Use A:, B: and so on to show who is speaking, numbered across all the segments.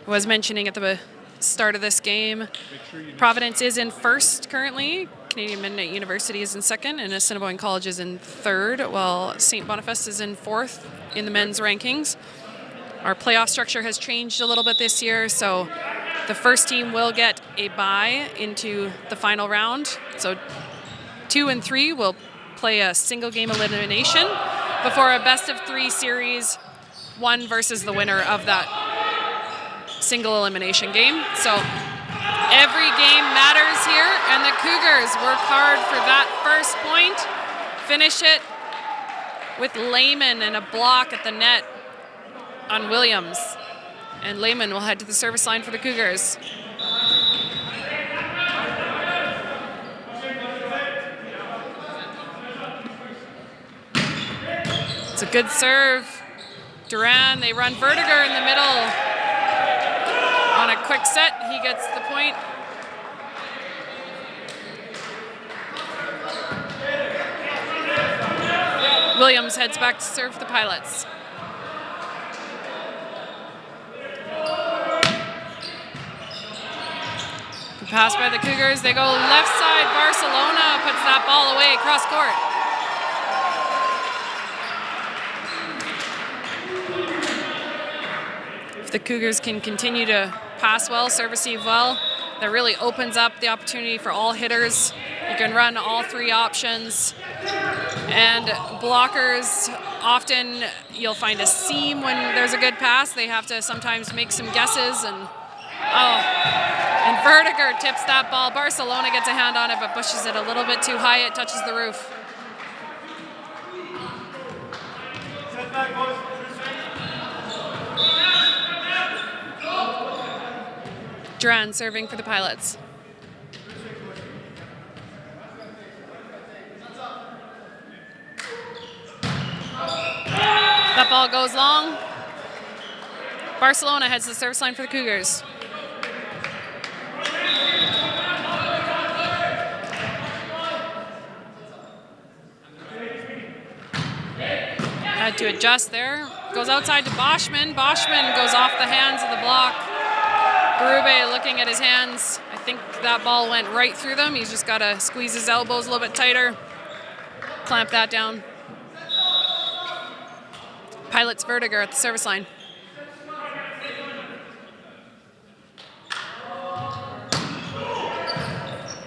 A: was mentioning at the start of this game, Providence is in first currently. Canadian Mennonite University is in second, and Assiniboine College is in third, while St. Boniface is in fourth in the men's rankings. Our playoff structure has changed a little bit this year, so the first team will get a bye into the final round. So 2 and 3 will play a single game elimination before a best of 3 series, one versus the winner of that single elimination game. So every game matters here, and the Cougars work hard for that first point. Finish it with Lehman and a block at the net on Williams. And Lehman will head to the service line for the Cougars. It's a good serve. Duran, they run Vertiger in the middle. On a quick set, he gets the point. Williams heads back to serve for the Pilots. Good pass by the Cougars. They go left side. Barcelona puts that ball away cross court. If the Cougars can continue to pass well, serve receive well, that really opens up the opportunity for all hitters. You can run all 3 options. And blockers, often you'll find a seam when there's a good pass. They have to sometimes make some guesses. And Vertiger tips that ball. Barcelona gets a hand on it, but pushes it a little bit too high. It touches the roof. Duran serving for the Pilots. That ball goes long. Barcelona heads to the service line for the Cougars. Had to adjust there. Goes outside to Boschman. Boschman goes off the hands of the block. Berube looking at his hands. I think that ball went right through them. He's just got to squeeze his elbows a little bit tighter. Clamp that down. Pilots Vertiger at the service line.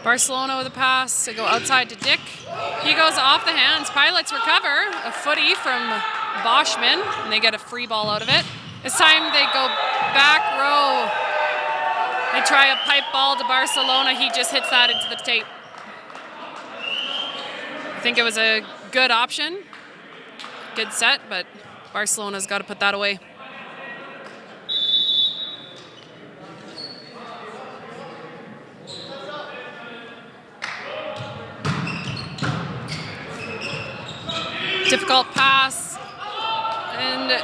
A: Barcelona with a pass. They go outside to Dick. He goes off the hands. Pilots recover. A footy from Boschman, and they get a free ball out of it. This time they go back row. They try a pipe ball to Barcelona. He just hits that into the tape. I think it was a good option. Good set, but Barcelona's got to put that away. Difficult pass. And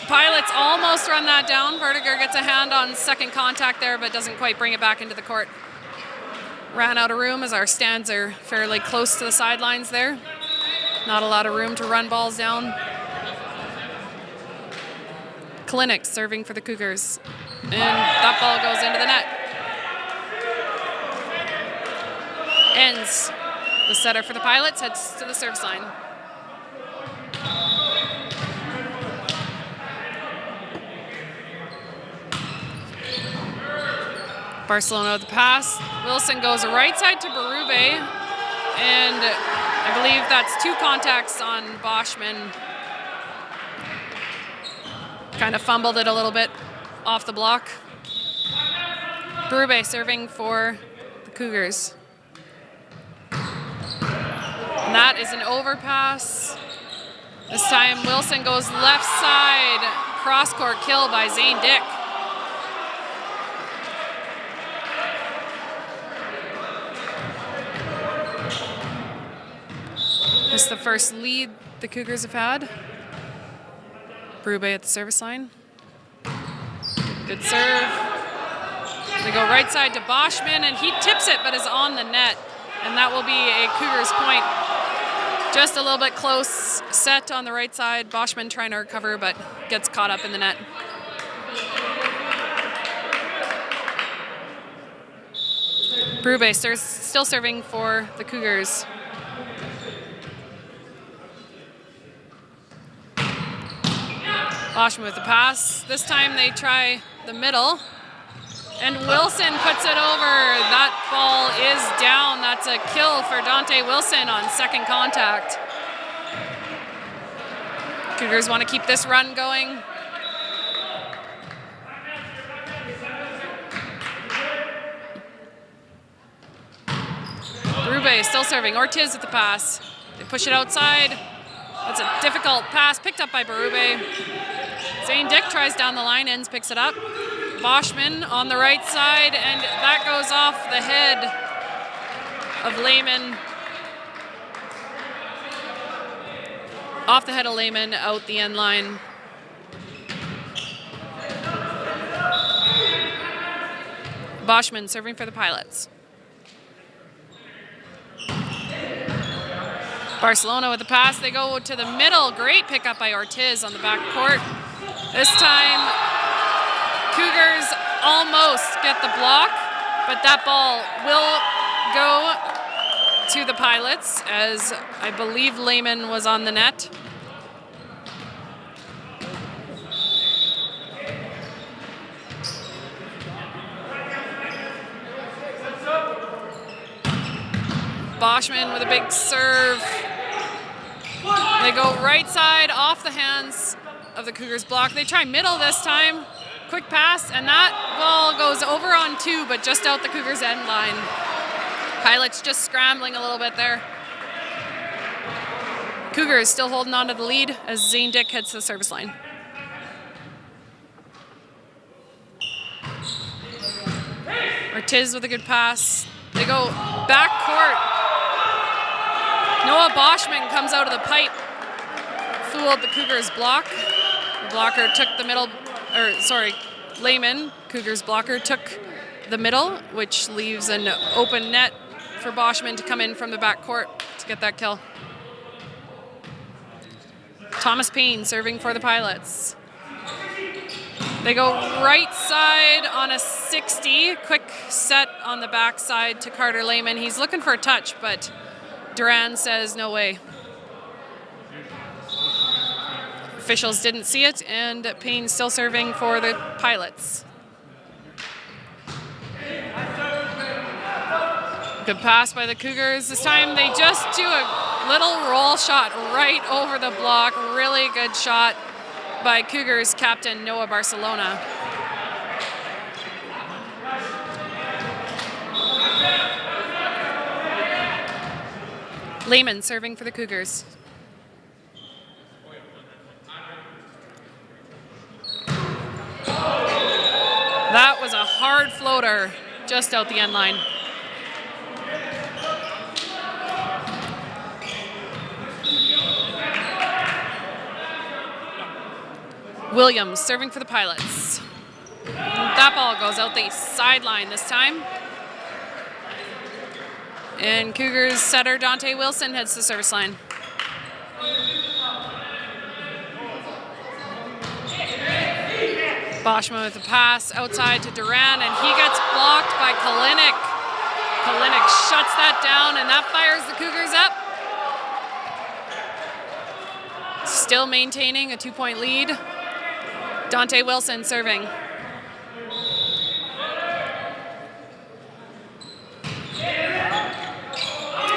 A: Pilots almost run that down. Vertiger gets a hand on second contact there, but doesn't quite bring it back into the court. Ran out of room as our stands are fairly close to the sidelines there. Not a lot of room to run balls down. Kalinick serving for the Cougars. And that ball goes into the net. Ends. The setter for the Pilots heads to the service line. Barcelona with the pass. Wilson goes right side to Berube. And I believe that's 2 contacts on Boschman. Kind of fumbled it a little bit off the block. Berube serving for the Cougars. And that is an overpass. This time Wilson goes left side. Cross-court kill by Zane Dick. This is the first lead the Cougars have had. Berube at the service line. Good serve. They go right side to Boschman, and he tips it, but is on the net. And that will be a Cougars point. Just a little bit close set on the right side. Boschman trying to recover, but gets caught up in the net. Berube still serving for the Cougars. Boschman with the pass. This time they try the middle. And Wilson puts it over. That ball is down. That's a kill for Dante Wilson on second contact. Cougars want to keep this run going. Berube still serving. Ortiz with the pass. They push it outside. That's a difficult pass picked up by Berube. Zane Dick tries down the line, ends, picks it up. Boschman on the right side, and that goes off the head of Lehman. Off the head of Lehman, out the end line. Boschman serving for the Pilots. Barcelona with the pass. They go to the middle. Great pickup by Ortiz on the back court. This time, Cougars almost get the block, but that ball will go to the Pilots, as I believe Lehman was on the net. Boschman with a big serve. They go right side off the hands of the Cougars block. They try middle this time. Quick pass, and that ball goes over on two, but just out the Cougars end line. Pilots just scrambling a little bit there. Cougars still holding on to the lead as Zane Dick heads to the service line. Ortiz with a good pass. They go back court. Noah Boschman comes out of the pipe. Fooled the Cougars block. The blocker took the middle, Lehman, Cougars blocker, took the middle, which leaves an open net for Boschman to come in from the back court to get that kill. Thomas Payne serving for the Pilots. They go right side on a 60. Quick set on the back side to Carter Lehman. He's looking for a touch, but Duran says no way. Officials didn't see it, and Payne still serving for the Pilots. Good pass by the Cougars. This time they just do a little roll shot right over the block. Really good shot by Cougars captain Noah Barcelona. Lehman serving for the Cougars. That was a hard floater just out the end line. Williams serving for the Pilots. That ball goes out the sideline this time. And Cougars setter Dante Wilson heads to the service line. Boschman with the pass outside to Duran, and he gets blocked by Kalinick. Kalinick shuts that down, and that fires the Cougars up. Still maintaining a 2-point lead. Dante Wilson serving.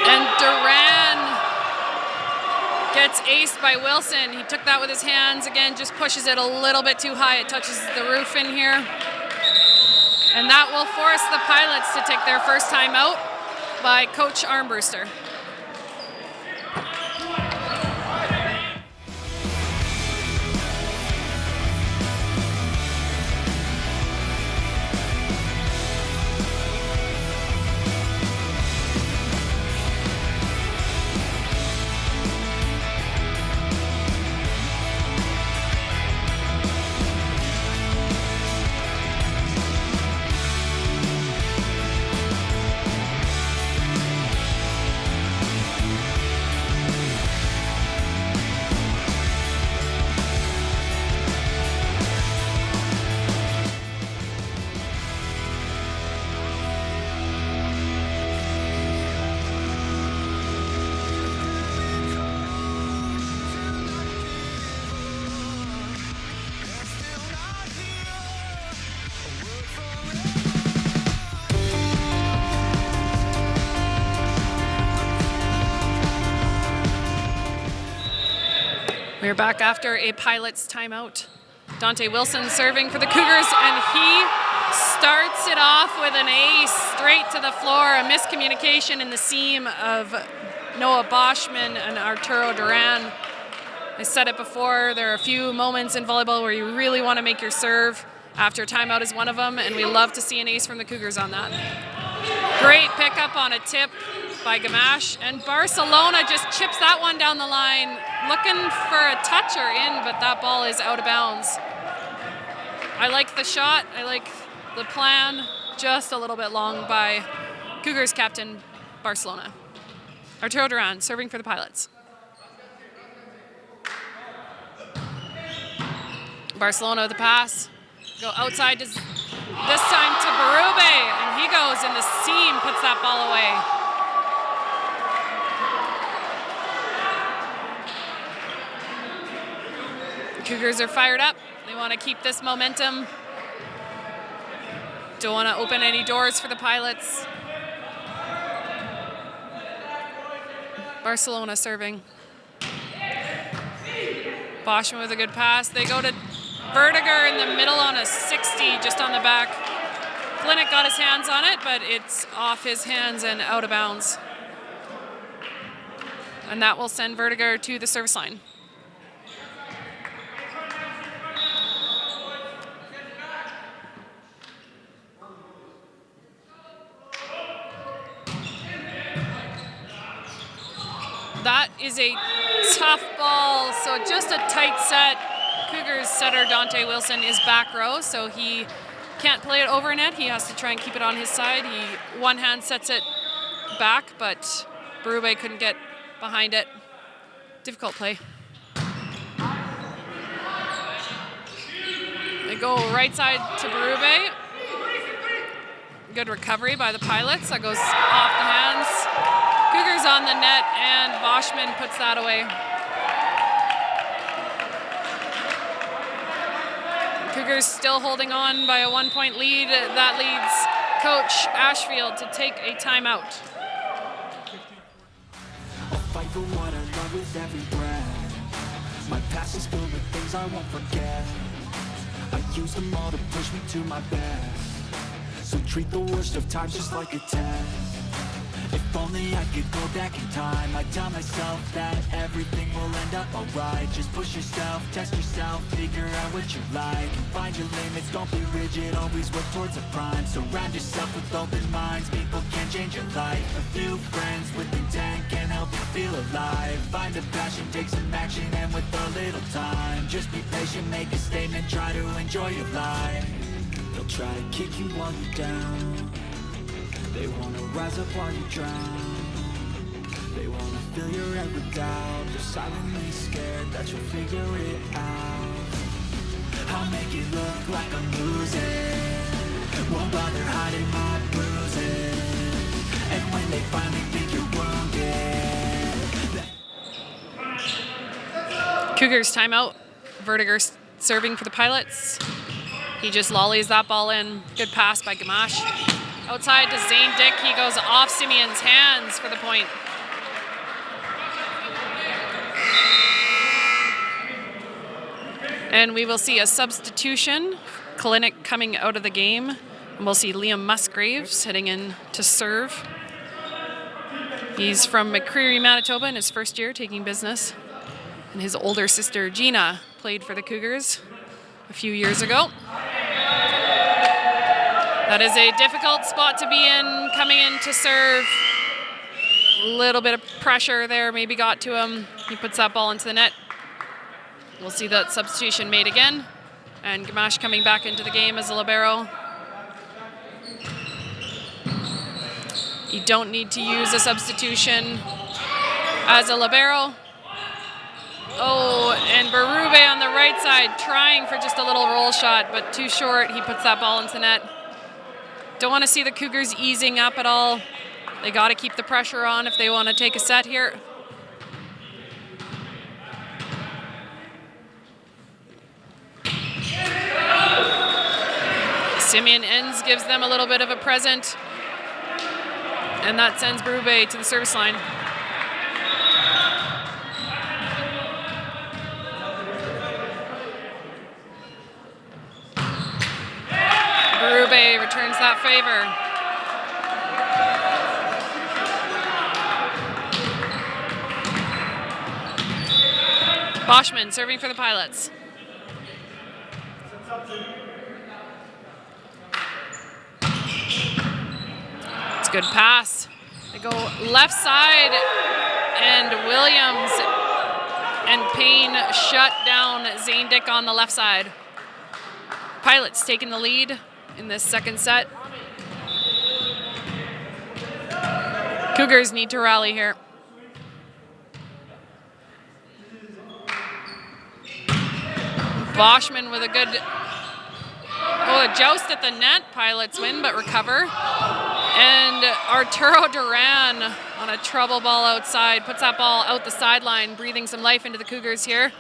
A: And Duran gets aced by Wilson. He took that with his hands. Again, just pushes it a little bit too high. It touches the roof in here. And that will force the Pilots to take their first timeout by Coach Armbruster. We're back after a Pilots timeout. Dante Wilson serving for the Cougars, and he starts it off with an ace straight to the floor. A miscommunication in the seam of Noah Boschman and Arturo Duran. I said it before, there are a few moments in volleyball where you really want to make your serve. After timeout is one of them, and we love to see an ace from the Cougars on that. Great pickup on a tip by Gamache, and Barcelona just chips that one down the line, looking for a touch or in, but that ball is out of bounds. I like the shot, I like the plan, just a little bit long by Cougars captain Barcelona. Arturo Duran serving for the Pilots. Barcelona with the pass, go outside to, this time to Berube, and he goes in the seam, puts that ball away. Cougars are fired up. They want to keep this momentum. Don't want to open any doors for the Pilots. Barcelona serving. Boschman with a good pass. They go to Vertiger in the middle on a 60, just on the back. Clinic got his hands on it, but it's off his hands and out of bounds. And that will send Vertiger to the service line. That is a tough ball, so just a tight set. Cougars setter Dante Wilson is back row, so he can't play it over net. He has to try and keep it on his side. He one hand sets it back, but Berube couldn't get behind it. Difficult play. They go right side to Berube. Good recovery by the Pilots. That goes off the hands. Cougars on the net, and Boschman puts that away. Cougars still holding on by a 1-point lead. That leads Coach Ashfield to take a timeout.
B: I'll fight for what I love with every breath. My past is filled with things I won't forget. I use them all to push me to my best. So treat the worst of times just like a test. If only I could go back in time, I'd tell myself that everything will end up alright. Just push yourself, test yourself, figure out what you like, and find your limits, don't be rigid, always work towards a prime. Surround yourself with open minds, people can change your life. A few friends with intent can help you feel alive. Find a passion, take some action, and with a little time, just be patient, make a statement, try to enjoy your life. They'll try to kick you while you're down. They wanna rise up while you drown. They wanna fill your head with doubt. They're silently scared that you'll figure it out. I'll make it look like I'm losing. Won't bother hiding my bruises. And when they finally think you're wounded,
A: Cougars timeout. Vertiger serving for the Pilots. He just lollies that ball in. Good pass by Gamache. Outside to Zane Dick, he goes off Simeon's hands for the point. And we will see a substitution. Kalinick coming out of the game. And we'll see Liam Musgraves heading in to serve. He's from McCreary, Manitoba in his first year taking business. And his older sister Gina played for the Cougars a few years ago. That is a difficult spot to be in, coming in to serve. A little bit of pressure there maybe got to him. He puts that ball into the net. We'll see that substitution made again. And Gamache coming back into the game as a libero. You don't need to use a substitution as a libero. Oh, and Berube on the right side trying for just a little roll shot, but too short. He puts that ball into the net. Don't want to see the Cougars easing up at all. They got to keep the pressure on if they want to take a set here. Simeon ends, gives them a little bit of a present. And that sends Berube to the service line. that favor. Boschman serving for the Pilots. It's a good pass. They go left side, and Williams and Payne shut down Zayndick on the left side. Pilots taking the lead in this second set. Cougars need to rally here. Boschman with a good, a joust at the net. Pilots win but recover. And Arturo Duran on a trouble ball outside puts that ball out the sideline, breathing some life into the Cougars here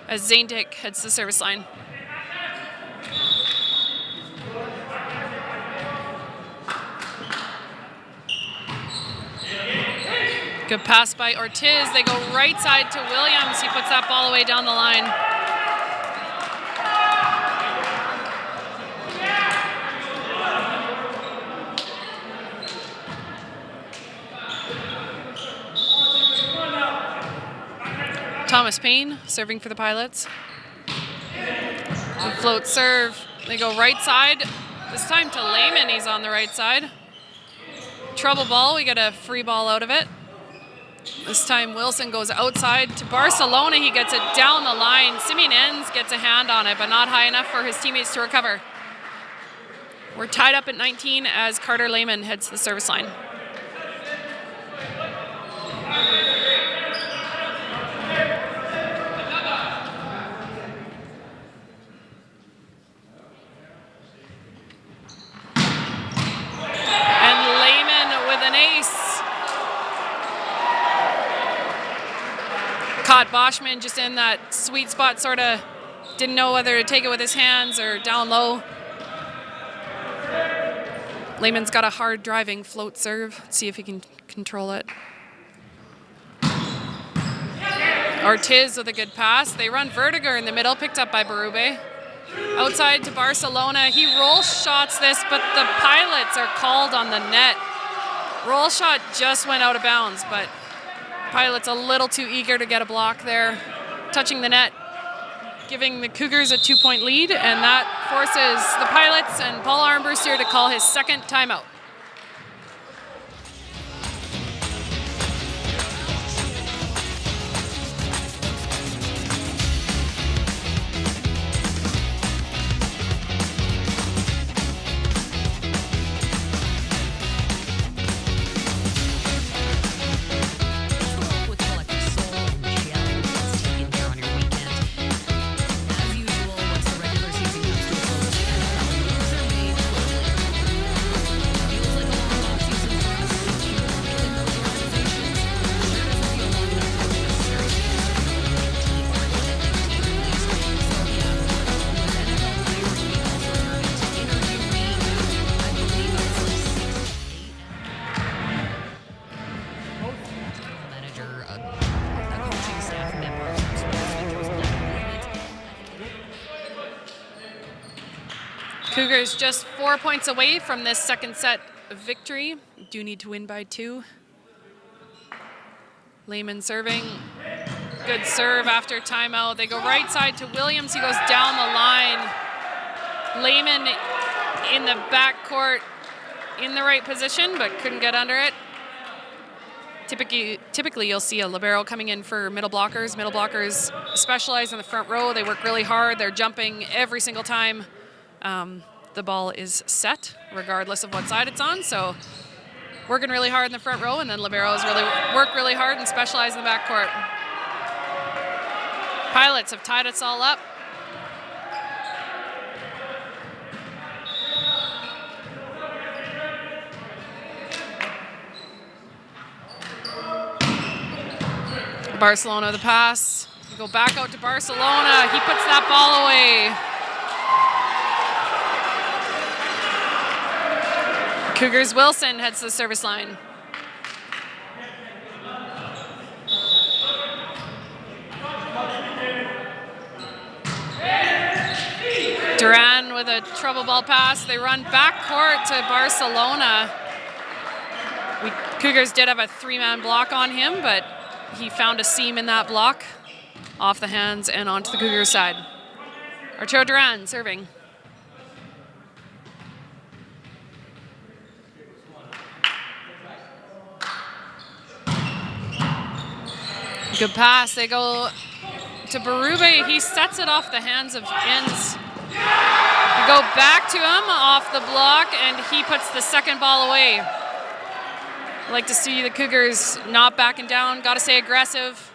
A: as Zayndick heads to the service line. Good pass by Ortiz. They go right side to Williams. He puts that ball away down the line. Thomas Payne serving for the Pilots. The float serve. They go right side. This time to Lehman. He's on the right side. Trouble ball. We get a free ball out of it. This time Wilson goes outside to Barcelona. He gets it down the line. Simeon Enns gets a hand on it, but not high enough for his teammates to recover. We're tied up at 19 as Carter Lehman heads to the service line. Caught Boschman just in that sweet spot, sort of didn't know whether to take it with his hands or down low. Lehman's got a hard driving float serve. Let's see if he can control it. Ortiz with a good pass. They run Vertiger in the middle, picked up by Berube. Outside to Barcelona. He roll shots this, but the Pilots are called on the net. Roll shot just went out of bounds, but Pilots a little too eager to get a block there, touching the net, giving the Cougars a 2-point lead, and that forces the Pilots and Paul Armbruster to call his second timeout. Cougars just 4 points away from this second set victory. Do need to win by 2. Lehman serving. Good serve after timeout. They go right side to Williams. He goes down the line. Lehman in the backcourt in the right position, but couldn't get under it. Typically you'll see a libero coming in for middle blockers. Middle blockers specialize in the front row. They work really hard. They're jumping every single time the ball is set, regardless of what side it's on. So working really hard in the front row, and then liberos really work really hard and specialize in the backcourt. Pilots have tied us all up. Barcelona the pass. We go back out to Barcelona. He puts that ball away. Cougars Wilson heads to the service line. Duran with a trouble ball pass. They run back court to Barcelona. Cougars did have a 3-man block on him, but he found a seam in that block off the hands and onto the Cougars side. Arturo Duran serving. Good pass. They go to Berube. He sets it off the hands of Inns. They go back to him off the block, and he puts the second ball away. I like to see the Cougars not backing down. Got to stay aggressive.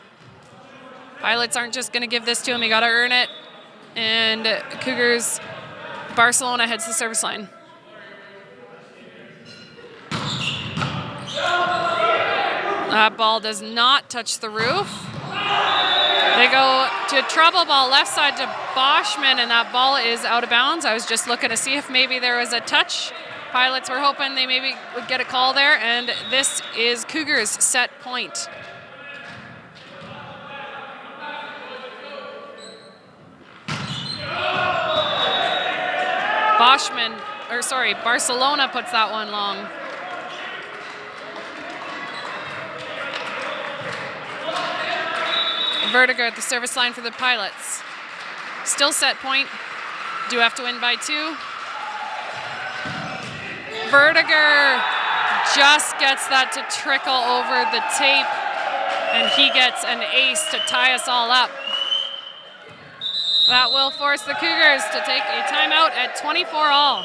A: Pilots aren't just going to give this to him. You got to earn it. And Cougars, Barcelona heads to the service line. That ball does not touch the roof. They go to trouble ball left side to Boschman, and that ball is out of bounds. I was just looking to see if maybe there was a touch. Pilots were hoping they maybe would get a call there, and this is Cougars' set point. Barcelona puts that one long. Vertigo at the service line for the Pilots. Still set point. Do have to win by 2. Vertigo just gets that to trickle over the tape, and he gets an ace to tie us all up. That will force the Cougars to take a timeout at 24 all.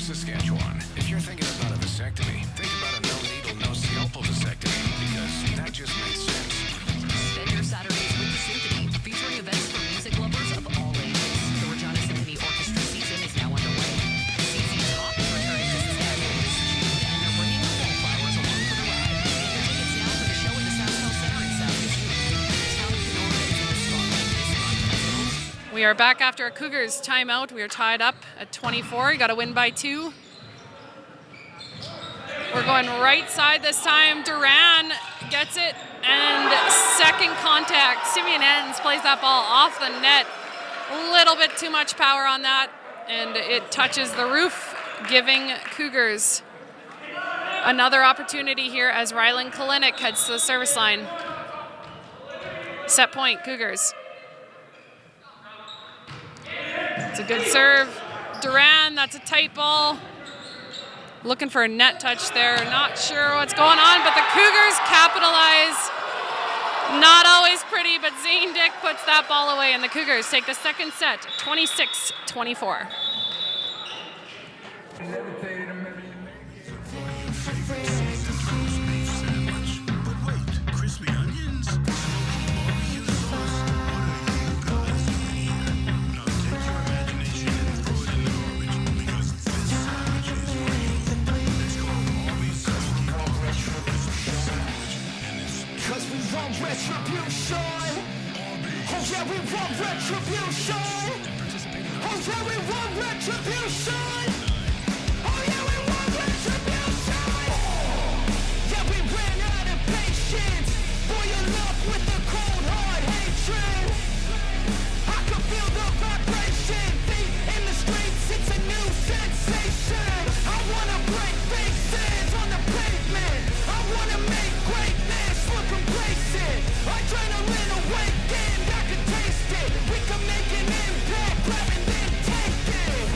C: Saskatchewan. If you're thinking about a vasectomy, think about a no-needle, no-scalpel vasectomy, because that just makes sense.
D: Spend your Saturdays with the Symphony, featuring events for music lovers of all ages. The Regina Symphony Orchestra season is now underway. CC's Hop is returning to Saskatchewan this June, and they're bringing the Wallflowers along for the ride. Get your tickets now for the show at the Southwell Center in Saskatoon. The town of Kenora is in the spotlight this month as the host.
A: We are back after a Cougars timeout. We are tied up at 24. You got to win by 2. We're going right side this time. Duran gets it, and second contact. Simeon Enns plays that ball off the net. A little bit too much power on that, and it touches the roof, giving Cougars another opportunity here as Rylan Kalinick heads to the service line. Set point, Cougars. It's a good serve. Duran, that's a tight ball. Looking for a net touch there. Not sure what's going on, but the Cougars capitalize. Not always pretty, but Zane Dick puts that ball away, and the Cougars take the second set, 26-24.
B: Retribution. Oh yeah, we want retribution. Oh yeah, we want retribution. Oh yeah, we want retribution. Yeah, we ran out of patience. Boil up with the cold hard hatred. I can feel the vibration. Feet in the streets, it's a new sensation. I wanna break faces on the pavement. I wanna make greatness look complacent. Adrenaline awakened, I can taste it. We can make an impact, grab and then take it.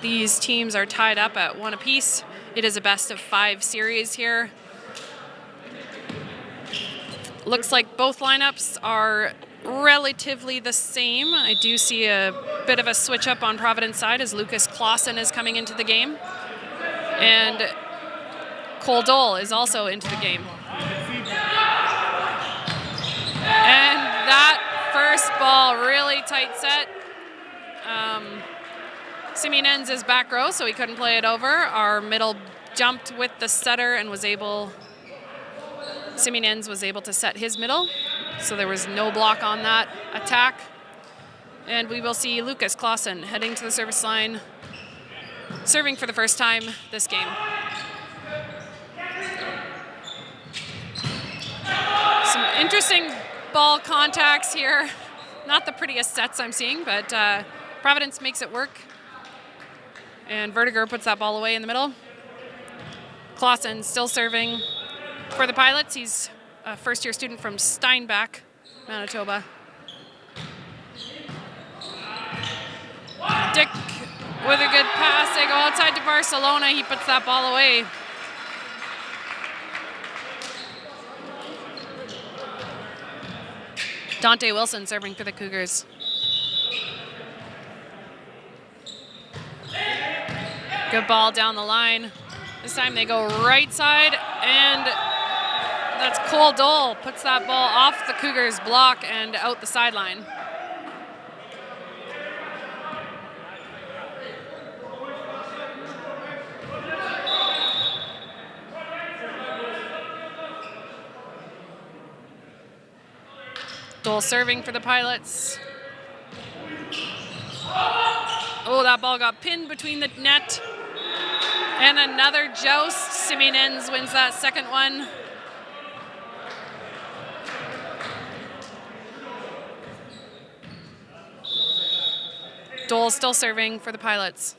A: These teams are tied up at 1 apiece. It is a best-of-5 series here. Looks like both lineups are relatively the same. I do see a bit of a switch up on Providence side as Lucas Clausen is coming into the game. And Cole Dole is also into the game. And that first ball, really tight set. Simeonenz is back row, so he couldn't play it over. Our middle jumped with the setter and Simeonenz was able to set his middle, so there was no block on that attack. And we will see Lucas Clausen heading to the service line, serving for the first time this game. Some interesting ball contacts here. Not the prettiest sets I'm seeing, but Providence makes it work. And Vertiger puts that ball away in the middle. Clausen still serving for the Pilots. He's a first-year student from Steinbach, Manitoba. Dick with a good pass. They go outside to Barcelona. He puts that ball away. Dante Wilson serving for the Cougars. Good ball down the line. This time they go right side, and that's Cole Dole. Puts that ball off the Cougars' block and out the sideline. Dole serving for the Pilots. Oh, that ball got pinned between the net. And another joust. Simeonenz wins that second one. Dole still serving for the Pilots.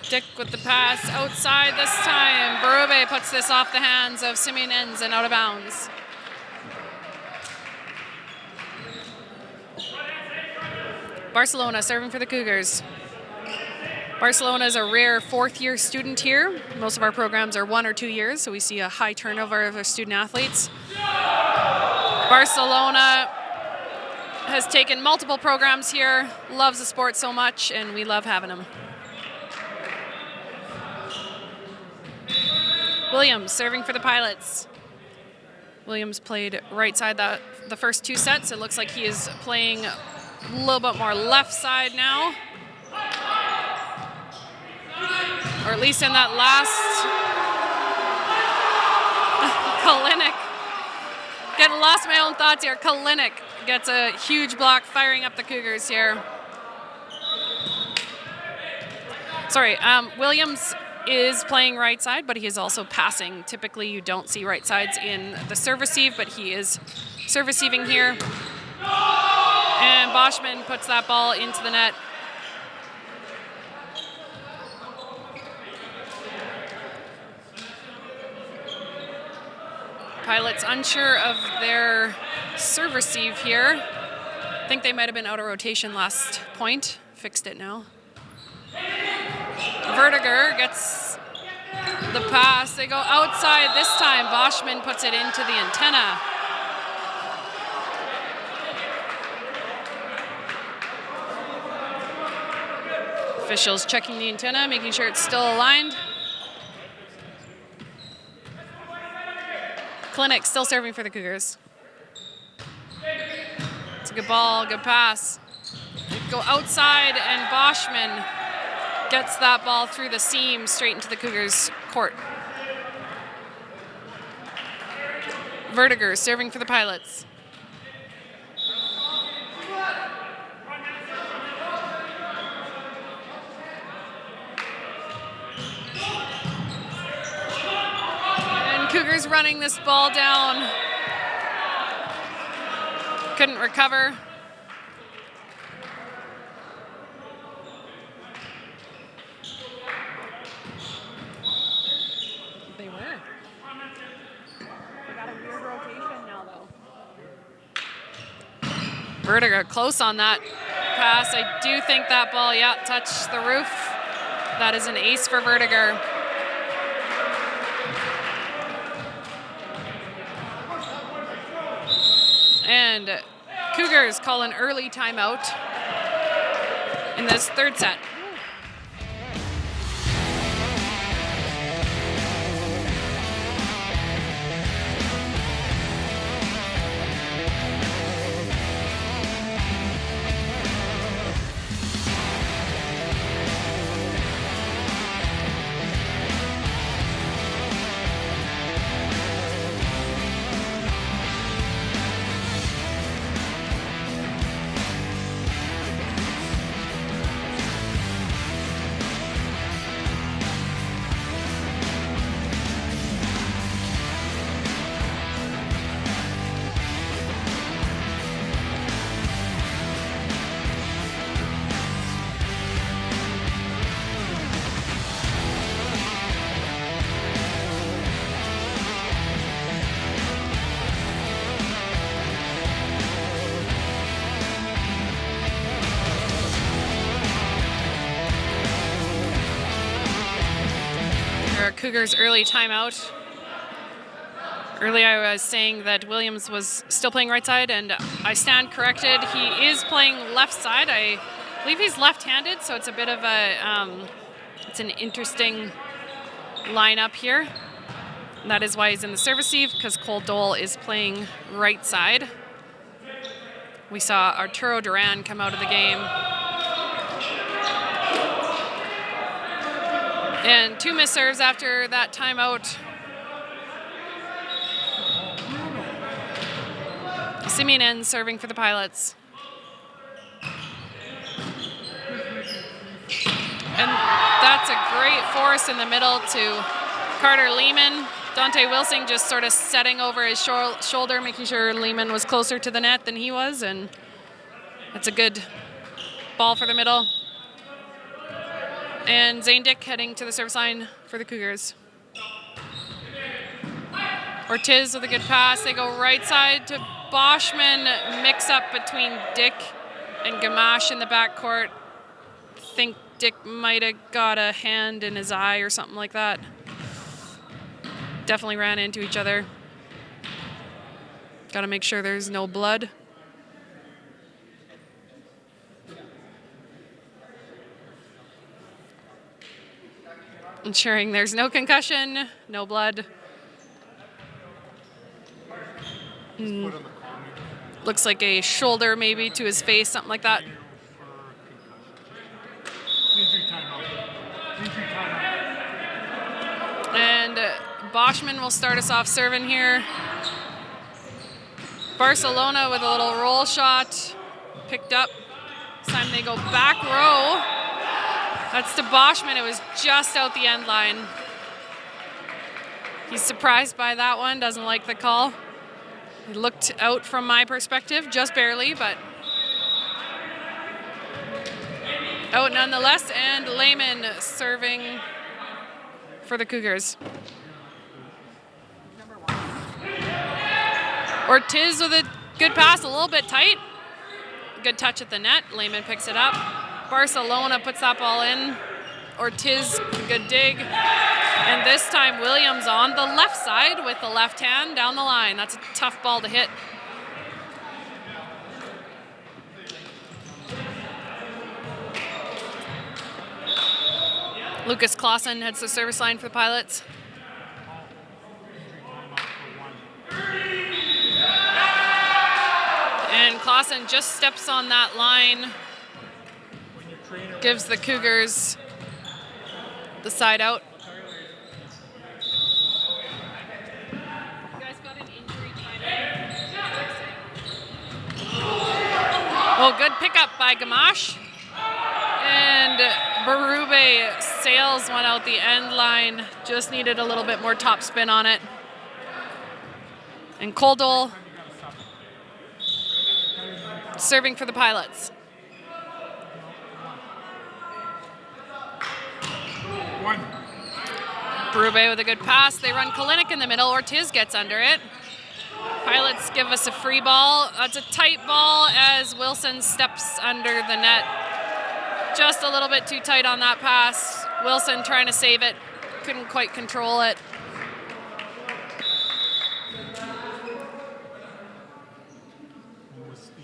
A: Dick with the pass outside this time. Berube puts this off the hands of Simeonenz and out of bounds. Barcelona serving for the Cougars. Barcelona is a rare fourth-year student here. Most of our programs are 1 or 2 years, so we see a high turnover of our student athletes. Barcelona has taken multiple programs here, loves the sport so much, and we love having them. Williams serving for the Pilots. Williams played right side the first 2 sets. It looks like he is playing a little bit more left side now. Or at least in that last Kalinick. Getting lost my own thoughts here. Kalinick gets a huge block firing up the Cougars here. Sorry, Williams is playing right side, but he is also passing. Typically you don't see right sides in the serve receive, but he is serve receiving here. And Boschman puts that ball into the net. Pilots unsure of their serve receive here. I think they might have been out of rotation last point. Fixed it now. Vertiger gets the pass. They go outside this time. Boschman puts it into the antenna. Officials checking the antenna, making sure it's still aligned. Kalinick still serving for the Cougars. It's a good ball, good pass. They go outside, and Boschman gets that ball through the seam straight into the Cougars' court. Vertiger serving for the Pilots. Cougars running this ball down. Couldn't recover. They were. They got a weird rotation now, though. Vertiger close on that pass. I do think that ball, yeah, touched the roof. That is an ace for Vertiger. And Cougars call an early timeout in this third set. Cougars early timeout. Early I was saying that Williams was still playing right side, and I stand corrected. He is playing left side. I believe he's left-handed, so it's a bit of a, it's an interesting lineup here. And that is why he's in the service receive, because Cole Dole is playing right side. We saw Arturo Duran come out of the game. And 2 missed serves after that timeout. Simeonen serving for the Pilots. And that's a great force in the middle to Carter Lehman. Dante Wilson just sort of setting over his shoulder, making sure Lehman was closer to the net than he was. And that's a good ball for the middle. And Zane Dick heading to the service line for the Cougars. Ortiz with a good pass. They go right side to Boschman. Mix up between Dick and Gamache in the backcourt. Think Dick might have got a hand in his eye or something like that. Definitely ran into each other. Got to make sure there's no blood. Ensuring there's no concussion, no blood. Looks like a shoulder maybe to his face, something like that. And Boschman will start us off serving here. Barcelona with a little roll shot. Picked up. This time they go back row. That's to Boschman. It was just out the end line. He's surprised by that one. Doesn't like the call. He looked out from my perspective, just barely, but out nonetheless. And Lehman serving for the Cougars. Ortiz with a good pass, a little bit tight. Good touch at the net. Lehman picks it up. Barcelona puts that ball in. Ortiz, good dig. And this time Williams on the left side with the left hand down the line. That's a tough ball to hit. Lucas Clausen heads to the service line for the Pilots. And Clausen just steps on that line. Gives the Cougars the side out. You guys got an injury timeout. Oh, good pickup by Gamache. And Berube sails one out the end line. Just needed a little bit more top spin on it. And Coldole serving for the Pilots. Berube with a good pass. They run Kalinick in the middle. Ortiz gets under it. Pilots give us a free ball. It's a tight ball as Wilson steps under the net. Just a little bit too tight on that pass. Wilson trying to save it. Couldn't quite control it.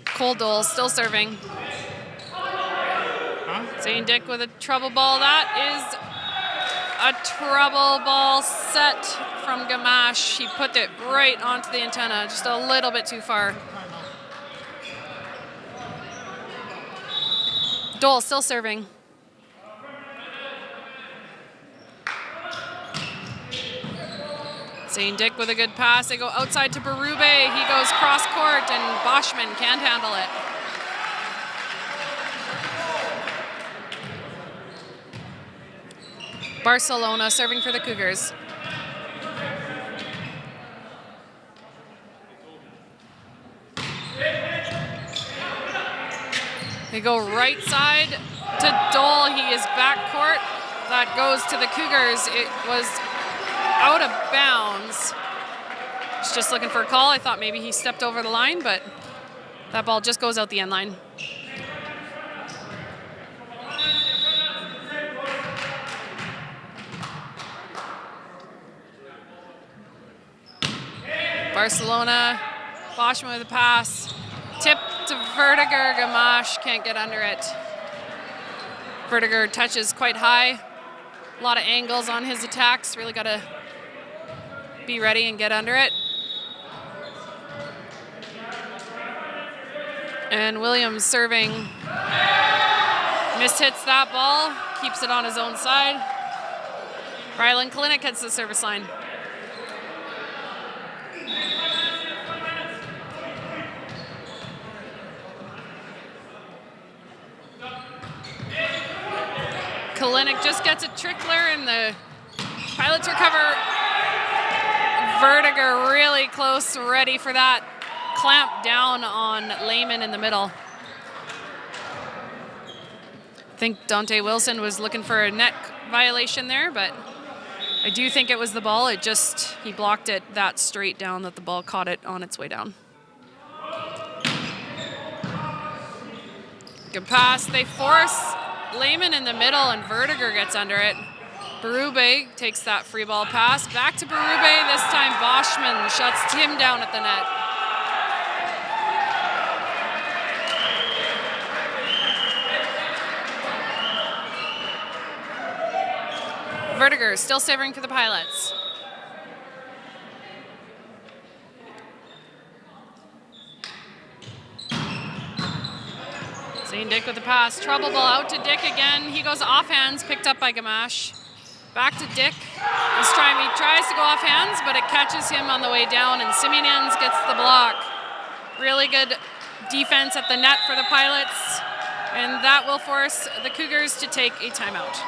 A: Cole Dole still serving. St. Dick with a trouble ball. That is a trouble ball set from Gamache. He put it right onto the antenna, just a little bit too far. Dole still serving. St. Dick with a good pass. They go outside to Berube. He goes cross court and Boschman can't handle it. Barcelona serving for the Cougars. They go right side to Dole. He is backcourt. That goes to the Cougars. It was out of bounds. He's just looking for a call. I thought maybe he stepped over the line, but that ball just goes out the end line. Barcelona, Boschman with a pass. Tip to Vertiger. Gamache can't get under it. Vertiger touches quite high. A lot of angles on his attacks. Really got to be ready and get under it. And Williams serving. Mishits that ball. Keeps it on his own side. Ryland Kalinick hits the service line. Kalinick just gets a trickler and the Pilots recover. Vertiger really close, ready for that clamp down on Lehman in the middle. I think Dante Wilson was looking for a net violation there, but I do think it was the ball. He blocked it that straight down that the ball caught it on its way down. Good pass. They force Lehman in the middle, and Vertiger gets under it. Berube takes that free ball pass. Back to Berube. This time Boschman shuts him down at the net. Vertiger still serving for the Pilots. St. Dick with the pass. Trouble ball out to Dick again. He goes off hands, picked up by Gamache. Back to Dick. This time he tries to go off hands, but it catches him on the way down, and Simeonens gets the block. Really good defense at the net for the Pilots, and that will force the Cougars to take a timeout.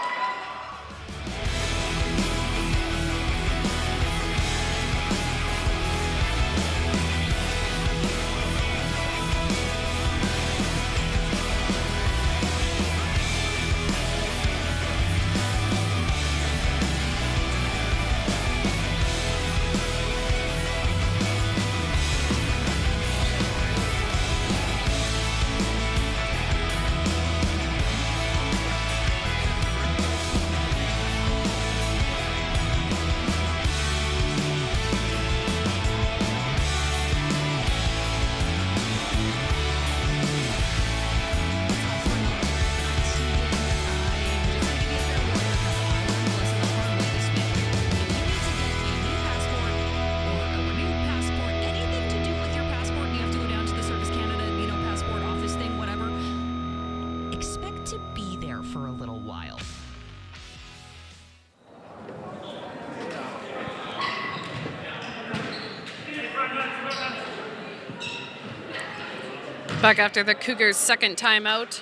A: Back after the Cougars' second timeout.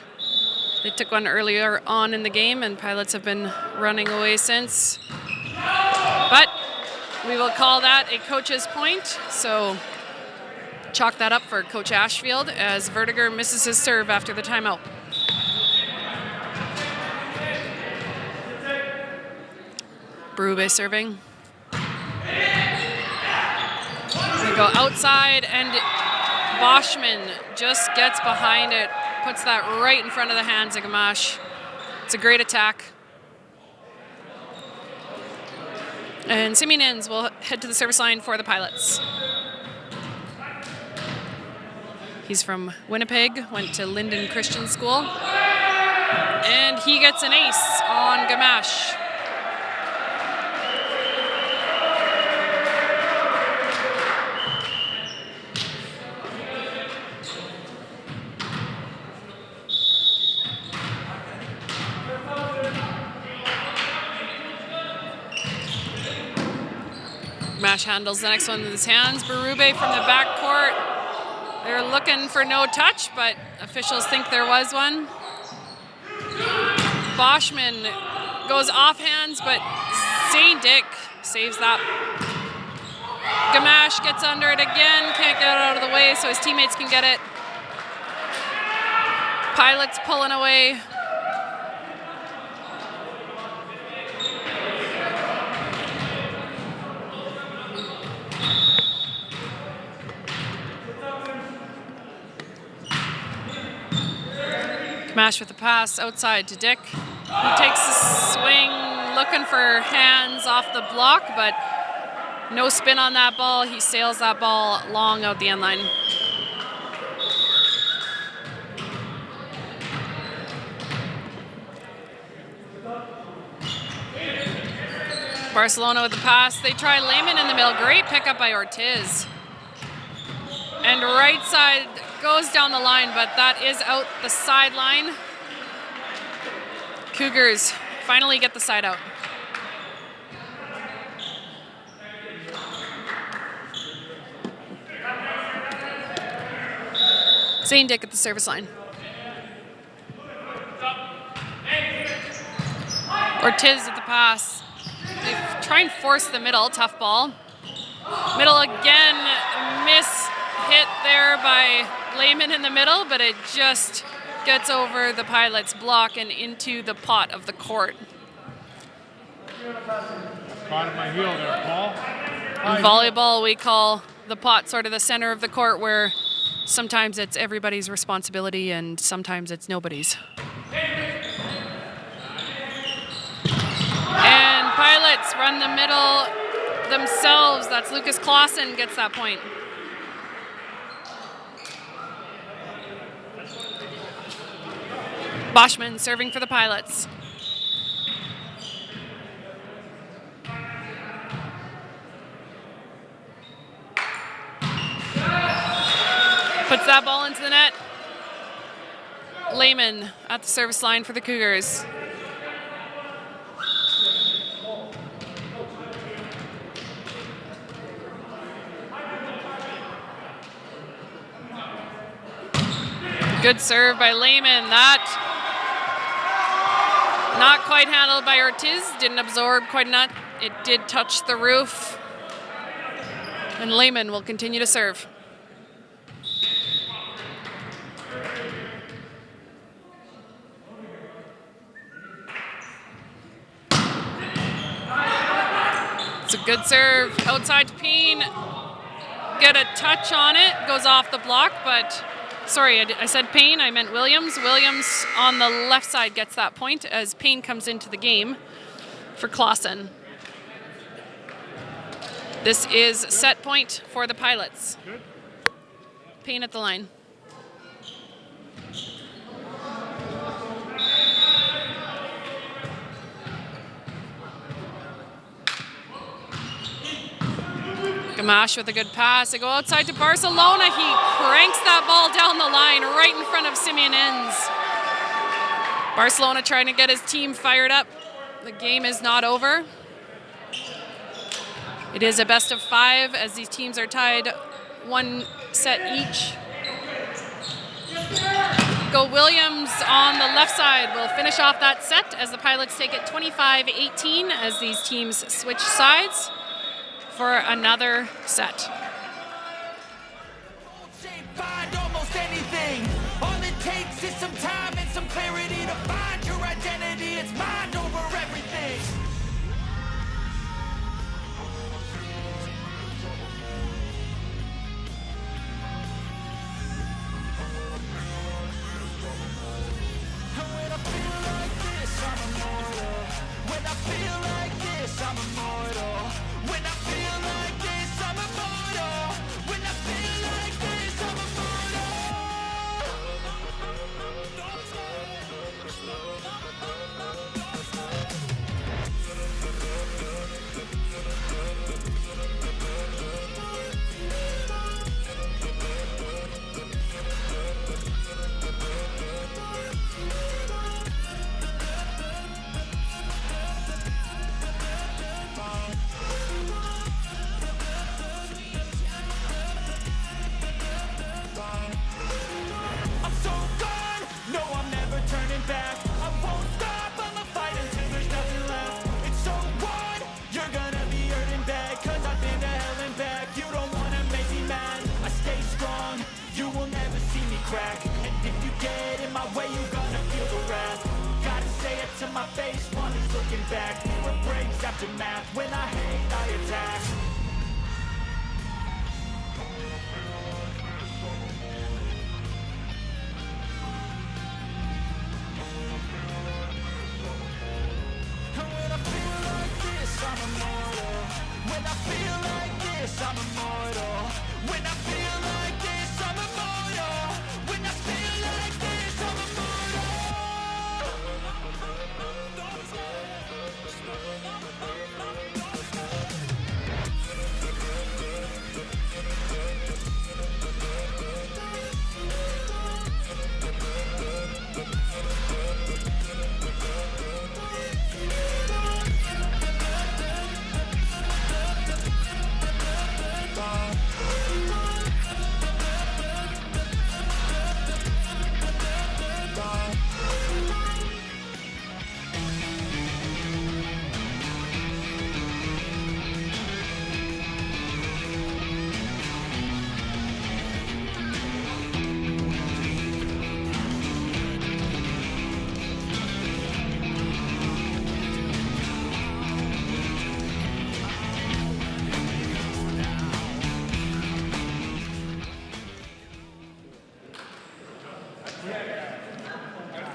A: They took one earlier on in the game, and Pilots have been running away since. But we will call that a coach's point, so chalk that up for Coach Ashfield as Vertiger misses his serve after the timeout. Berube serving. Go outside, and Boschman just gets behind it, puts that right in front of the hands of Gamache. It's a great attack. And Simeon Inns will head to the service line for the Pilots. He's from Winnipeg, went to Linden Christian School. And he gets an ace on Gamache. Gamache handles the next one with his hands. Berube from the backcourt. They're looking for no touch, but officials think there was one. Boschman goes off hands, but Zane Dick saves that. Gamache gets under it again, can't get it out of the way so his teammates can get it. Pilots pulling away. Gamache with the pass outside to Dick. He takes a swing, looking for hands off the block, but no spin on that ball. He sails that ball long out the end line. Barcelona with the pass. They try Lehman in the middle. Great pickup by Ortiz. And right side goes down the line, but that is out the sideline. Cougars finally get the side out. Zane Dick at the service line. Ortiz at the pass. They try and force the middle, tough ball. Middle again, miss hit there by Lehman in the middle, but it just gets over the Pilots' block and into the pot of the court.
E: Caught at my heel there, Paul.
A: In volleyball, we call the pot sort of the center of the court, where sometimes it's everybody's responsibility and sometimes it's nobody's. And Pilots run the middle themselves. That's Lucas Clausen gets that point. Boschman serving for the Pilots. Puts that ball into the net. Lehman at the service line for the Cougars. Good serve by Lehman. That not quite handled by Ortiz. Didn't absorb quite enough. It did touch the roof. And Lehman will continue to serve. It's a good serve. Outside to Payne. Get a touch on it. Goes off the block, but sorry, I said Payne, I meant Williams. Williams on the left side gets that point as Payne comes into the game for Clausen. This is set point for the Pilots. Payne at the line. Gamache with a good pass. They go outside to Barcelona. He cranks that ball down the line right in front of Simeon Inns. Barcelona trying to get his team fired up. The game is not over. It is a best of 5 as these teams are tied 1 set each. Go Williams on the left side will finish off that set as the Pilots take it 25-18 as these teams switch sides for another set.
B: Find almost anything. All it takes is some time and some clarity to find your identity. It's mind over everything. I'm immortal. When I feel like this, I'm immortal. When I feel like this, I'm immortal. I'm so gone, no, I'm never turning back. I won't stop, I'ma fight until there's nothing left. It's so on, you're gonna be hurting bad, cause I've been to hell and back. You don't wanna make me mad, I stay strong, you will never see me crack. And if you get in my way, you're gonna feel the wrath. Gotta say it to my face while he's looking back. Mirror breaks after math, when I hate, I attack. And when I feel like this, I'm immortal. When I feel like this, I'm immortal. When I feel like this, I'm immortal. When I feel like this, I'm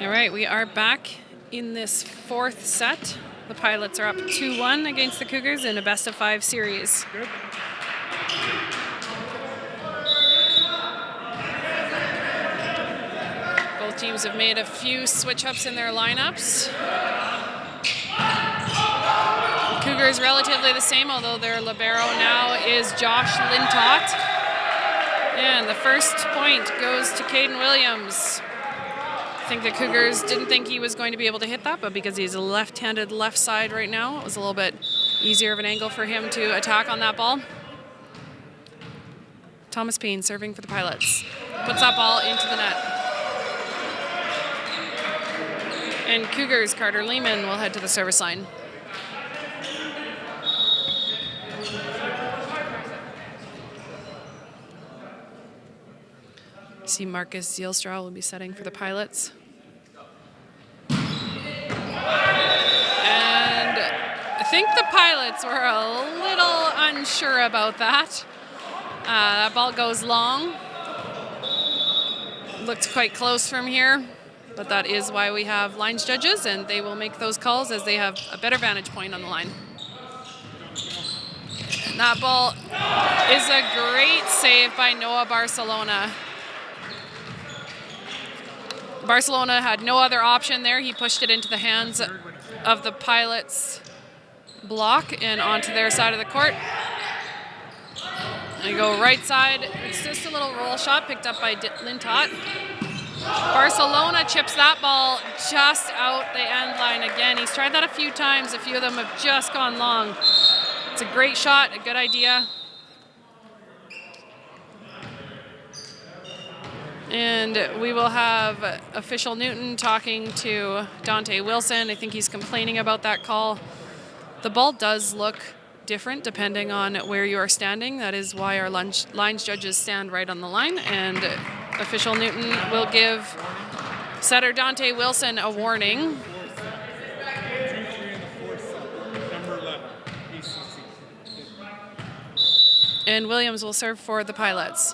A: All right, we are back in this fourth set. The Pilots are up 2-1 against the Cougars in a best-of-5 series. Both teams have made a few switch-ups in their lineups. Cougars relatively the same, although their libero now is Josh Lintott. And the first point goes to Caden Williams. I think the Cougars didn't think he was going to be able to hit that, but because he's a left-handed left side right now, it was a little bit easier of an angle for him to attack on that ball. Thomas Payne serving for the Pilots. Puts that ball into the net. And Cougars' Carter Lehman will head to the service line. See Marcus Zielstra will be setting for the Pilots. And I think the Pilots were a little unsure about that. That ball goes long. Looked quite close from here, but that is why we have lines judges, and they will make those calls as they have a better vantage point on the line. And that ball is a great save by Noah Barcelona. Barcelona had no other option there. He pushed it into the hands of the Pilots block and onto their side of the court. They go right side. It's just a little roll shot picked up by Lintott. Barcelona chips that ball just out the end line again. He's tried that a few times. A few of them have just gone long. It's a great shot, a good idea. And we will have official Newton talking to Dante Wilson. I think he's complaining about that call. The ball does look different depending on where you are standing. That is why our lines judges stand right on the line. And official Newton will give setter Dante Wilson a warning. And Williams will serve for the Pilots.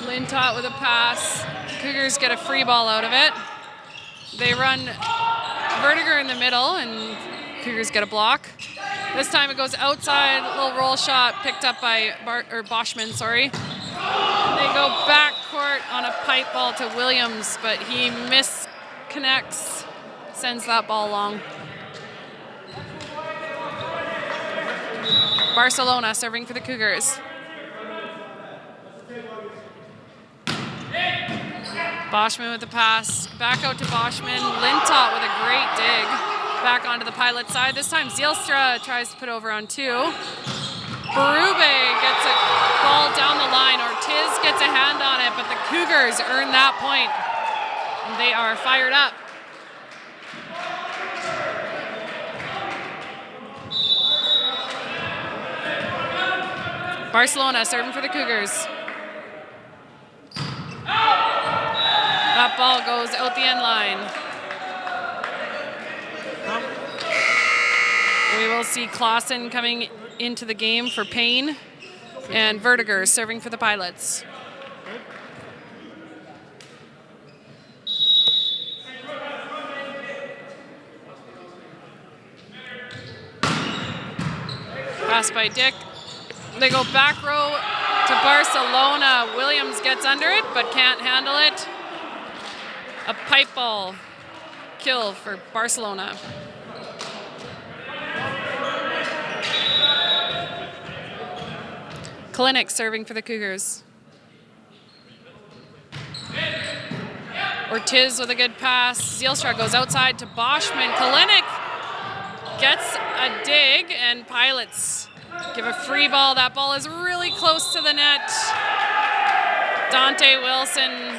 A: Lintott with a pass. Cougars get a free ball out of it. They run Vertiger in the middle, and Cougars get a block. This time it goes outside, little roll shot picked up by Boschman, sorry. They go back court on a pipe ball to Williams, but he misconnects, sends that ball long. Barcelona serving for the Cougars. Boschman with the pass, back out to Boschman. Lintott with a great dig, back onto the Pilot side. This time Zielstra tries to put over on 2. Berube gets a ball down the line. Ortiz gets a hand on it, but the Cougars earn that point, and they are fired up. Barcelona serving for the Cougars. That ball goes out the end line. We will see Clausen coming into the game for Payne, and Vertiger serving for the Pilots. Pass by Dick. They go back row to Barcelona. Williams gets under it, but can't handle it. A pipe ball kill for Barcelona. Kalinick serving for the Cougars. Ortiz with a good pass. Zielstra goes outside to Boschman. Kalinick gets a dig, and Pilots give a free ball. That ball is really close to the net. Dante Wilson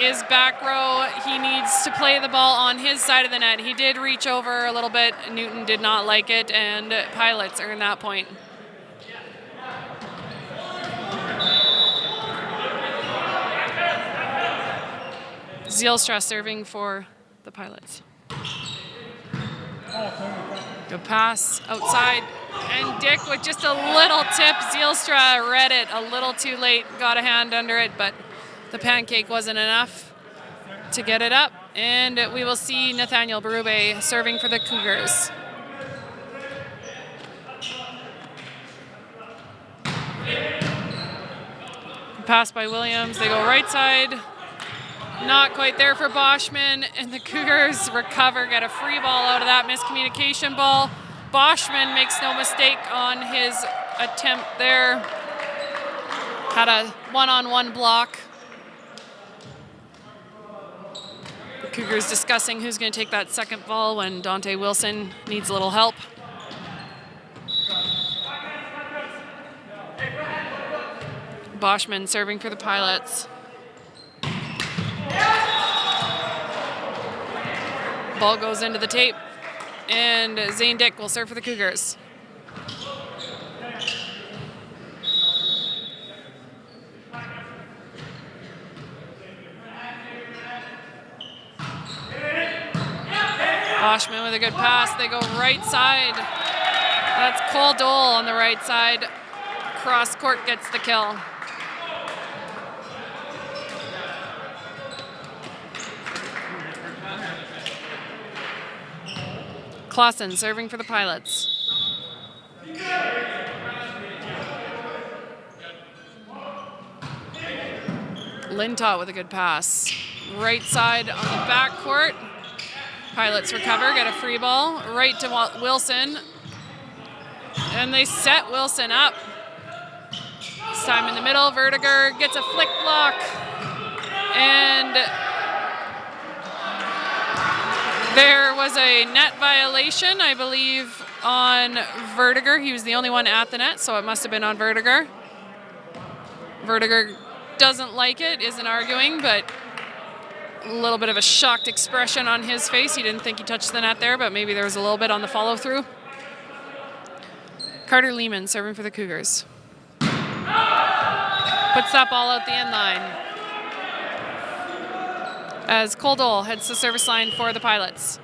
A: is back row. He needs to play the ball on his side of the net. He did reach over a little bit. Newton did not like it, and Pilots earn that point. Zielstra serving for the Pilots. Good pass outside, and Dick with just a little tip. Zielstra read it a little too late, got a hand under it, but the pancake wasn't enough to get it up. And we will see Nathaniel Berube serving for the Cougars. Pass by Williams, they go right side. Not quite there for Boschman, and the Cougars recover, get a free ball out of that miscommunication ball. Boschman makes no mistake on his attempt there. Had a one-on-one block. The Cougars discussing who's going to take that second ball when Dante Wilson needs a little help. Boschman serving for the Pilots. Ball goes into the tape, and Zane Dick will serve for the Cougars. Boschman with a good pass. They go right side. That's Cole Dole on the right side. Cross court gets the kill. Clausen serving for the Pilots. Lintott with a good pass. Right side on the back court. Pilots recover, get a free ball. Right to Wilson. And they set Wilson up. This time in the middle, Vertiger gets a flick block. And there was a net violation, I believe, on Vertiger. He was the only one at the net, so it must have been on Vertiger. Vertiger doesn't like it, isn't arguing, but a little bit of a shocked expression on his face. He didn't think he touched the net there, but maybe there was a little bit on the follow-through. Carter Lehman serving for the Cougars. Puts that ball out the end line as Cole Dole heads the service line for the Pilots.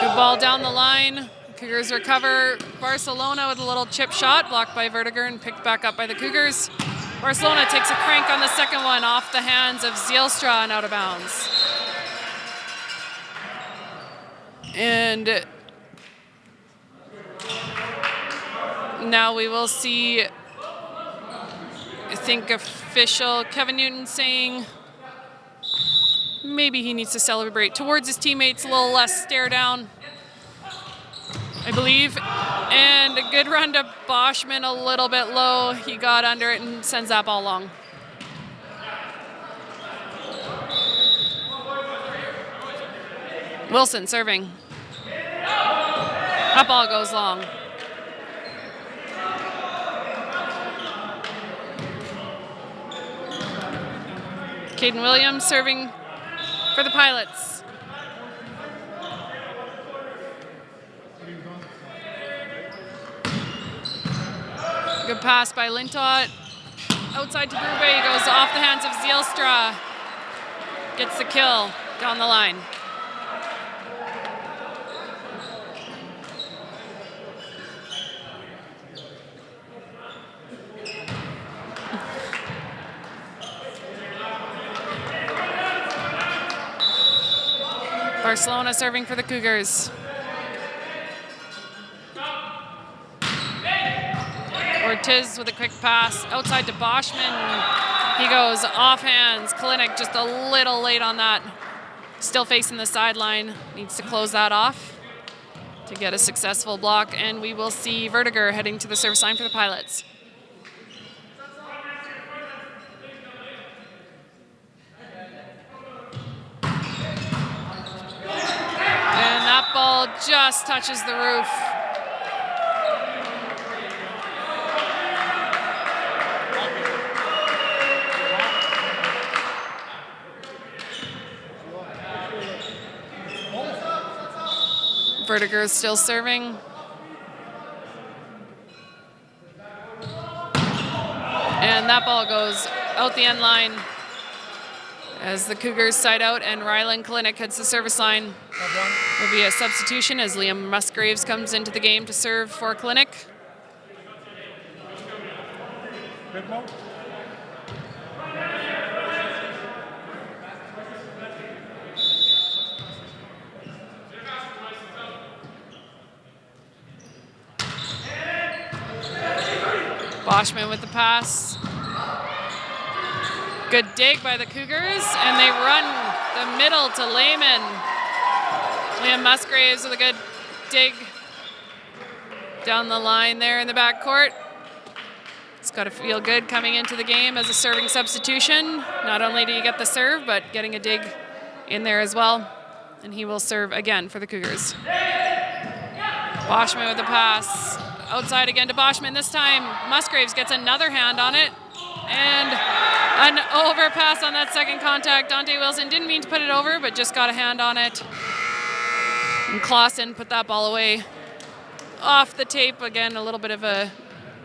A: Good ball down the line. Cougars recover. Barcelona with a little chip shot, blocked by Vertiger and picked back up by the Cougars. Barcelona takes a crank on the second one off the hands of Zielstra and out of bounds. And now we will see, I think, official Kevin Newton saying maybe he needs to celebrate towards his teammates, a little less stare down, I believe. And a good run to Boschman, a little bit low. He got under it and sends that ball long. Wilson serving. That ball goes long. Caden Williams serving for the Pilots. Good pass by Lintott. Outside to Brube, he goes off the hands of Zielstra. Gets the kill down the line. Barcelona serving for the Cougars. Ortiz with a quick pass outside to Boschman. He goes off hands. Kalinick just a little late on that. Still facing the sideline. Needs to close that off to get a successful block. And we will see Vertiger heading to the service line for the Pilots. And that ball just touches the roof. Vertiger is still serving. And that ball goes out the end line as the Cougars side out, and Rylan Kalinick heads the service line. Will be a substitution as Liam Musgraves comes into the game to serve for Kalinick. Boschman with the pass. Good dig by the Cougars, and they run the middle to Lehman. Liam Musgraves with a good dig down the line there in the backcourt. It's got to feel good coming into the game as a serving substitution. Not only do you get the serve, but getting a dig in there as well. And he will serve again for the Cougars. Boschman with the pass. Outside again to Boschman. This time, Musgraves gets another hand on it. And an overpass on that second contact. Dante Wilson didn't mean to put it over, but just got a hand on it. And Clausen put that ball away off the tape. Again, a little bit of a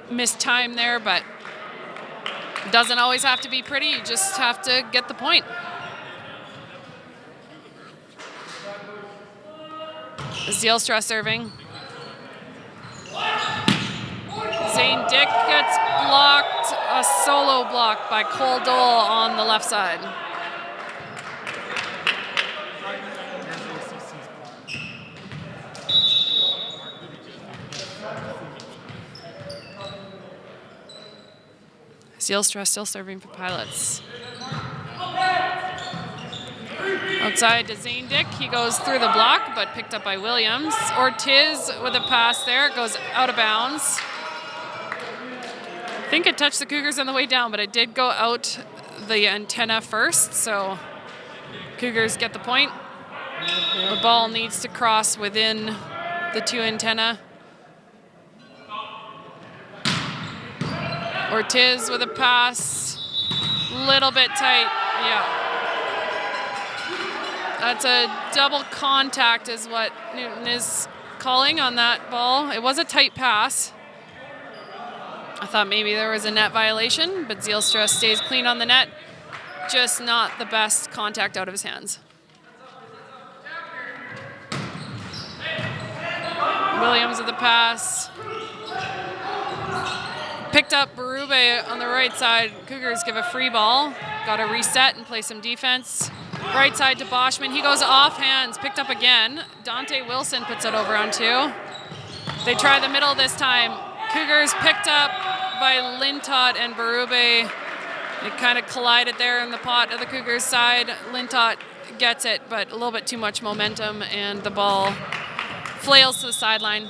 A: missed time there, but it doesn't always have to be pretty. You just have to get the point. Zielstra serving. Zane Dick gets blocked, a solo block by Cole Dole on the left side. Zielstra still serving for Pilots. Outside to Zane Dick, he goes through the block, but picked up by Williams. Ortiz with a pass there, it goes out of bounds. I think it touched the Cougars on the way down, but it did go out the antenna first, so Cougars get the point. The ball needs to cross within the two antenna. Ortiz with a pass, little bit tight, yeah. That's a double contact is what Newton is calling on that ball. It was a tight pass. I thought maybe there was a net violation, but Zielstra stays clean on the net. Just not the best contact out of his hands. Williams with the pass. Picked up Berube on the right side. Cougars give a free ball. Got to reset and play some defense. Right side to Boschman. He goes off hands. Picked up again. Dante Wilson puts it over on 2. They try the middle this time. Cougars picked up by Lintott and Berube. They kind of collided there in the pot of the Cougars side. Lintott gets it, but a little bit too much momentum, and the ball flails to the sideline.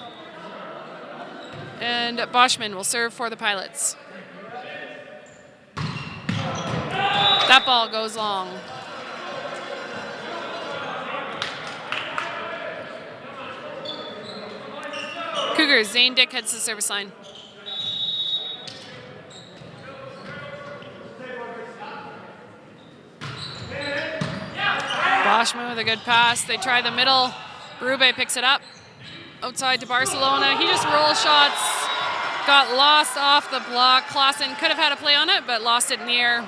A: And Boschman will serve for the Pilots. That ball goes long. Cougars, Zane Dick heads to the service line. Boschman with a good pass. They try the middle. Berube picks it up. Outside to Barcelona. He just rolls shots. Got lost off the block. Clausen could have had a play on it, but lost it in the air.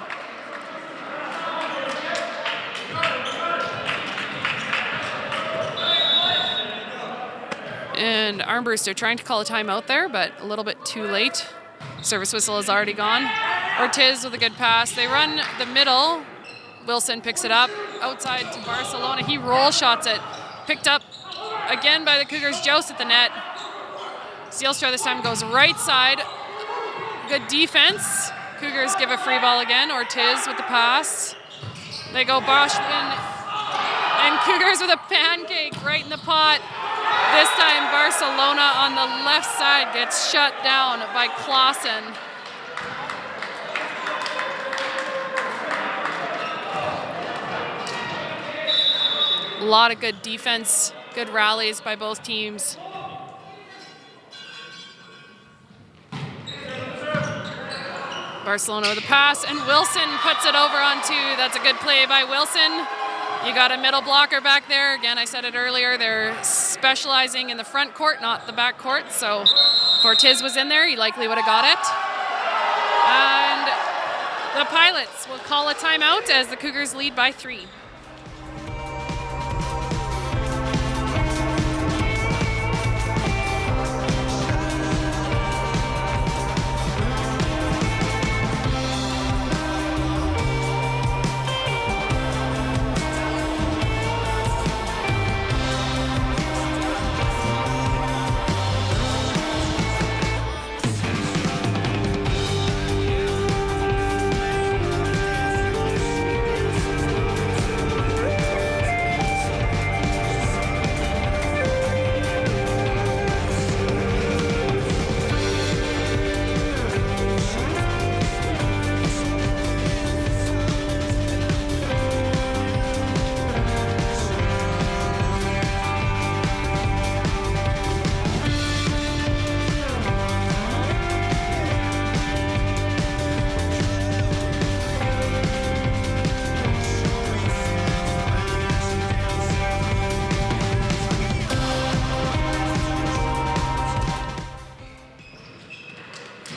A: And Armbruster trying to call a timeout there, but a little bit too late. Service whistle is already gone. Ortiz with a good pass. They run the middle. Wilson picks it up. Outside to Barcelona. He roll shots it. Picked up again by the Cougars. Joust at the net. Steelstra this time goes right side. Good defense. Cougars give a free ball again. Ortiz with the pass. They go Boschman. And Cougars with a pancake right in the pot. This time Barcelona on the left side gets shut down by Clausen. A lot of good defense, good rallies by both teams. Barcelona with a pass, and Wilson puts it over on 2. That's a good play by Wilson. You got a middle blocker back there. Again, I said it earlier, they're specializing in the front court, not the back court. So if Ortiz was in there, he likely would have got it. And the Pilots will call a timeout as the Cougars lead by 3.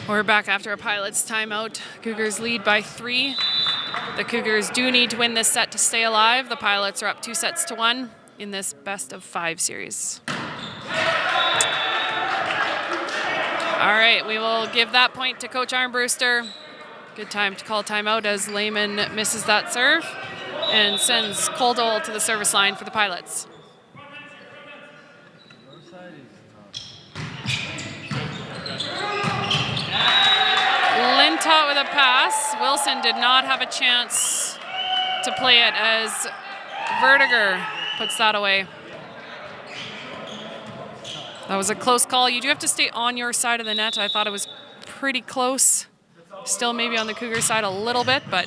A: We're back after a Pilots timeout. Cougars lead by 3. The Cougars do need to win this set to stay alive. The Pilots are up 2-1 in this best of 5 series. All right, we will give that point to Coach Armbruster. Good time to call timeout as Lehman misses that serve and sends Coldole to the service line for the Pilots. Lintott with a pass. Wilson did not have a chance to play it as Vertiger puts that away. That was a close call. You do have to stay on your side of the net. I thought it was pretty close. Still maybe on the Cougar side a little bit, but.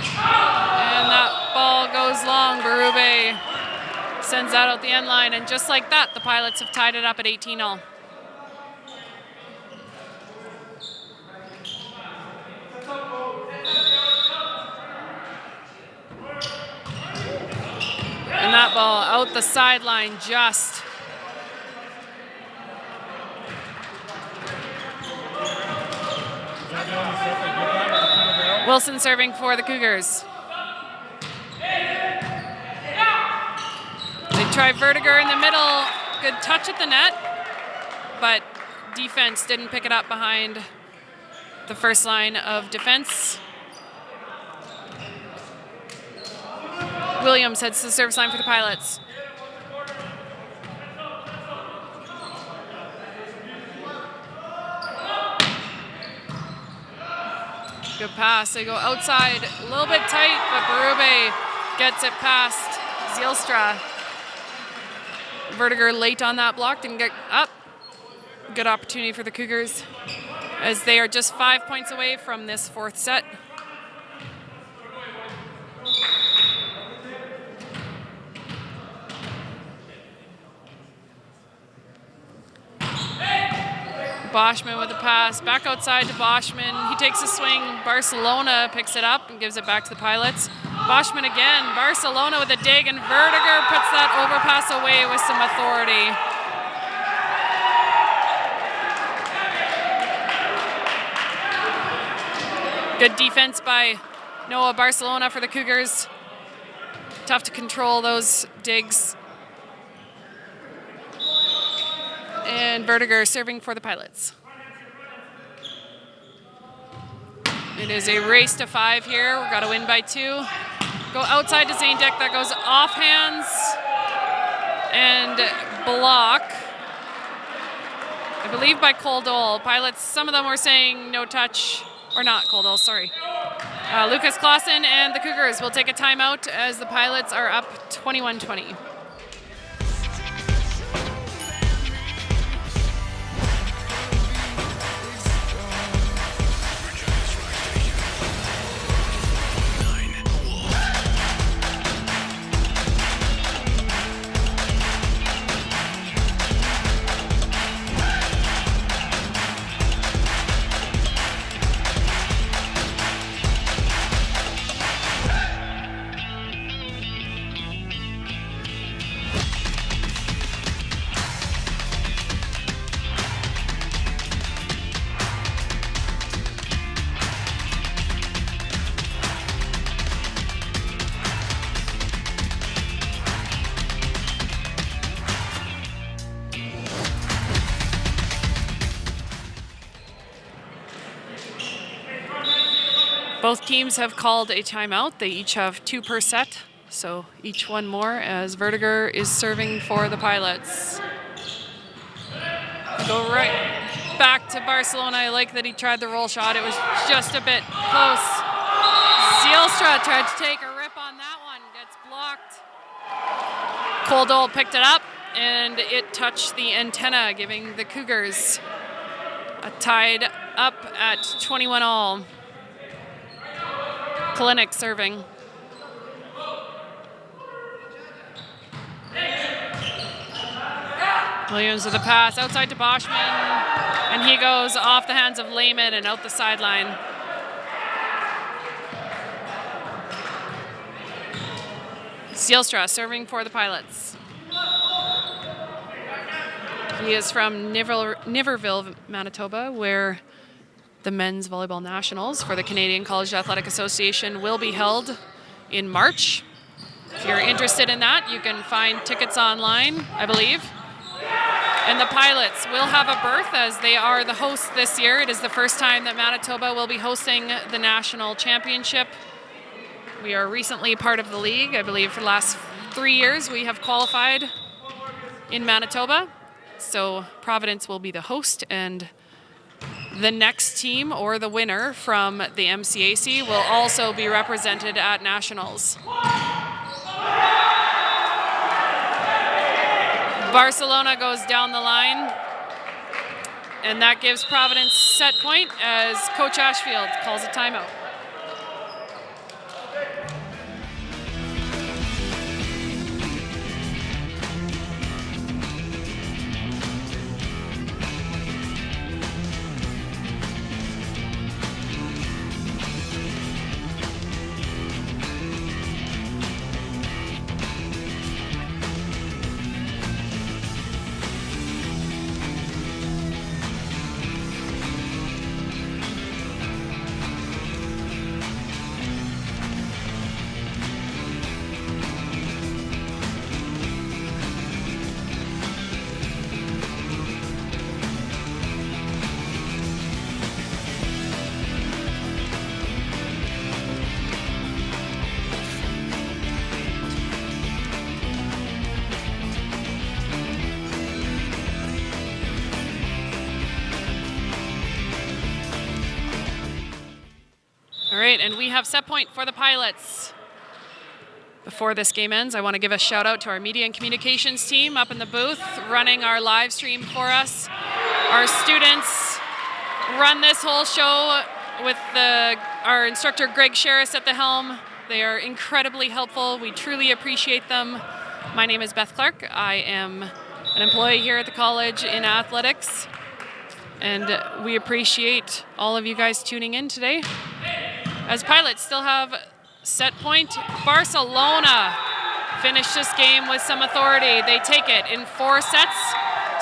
A: And that ball goes long. Berube sends that out the end line, and just like that, the Pilots have tied it up at 18-all. And that ball out the sideline just. Wilson serving for the Cougars. They try Vertiger in the middle. Good touch at the net, but defense didn't pick it up behind the first line of defense. Williams heads to the service line for the Pilots. Good pass. They go outside, a little bit tight, but Berube gets it past Zielstra. Vertiger late on that block, didn't get up. Good opportunity for the Cougars as they are just 5 points away from this fourth set. Boschman with the pass, back outside to Boschman. He takes a swing. Barcelona picks it up and gives it back to the Pilots. Boschman again. Barcelona with a dig, and Vertiger puts that overpass away with some authority. Good defense by Noah Barcelona for the Cougars. Tough to control those digs. And Vertiger serving for the Pilots. It is a race to 5 here. We've got to win by 2. Go outside to Zayndick. That goes off hands and block. I believe by Coldole. Pilots, some of them were saying no touch, or not Coldole, sorry. Lucas Clausen and the Cougars will take a timeout as the Pilots are up 21-20. Both teams have called a timeout. They each have 2 per set, so each one more as Vertiger is serving for the Pilots. Go right back to Barcelona. I like that he tried the roll shot. It was just a bit close. Zielstra tried to take a rip on that one. Gets blocked. Coldole picked it up, and it touched the antenna, giving the Cougars a tied up at 21-all. Kalinick serving. Williams with a pass outside to Boschman, and he goes off the hands of Lehman and out the sideline. Zielstra serving for the Pilots. He is from Niverville, Manitoba, where the men's volleyball nationals for the Canadian College Athletic Association will be held in March. If you're interested in that, you can find tickets online, I believe. And the Pilots will have a berth as they are the hosts this year. It is the first time that Manitoba will be hosting the national championship. We are recently part of the league. I believe for the last 3 years we have qualified in Manitoba. So Providence will be the host, and the next team or the winner from the MCAC will also be represented at nationals. Barcelona goes down the line, and that gives Providence set point as Coach Ashfield calls a timeout. right, and we have set point for the Pilots. Before this game ends, I want to give a shout out to our media and communications team up in the booth running our live stream for us. Our students run this whole show with our instructor Greg Sherris at the helm. They are incredibly helpful. We truly appreciate them. My name is Beth Clark. I am an employee here at the college in athletics, and we appreciate all of you guys tuning in today. As Pilots still have set point, Barcelona finished this game with some authority. They take it in 4 sets.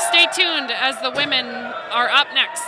A: Stay tuned as the women are up next.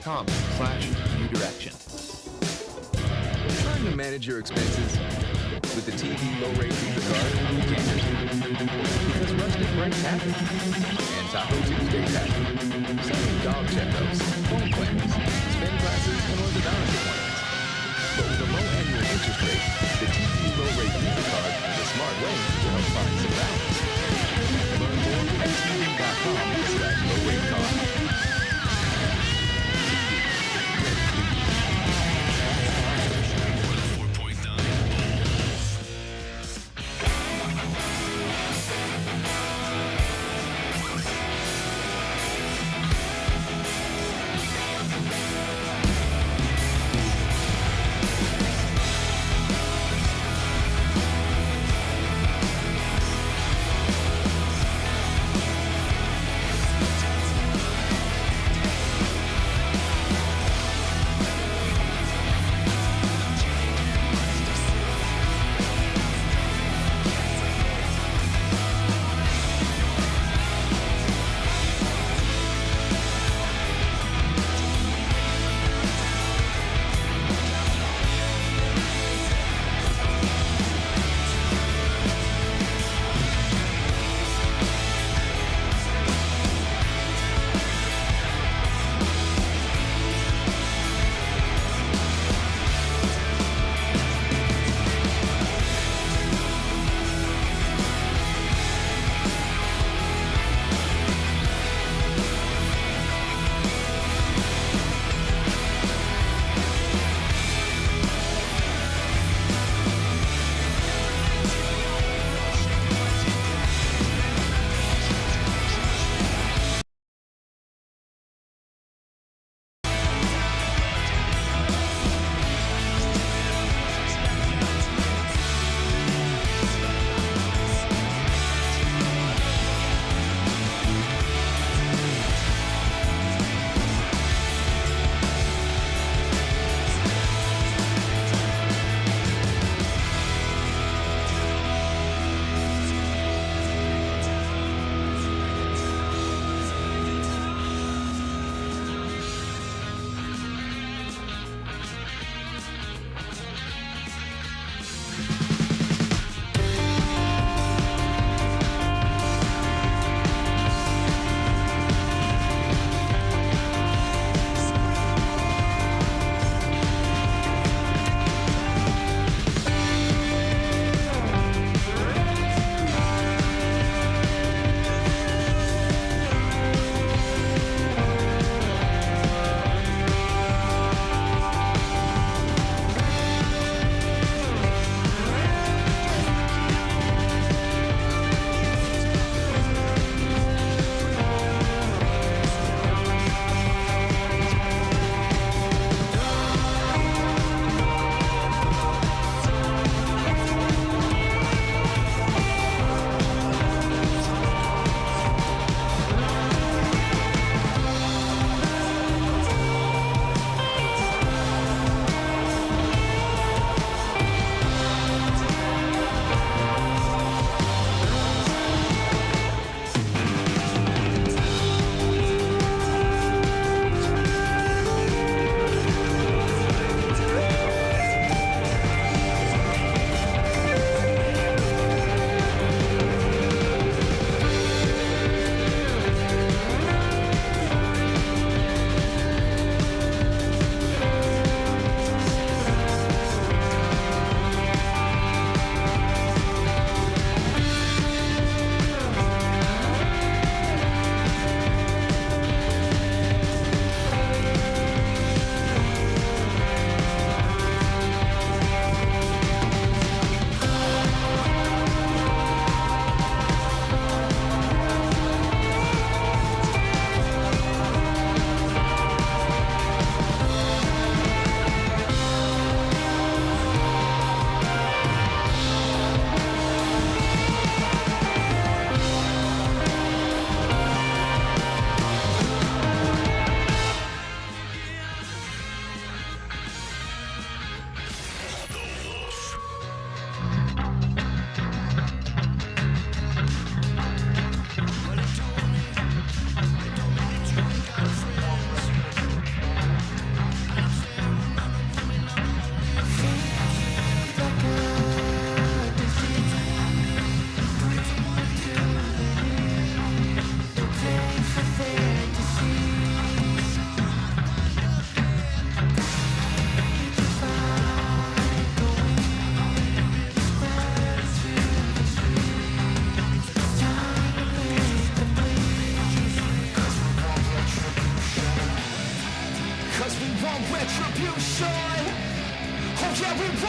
F: TV.com/view direction.
G: Trying to manage your expenses? With the TV low-rate Visa card, you can't. Because Rustic Breaks happen. And Taco Tuesdays happen. Selling dog checkouts, phone plans, spin classes, and orthodontic appointments. But with a low annual interest rate, the TV low-rate Visa card is a smart way to help find some balance. Learn more at TV.com/low-rate card.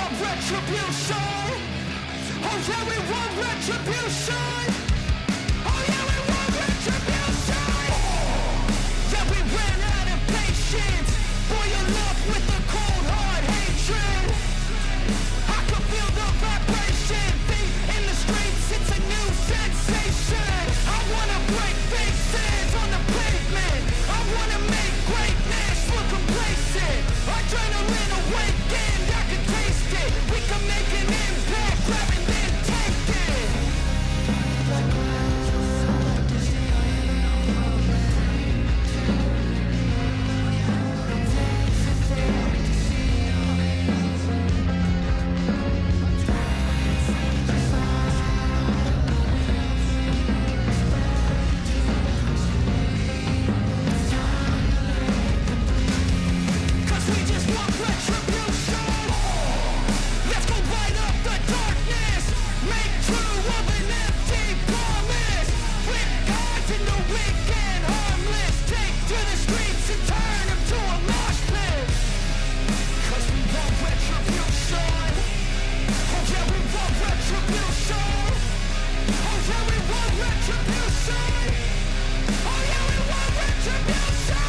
B: want retribution. Oh yeah, we want retribution. Oh yeah, we want retribution. Yeah, we ran out of patience. Boil up with a cold hard hatred. I can feel the vibration. Feet in the streets, it's a new sensation. I wanna break faces on the pavement. I wanna make greatness look complacent. Adrenaline awakened, I can taste it. We can make an impact, grab and then take it. Cause we just want retribution. Let's go light up the darkness. Make true of an empty promise. Flip cards in the weekend, harmless. Take to the streets and turn them to a mosh pit. Cause we want retribution. Oh yeah, we want retribution. Oh yeah, we want retribution. Oh yeah, we want retribution.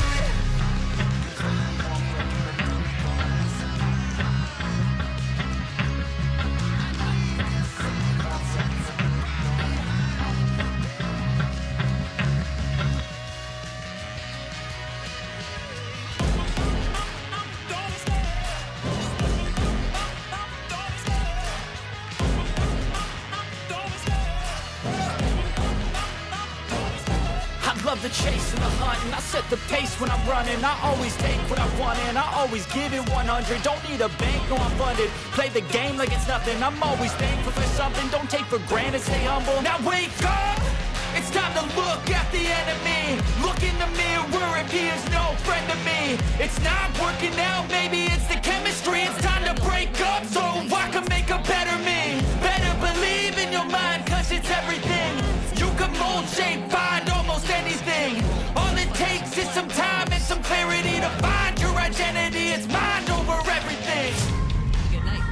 B: I love the chase and the hunt, and I set the pace when I'm running. I always take what I want and I always give it 100. Don't need a bank, no I'm funded. Play the game like it's nothing. I'm always thankful for something. Don't take for granted, stay humble. Now wake up! It's time to look at the enemy. Look in the mirror if he is no friend to me. It's not working out, maybe it's the chemistry. It's time to break up so I can make a better me. Better believe in your mind, cause it's everything. You can mold, shape, find almost anything. All it takes is some time and some clarity to find your identity. It's mind over everything.
D: Good night.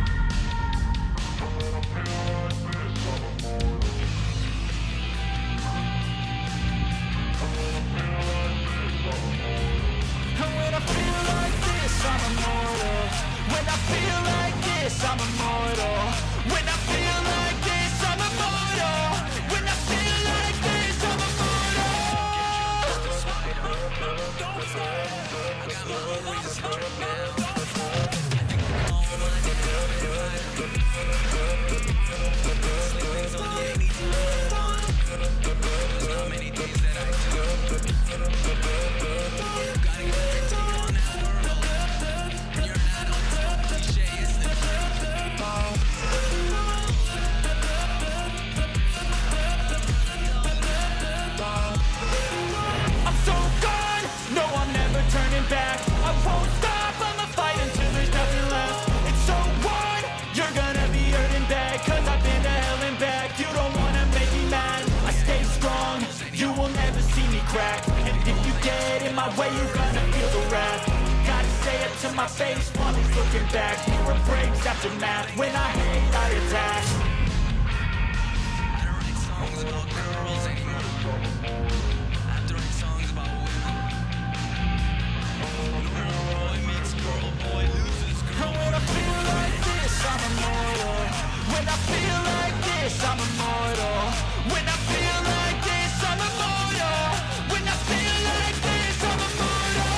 B: And when I feel like this, I'm immortal. When I feel like this, I'm immortal. When I feel like this, I'm immortal. When I feel like this, I'm I'm so gone, no I'm never turning back. I won't stop, I'ma fight until there's nothing left. It's so on, you're gonna be hurting bad. Cause I've been to hell and back. You don't wanna make me mad, I stay strong. You will never see me crack. And if you get in my way, you're gonna feel the wrath. Gotta say it to my face while he's looking back. Mirror breaks after math. When I hate, I attack.
C: I don't write songs about girls anymore. I have to write songs about women. Girl boy meets girl boy loses girl.
B: And when I feel like this, I'm immortal. When I feel like this, I'm immortal. When I feel like this, I'm immortal. When I feel like this, I'm immortal.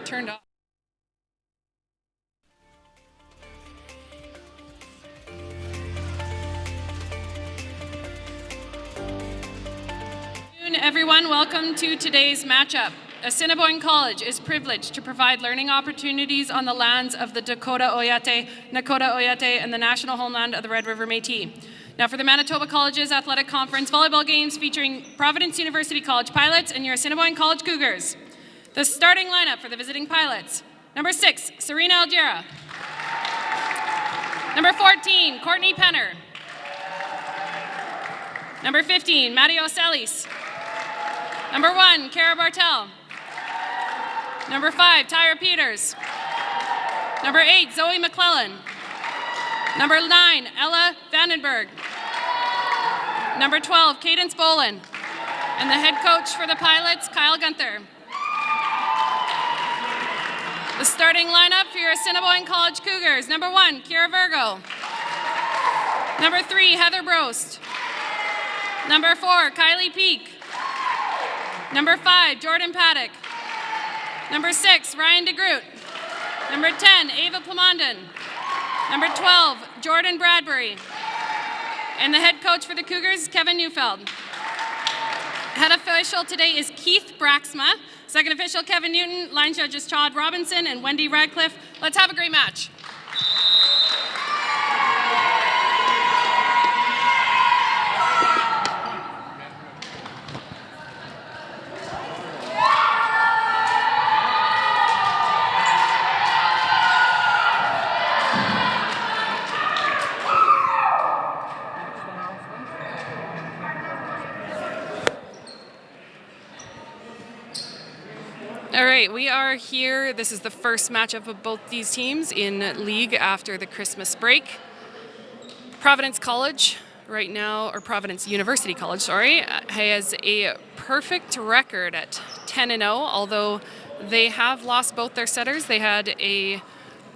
A: that turned off. Good afternoon, everyone. Welcome to today's matchup. Assiniboine College is privileged to provide learning opportunities on the lands of the Dakota Oyate, Nakota Oyate, and the national homeland of the Red River Métis. Now for the Manitoba Colleges Athletic Conference volleyball games featuring Providence University College Pilots and your Assiniboine College Cougars. The starting lineup for the visiting Pilots. Number 6, Serena Algera. Number 14, Courtney Penner. Number 15, Matteo Salis. Number 1, Kara Bartel. Number 5, Tyra Peters. Number 8, Zoe McClellan. Number 9, Ella Vandenberg. Number 12, Cadence Bolin. And the head coach for the Pilots, Kyle Gunther. The starting lineup for your Assiniboine College Cougars. Number 1, Kira Virgo. Number 3, Heather Brost. Number 4, Kylie Peak. Number 5, Jordan Paddock. Number 6, Ryan DeGroot. Number 10, Ava Plamondon. Number 12, Jordan Bradbury. And the head coach for the Cougars, Kevin Neufeld. Head official today is Keith Braxma. Second official, Kevin Newton. Line judges, Chad Robinson and Wendy Radcliffe. Let's have a great match. All right, we are here. This is the first matchup of both these teams in league after the Christmas break. Providence College right now, or Providence University College, sorry, has a perfect record at 10-0, although they have lost both their setters. They had a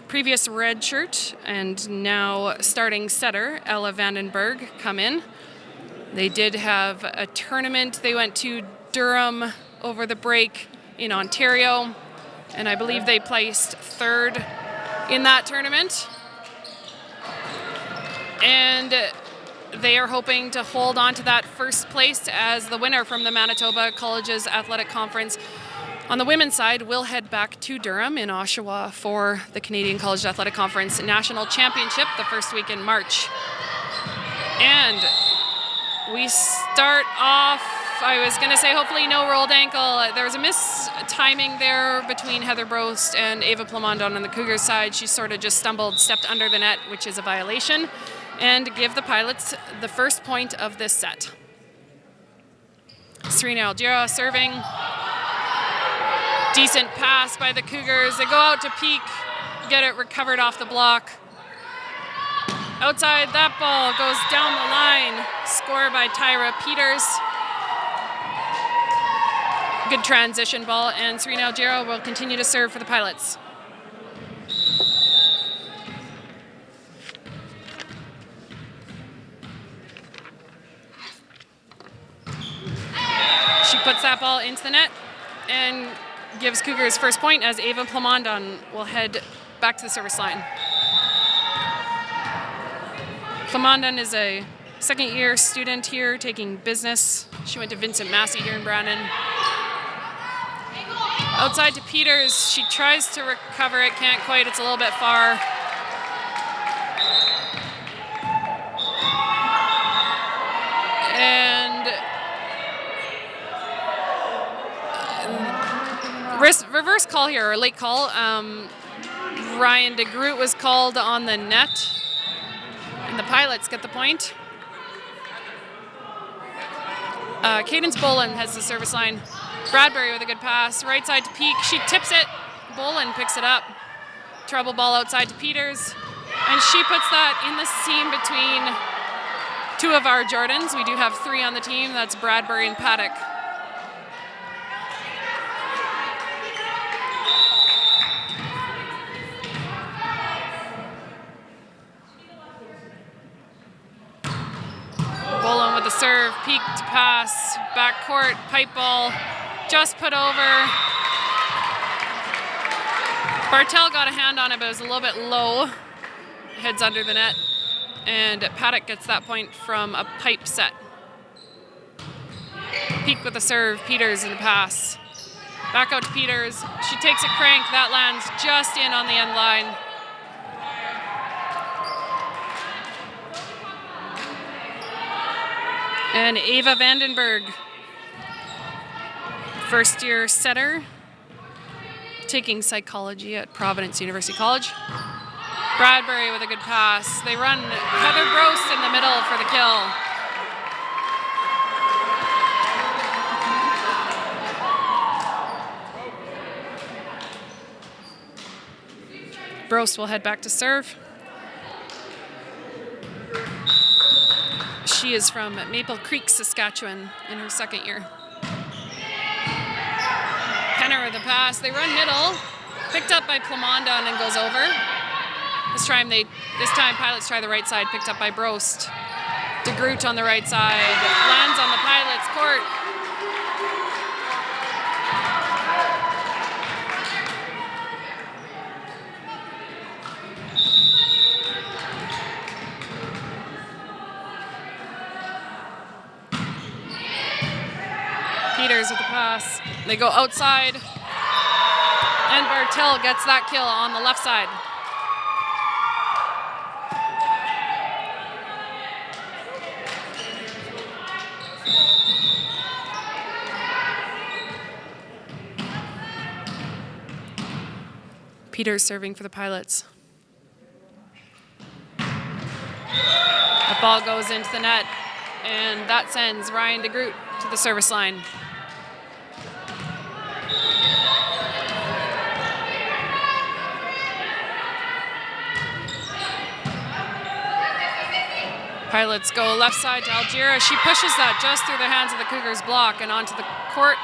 A: previous red shirt and now starting setter, Ella Vandenberg, come in. They did have a tournament. They went to Durham over the break in Ontario, and I believe they placed third in that tournament. And they are hoping to hold on to that first place as the winner from the Manitoba Colleges Athletic Conference. On the women's side, we'll head back to Durham in Oshawa for the Canadian College Athletic Conference National Championship the first week in March. And we start off, I was going to say hopefully no rolled ankle. There was a mistiming there between Heather Brost and Ava Plamondon on the Cougars side. She sort of just stumbled, stepped under the net, which is a violation, and give the Pilots the first point of this set. Serena Algera serving. Decent pass by the Cougars. They go out to Peak, get it recovered off the block. Outside, that ball goes down the line. Score by Tyra Peters. Good transition ball, and Serena Algera will continue to serve for the Pilots. She puts that ball into the net and gives Cougars first point as Ava Plamondon will head back to the service line. Plamondon is a second-year student here taking business. She went to Vincent Massey here in Brandon. Outside to Peters, she tries to recover it, can't quite, it's a little bit far. And reverse call here, or late call. Ryan DeGroot was called on the net, and the Pilots get the point. Cadence Bolin has the service line. Bradbury with a good pass, right side to Peak. She tips it. Bolin picks it up. Treble ball outside to Peters. And she puts that in the seam between two of our Jordans. We do have three on the team. That's Bradbury and Paddock. Bolin with the serve. Peak to pass. Back court. Pipe ball. Just put over. Bartel got a hand on it, but it was a little bit low. Heads under the net. And Paddock gets that point from a pipe set. Peak with a serve. Peters in the pass. Back out to Peters. She takes a crank. That lands just in on the end line. And Ava Vandenberg, first-year setter, taking psychology at Providence University College. Bradbury with a good pass. They run Heather Gross in the middle for the kill. Gross will head back to serve. She is from Maple Creek, Saskatchewan, in her second year. Penner with the pass. They run middle. Picked up by Plamondon and goes over. This time Pilots try the right side. Picked up by Brost. DeGroot on the right side. Lands on the Pilots' court. Peters with the pass. They go outside. And Bartel gets that kill on the left side. Peters serving for the Pilots. The ball goes into the net, and that sends Ryan DeGroot to the service line. Pilots go left side to Algira. She pushes that just through the hands of the Cougars block and onto the court.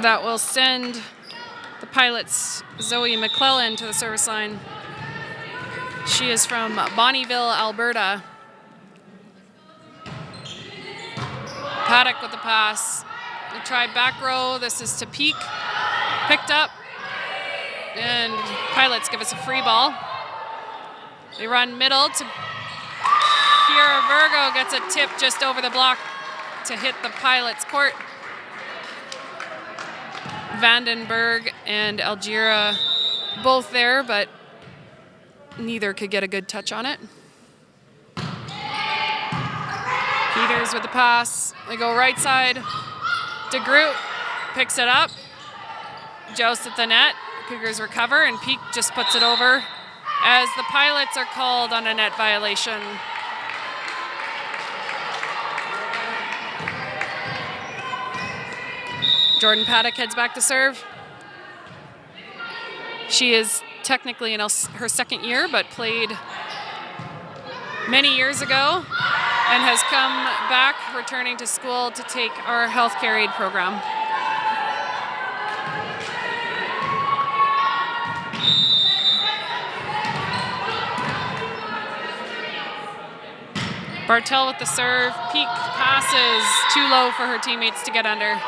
A: That will send the Pilots' Zoe McClellan to the service line. She is from Bonnyville, Alberta. Paddock with the pass. They try back row. This is to Peak. Picked up. And Pilots give us a free ball. They run middle to Kira Virgo. Gets a tip just over the block to hit the Pilots' court. Vandenberg and Algira both there, but neither could get a good touch on it. Peters with the pass. They go right side. DeGroot picks it up. Joust at the net. Cougars recover, and Peak just puts it over as the Pilots are called on a net violation. Jordan Paddock heads back to serve. She is technically in her second year, but played many years ago and has come back, returning to school to take our healthcare aid program. Bartel with the serve. Peak passes too low for her teammates to get under.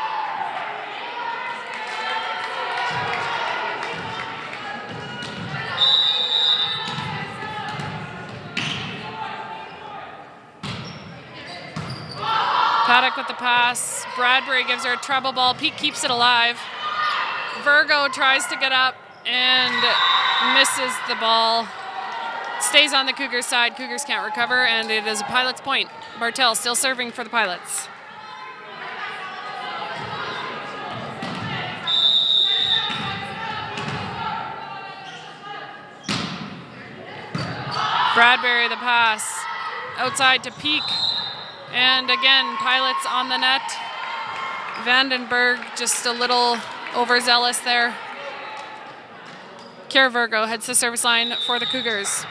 A: Paddock with the pass. Bradbury gives her a treble ball. Peak keeps it alive. Virgo tries to get up and misses the ball. Stays on the Cougars side. Cougars can't recover, and it is a Pilots point. Bartel still serving for the Pilots. Bradbury the pass. Outside to Peak. And again, Pilots on the net. Vandenberg just a little overzealous there. Kira Virgo heads to the service line for the Cougars.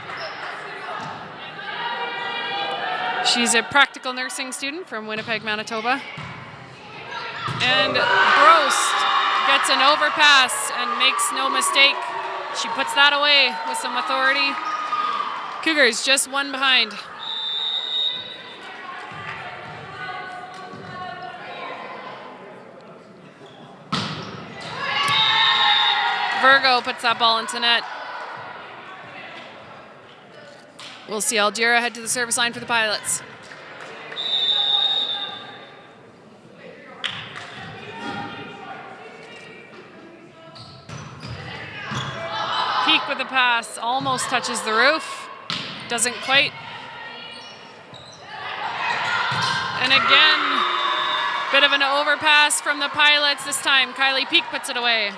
A: She's a practical nursing student from Winnipeg, Manitoba. And Grost gets an overpass and makes no mistake. She puts that away with some authority. Cougars just one behind. Virgo puts that ball into net. We'll see Algira head to the service line for the Pilots. Peak with the pass, almost touches the roof. Doesn't quite. And again, bit of an overpass from the Pilots. This time, Kylie Peak puts it away.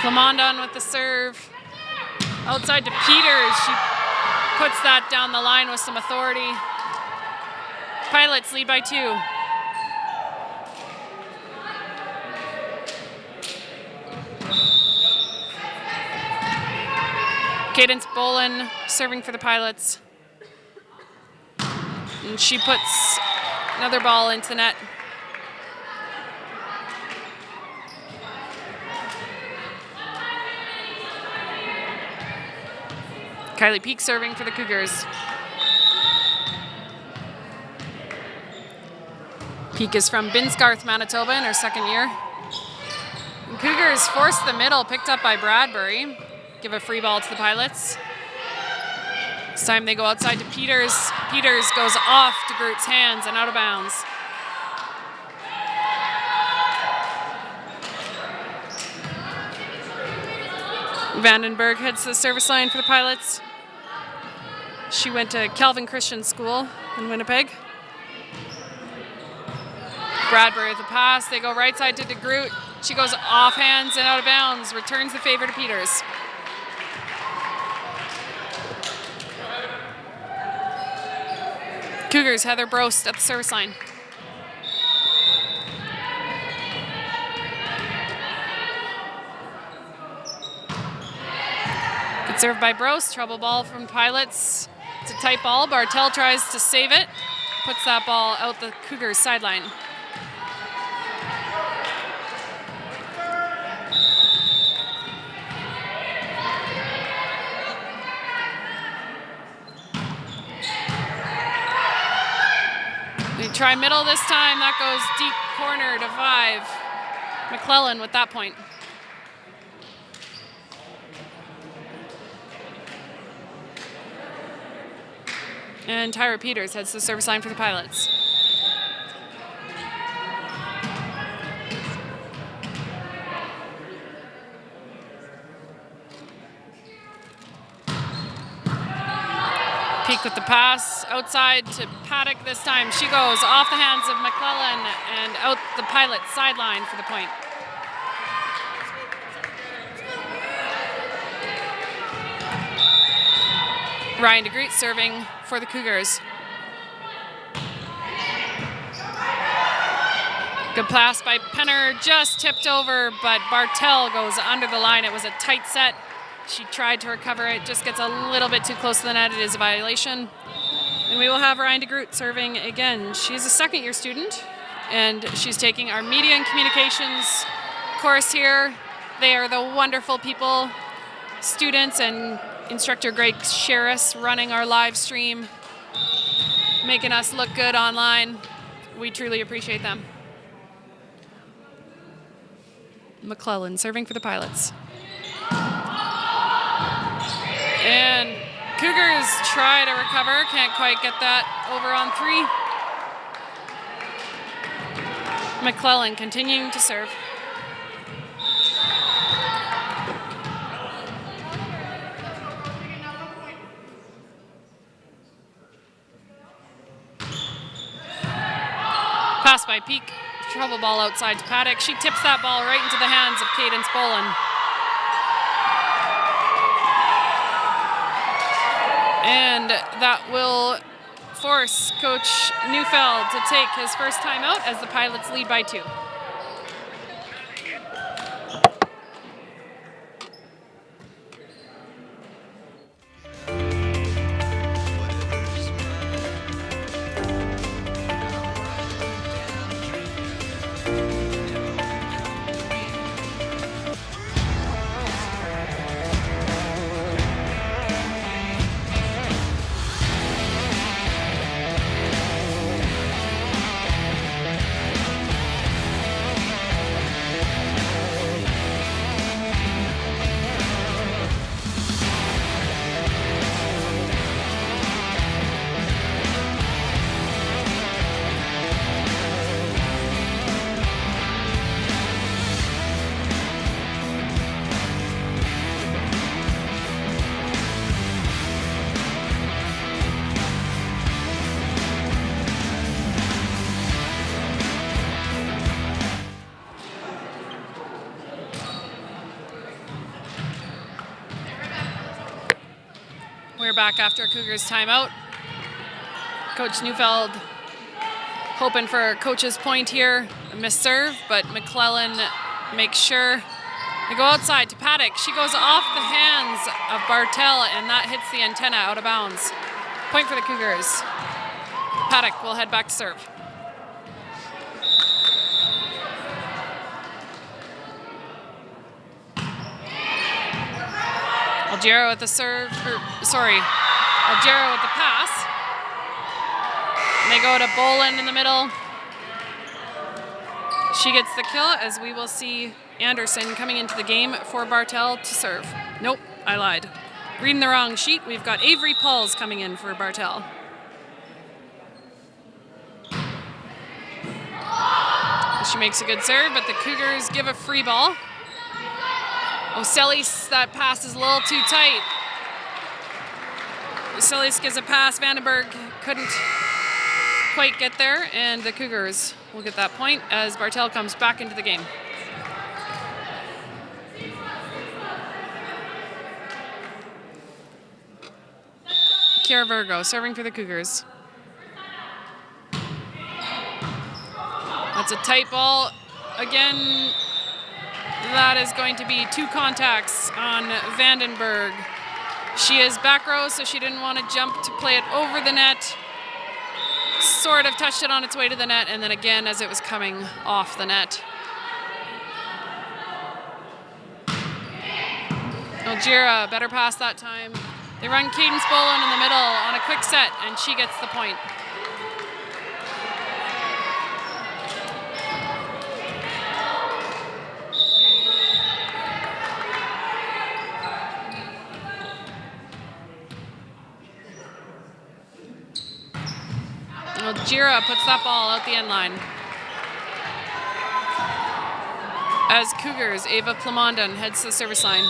A: Clamondon with the serve. Outside to Peters. She puts that down the line with some authority. Pilots lead by 2. Cadence Bolin serving for the Pilots. And she puts another ball into the net. Kylie Peak serving for the Cougars. Peak is from Binsgarth, Manitoba in her second year. And Cougars forced the middle, picked up by Bradbury. Give a free ball to the Pilots. This time they go outside to Peters. Peters goes off de Groot's hands and out of bounds. Vandenberg heads to the service line for the Pilots. She went to Calvin Christian School in Winnipeg. Bradbury with the pass. They go right side to de Groot. She goes off hands and out of bounds. Returns the favor to Peters. Cougars, Heather Brost at the service line. Good serve by Brost. Trouble ball from Pilots. It's a tight ball. Bartel tries to save it. Puts that ball out the Cougars sideline. We try middle this time. That goes deep corner to 5. McClellan with that point. And Tyra Peters heads to the service line for the Pilots. Peak with the pass, outside to Paddock this time. She goes off the hands of McClellan and out the Pilot sideline for the point. Ryan de Groot serving for the Cougars. Good pass by Penner, just tipped over, but Bartel goes under the line. It was a tight set. She tried to recover it, just gets a little bit too close to the net. It is a violation. And we will have Ryan de Groot serving again. She's a second-year student, and she's taking our Media and Communications course here. They are the wonderful people, students, and instructor Greg Sherris running our live stream, making us look good online. We truly appreciate them. McClellan serving for the Pilots. And Cougars try to recover, can't quite get that over on 3. McClellan continuing to serve. Pass by Peak, trouble ball outside to Paddock. She tips that ball right into the hands of Cadence Bolin. And that will force Coach Neufeld to take his first timeout as the Pilots lead by 2. We're back after Cougars timeout. Coach Neufeld hoping for Coach's point here. A missed serve, but McClellan makes sure. They go outside to Paddock. She goes off the hands of Bartel, and that hits the antenna out of bounds. Point for the Cougars. Paddock will head back to serve. Algero with the serve, Algero with the pass. And they go to Bolin in the middle. She gets the kill, as we will see Anderson coming into the game for Bartel to serve. Nope, I lied. Reading the wrong sheet, we've got Avery Pauls coming in for Bartel. She makes a good serve, but the Cougars give a free ball. Oselis, that pass is a little too tight. Oselis gives a pass. Vandenberg couldn't quite get there, and the Cougars will get that point as Bartel comes back into the game. Kiara Virgo serving for the Cougars. That's a tight ball. Again, that is going to be 2 contacts on Vandenberg. She is back row, so she didn't want to jump to play it over the net. Sort of touched it on its way to the net, and then again as it was coming off the net. Algera, better pass that time. They run Cadence Bolin in the middle on a quick set, and she gets the point. Algera puts that ball out the end line. As Cougars, Ava Plamondon heads to the service line.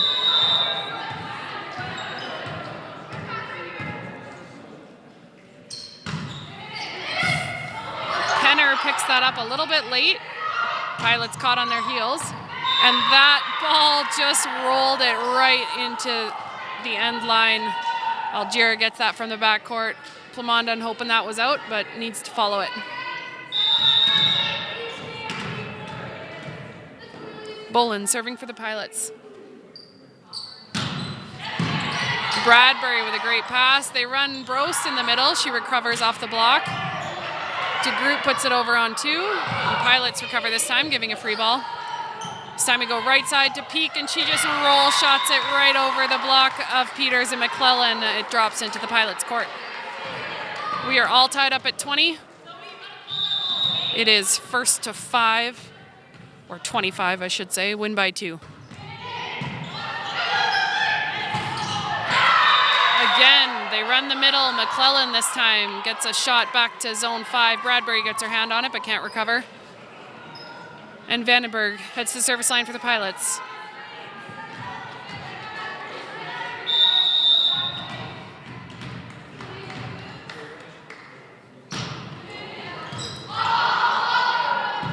A: Penner picks that up a little bit late. Pilots caught on their heels. And that ball just rolled it right into the end line. Algera gets that from the backcourt. Plamondon hoping that was out, but needs to follow it. Bolin serving for the Pilots. Bradbury with a great pass. They run Brost in the middle. She recovers off the block. DeGroot puts it over on 2. The Pilots recover this time, giving a free ball. This time we go right side to Peak, and she just roll shots it right over the block of Peters and McClellan. It drops into the Pilots' court. We are all tied up at 20. It is first to 5, or 25, I should say, win by 2. Again, they run the middle. McClellan this time gets a shot back to zone 5. Bradbury gets her hand on it, but can't recover. And Vandenberg heads to the service line for the Pilots.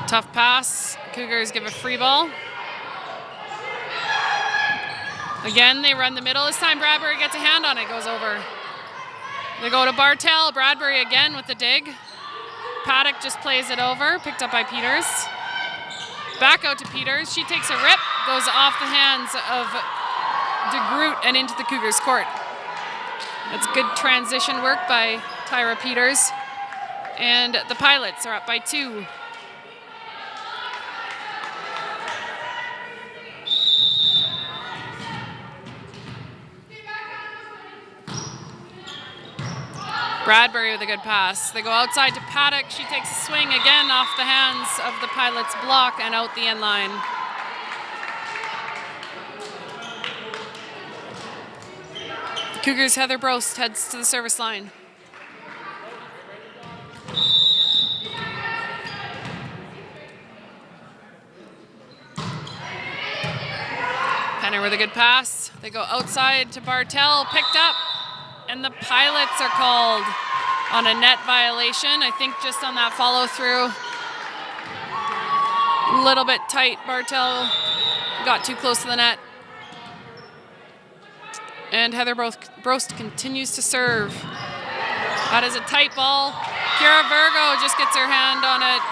A: Tough pass. Cougars give a free ball. Again, they run the middle. This time Bradbury gets a hand on it, goes over. They go to Bartel. Bradbury again with the dig. Paddock just plays it over, picked up by Peters. Back out to Peters. She takes a rip, goes off the hands of DeGroot and into the Cougars' court. That's good transition work by Tyra Peters. And the Pilots are up by 2. Bradbury with a good pass. They go outside to Paddock. She takes a swing again off the hands of the Pilots' block and out the end line. The Cougars' Heather Brost heads to the service line. Penner with a good pass. They go outside to Bartel, picked up. And the Pilots are called on a net violation. I think just on that follow through. A little bit tight. Bartel got too close to the net. And Heather Brost continues to serve. That is a tight ball. Kira Virgo just gets her hand on it.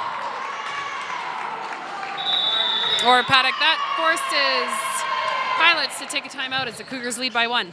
A: Or Paddock. That forces Pilots to take a timeout as the Cougars lead by 1.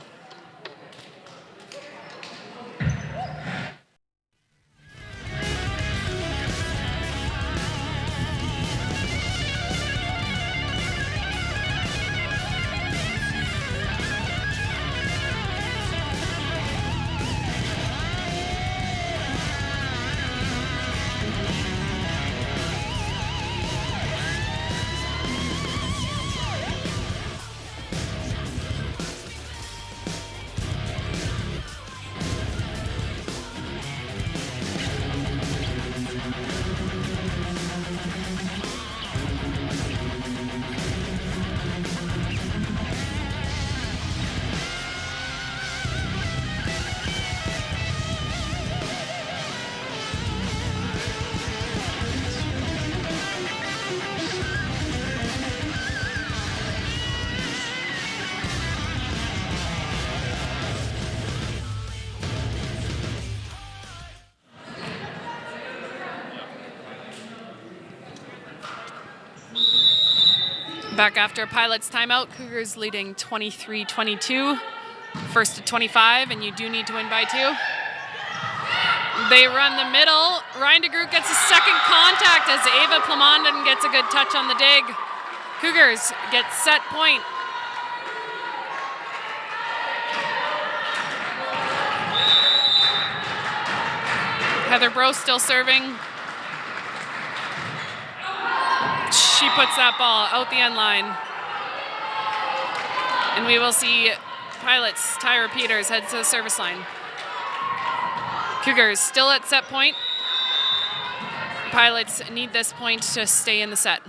A: Back after Pilots timeout, Cougars leading 23-22. First to 25, and you do need to win by 2. They run the middle. Ryan DeGroot gets a second contact as Ava Plamondon gets a good touch on the dig. Cougars get set point. Heather Brost still serving. She puts that ball out the end line. And we will see Pilots Tyra Peters head to the service line. Cougars still at set point. Pilots need this point to stay in the set.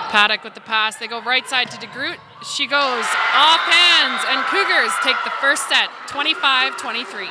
A: Paddock with the pass. They go right side to DeGroot. She goes off hands, and Cougars take the first set, 25-23.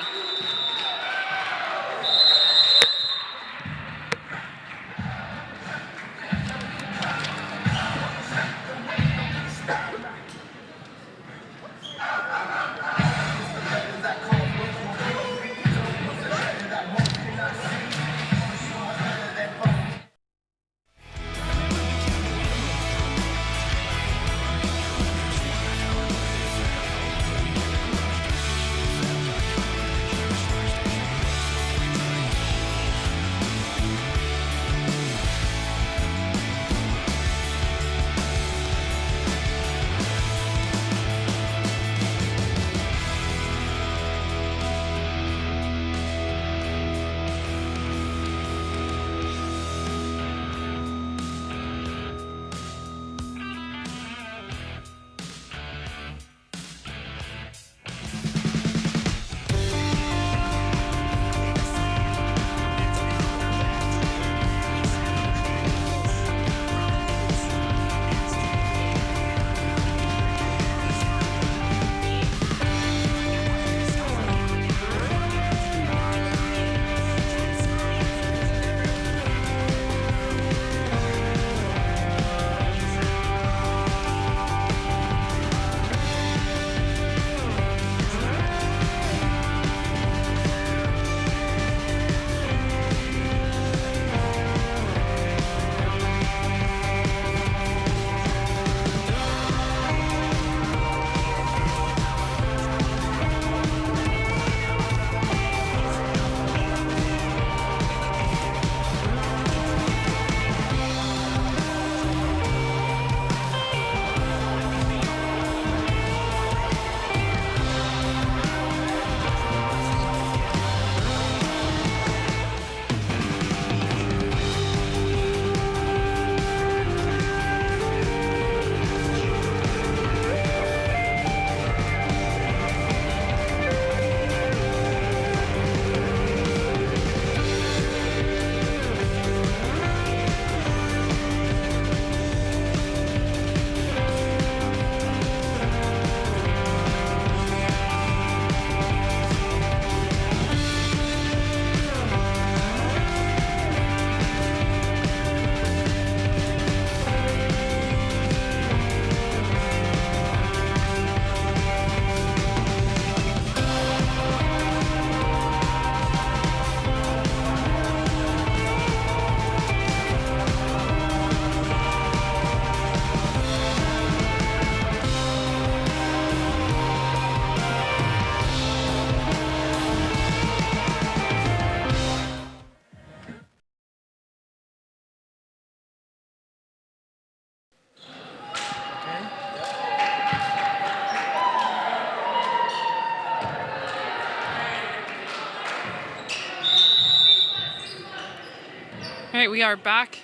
A: right, we are back.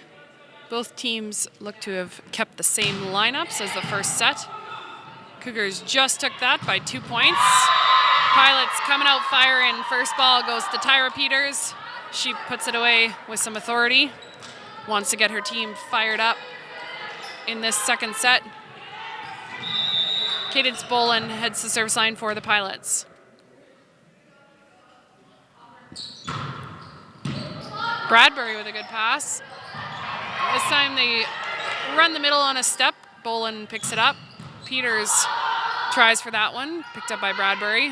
A: Both teams look to have kept the same lineups as the first set. Cougars just took that by 2 points. Pilots coming out firing. First ball goes to Tyra Peters. She puts it away with some authority. Wants to get her team fired up in this second set. Cadence Bolin heads to service line for the Pilots. Bradbury with a good pass. This time they run the middle on a step. Bolin picks it up. Peters tries for that one, picked up by Bradbury.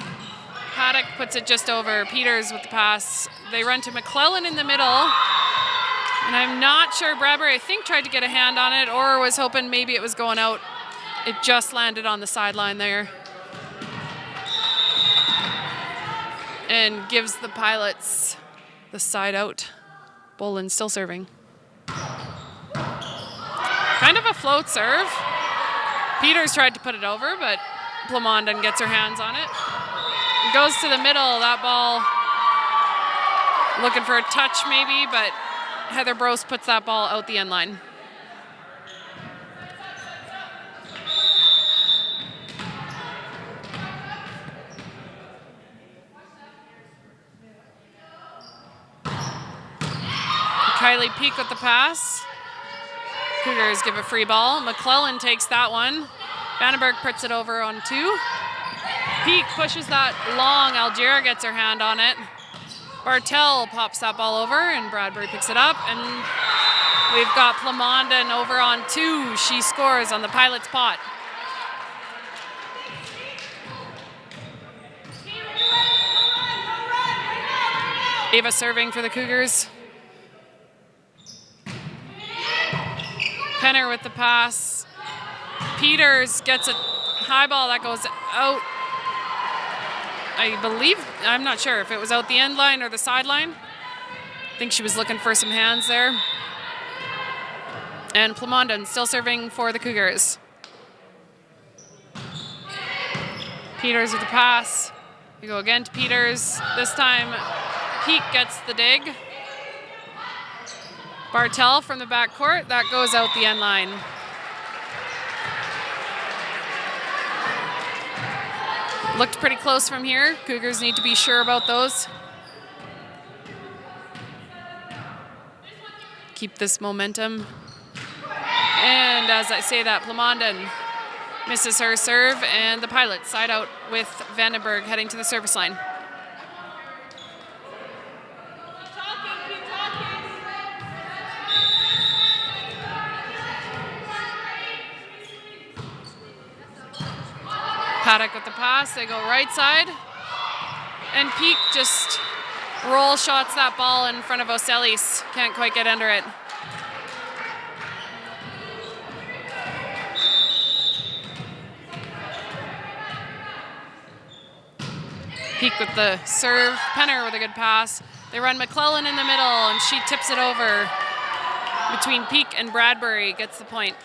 A: Paddock puts it just over. Peters with the pass. They run to McClellan in the middle. And I'm not sure, Bradbury, I think, tried to get a hand on it or was hoping maybe it was going out. It just landed on the sideline there. And gives the Pilots the side out. Bolin still serving. Kind of a float serve. Peters tried to put it over, but Plamondon gets her hands on it. It goes to the middle. That ball looking for a touch maybe, but Heather Brose puts that ball out the end line. Kylie Peak with the pass. Cougars give a free ball. McClellan takes that one. Vandenberg puts it over on 2. Peak pushes that long. Algera gets her hand on it. Bartel pops that ball over and Bradbury picks it up. And we've got Plamondon over on 2. She scores on the Pilots' pot. Ava serving for the Cougars. Penner with the pass. Peters gets a high ball that goes out. I believe, I'm not sure if it was out the end line or the sideline. I think she was looking for some hands there. And Plamondon still serving for the Cougars. Peters with the pass. We go again to Peters. This time, Peak gets the dig. Bartel from the backcourt. That goes out the end line. Looked pretty close from here. Cougars need to be sure about those. Keep this momentum. And as I say that, Plamondon misses her serve, and the Pilots side out with Vandenberg heading to the service line. Paddock with the pass, they go right side. And Peak just roll shots that ball in front of Oselis. Can't quite get under it. Peak with the serve, Penner with a good pass. They run McClellan in the middle and she tips it over between Peak and Bradbury, gets the point.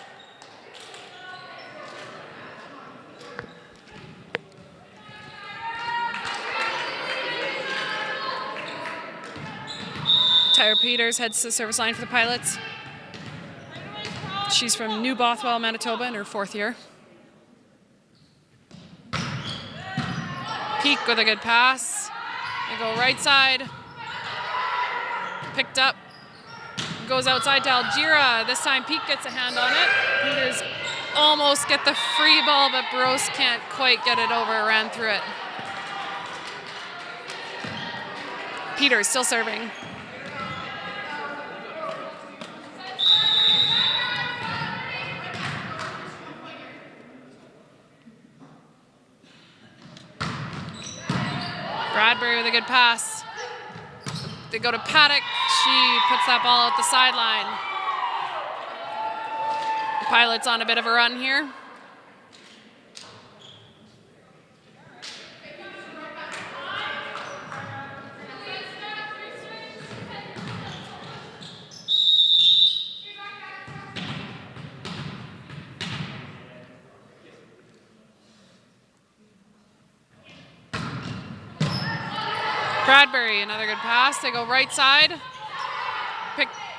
A: Tyra Peters heads to the service line for the Pilots. She's from New Bothwell, Manitoba, in her 4th year. Peak with a good pass. They go right side. Picked up. Goes outside to Algera. This time Peak gets a hand on it. Peters almost get the free ball, but Brose can't quite get it over. Ran through it. Peters still serving. Bradbury with a good pass. They go to Paddock. She puts that ball out the sideline. The Pilots on a bit of a run here. Bradbury, another good pass. They go right side.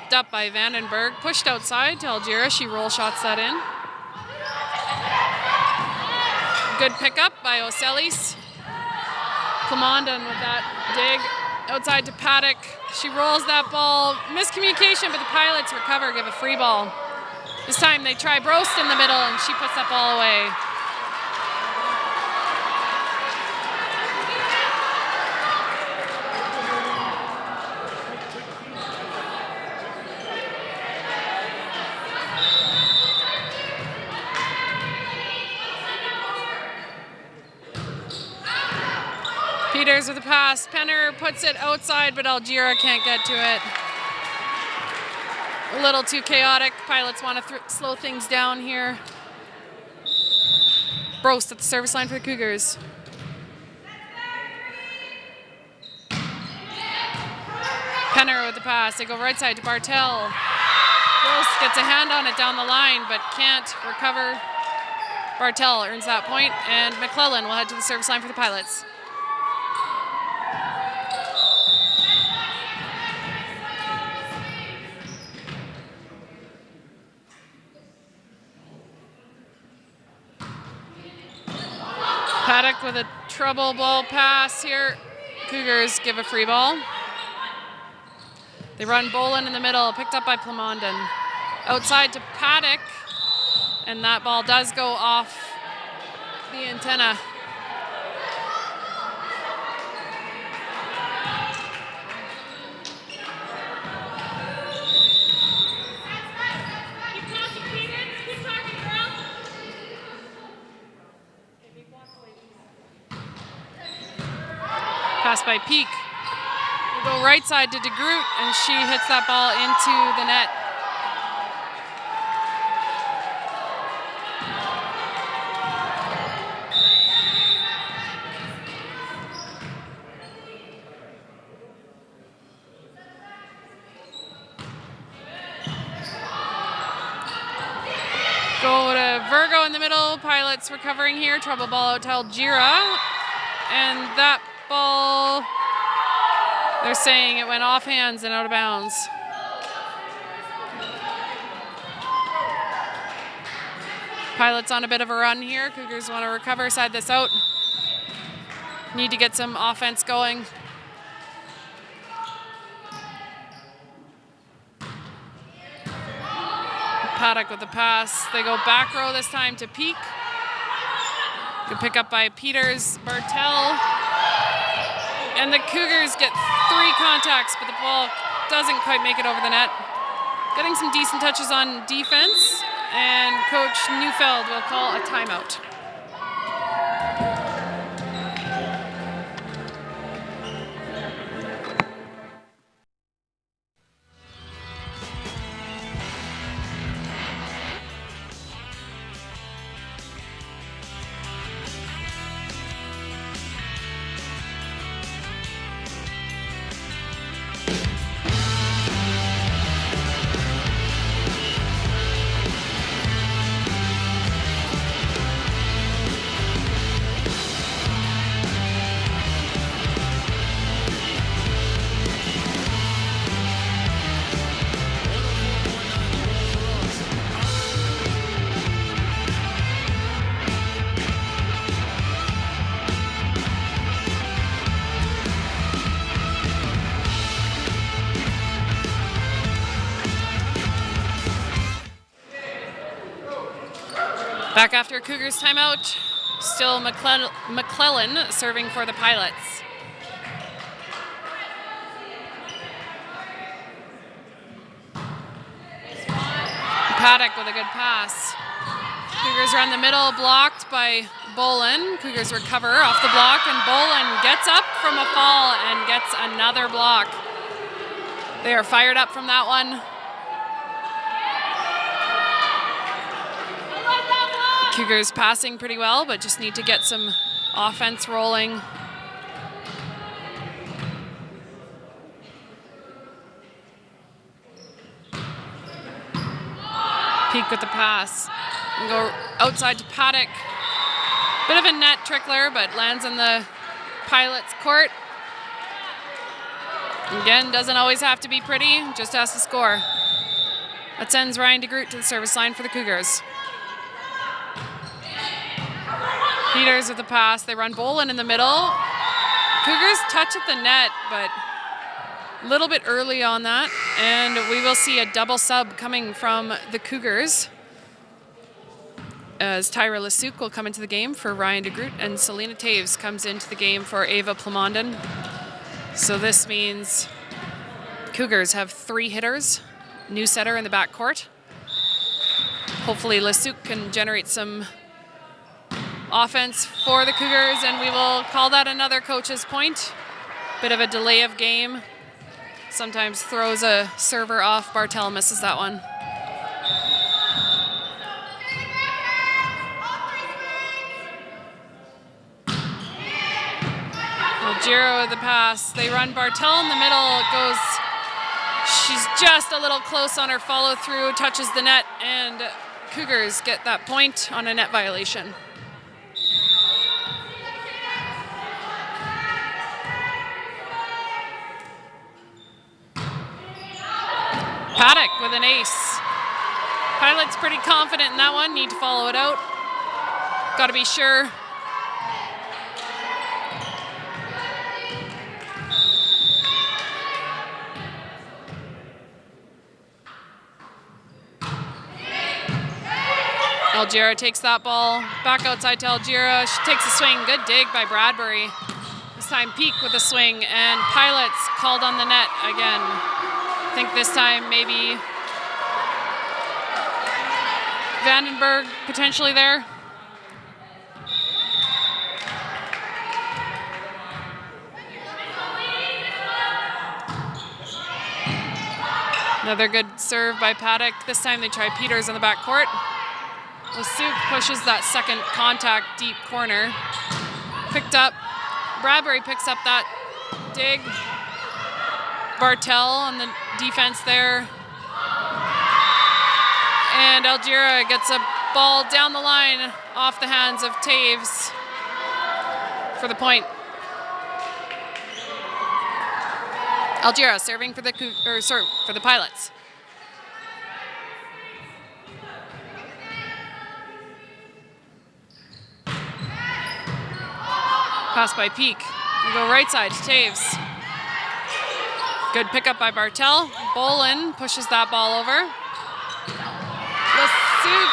A: picked up by Vandenberg, pushed outside to Algira. She roll shots that in. Good pickup by Oselis. Clamondon with that dig outside to Paddock. She rolls that ball. Miscommunication, but the Pilots recover, give a free ball. This time they try Brost in the middle, and she puts that ball away. Peters with a pass. Penner puts it outside, but Algira can't get to it. A little too chaotic. Pilots want to slow things down here. Brost at the service line for the Cougars. Penner with the pass. They go right side to Bartel. Brost gets a hand on it down the line, but can't recover. Bartel earns that point, and McClellan will head to the service line for the Pilots. Paddock with a trouble ball pass here. Cougars give a free ball. They run Bolin in the middle, picked up by Plamondon. Outside to Paddock, and that ball does go off the antenna. Pass by Peak. We'll go right side to DeGroot, and she hits that ball into the net. Go to Virgo in the middle. Pilots recovering here. Trouble ball out to Algira. And that ball, they're saying it went off hands and out of bounds. Pilots on a bit of a run here. Cougars want to recover, side this out. Need to get some offense going. Paddock with the pass. They go back row this time to Peak. Good pick up by Peters, Bartel. And the Cougars get 3 contacts, but the ball doesn't quite make it over the net. Getting some decent touches on defense, and Coach Neufeld will call a timeout. Back after Cougars timeout, still McClellan serving for the Pilots. Paddock with a good pass. Cougars are in the middle, blocked by Bolin. Cougars recover off the block, and Bolin gets up from a fall and gets another block. They are fired up from that one. Cougars passing pretty well, but just need to get some offense rolling. Peak with the pass. And go outside to Paddock. Bit of a net trickler, but lands in the Pilots' court. Again, doesn't always have to be pretty, just has to score. That sends Ryan DeGroot to the service line for the Cougars. Peters with the pass. They run Bolin in the middle. Cougars touch at the net, but a little bit early on that. And we will see a double sub coming from the Cougars, as Tyra Lasuk will come into the game for Ryan DeGroot, and Selena Taves comes into the game for Ava Plamondon. So this means Cougars have 3 hitters, new setter in the backcourt. Hopefully Lasuk can generate some offense for the Cougars, and we will call that another coach's point. Bit of a delay of game. Sometimes throws a server off. Bartel misses that one. Giro with the pass. They run Bartel in the middle. It goes. She's just a little close on her follow through, touches the net, and Cougars get that point on a net violation. Paddock with an ace. Pilot's pretty confident in that one. Need to follow it out. Got to be sure. Algira takes that ball back outside to Algira. She takes a swing. Good dig by Bradbury. This time Peak with a swing, and Pilots called on the net again. I think this time maybe Vandenberg potentially there. Another good serve by Paddock. This time they try Peters in the backcourt. Lasuk pushes that second contact deep corner. Picked up. Bradbury picks up that dig. Bartel on the defense there. And Algira gets a ball down the line off the hands of Taves for the point. Algira serving for the Pilots. Pass by Peak. We go right side to Taves. Good pickup by Bartel. Bolin pushes that ball over. Lasuk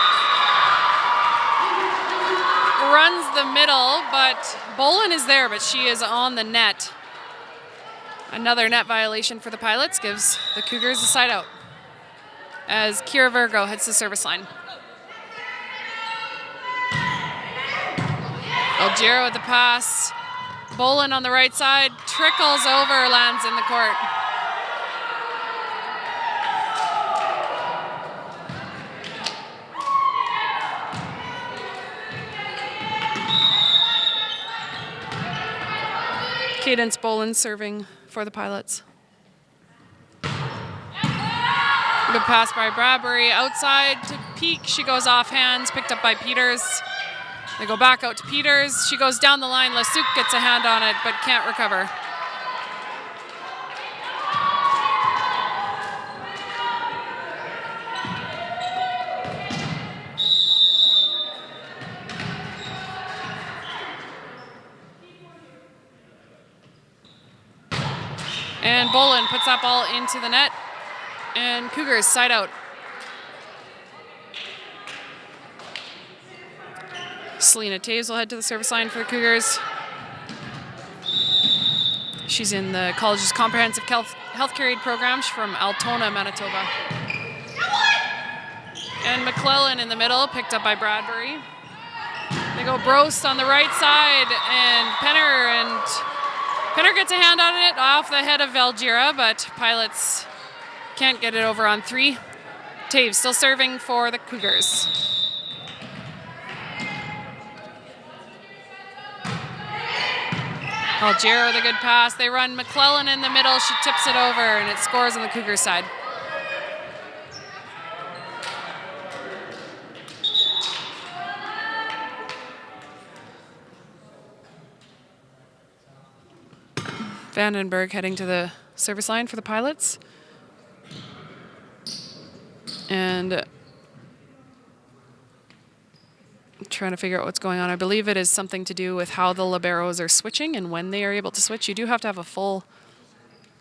A: runs the middle, but Bolin is there, but she is on the net. Another net violation for the Pilots gives the Cougars a side out as Kira Virgo heads to the service line. Algira with the pass. Bolin on the right side, trickles over, lands in the court. Cadence Bolin serving for the Pilots. Good pass by Bradbury outside to Peak. She goes off hands, picked up by Peters. They go back out to Peters. She goes down the line. Lasuk gets a hand on it, but can't recover. And Bolin puts that ball into the net. And Cougars side out. Selena Taves will head to the service line for the Cougars. She's in the college's comprehensive healthcare aid program. She's from Altona, Manitoba. And McClellan in the middle, picked up by Bradbury. They go Brost on the right side, and Penner gets a hand on it off the head of Algira, but Pilots can't get it over on 3. Taves still serving for the Cougars. Algira with a good pass. They run McClellan in the middle. She tips it over, and it scores on the Cougar side. Vandenberg heading to the service line for the Pilots. And trying to figure out what's going on. I believe it is something to do with how the liberos are switching and when they are able to switch. You do have to have a full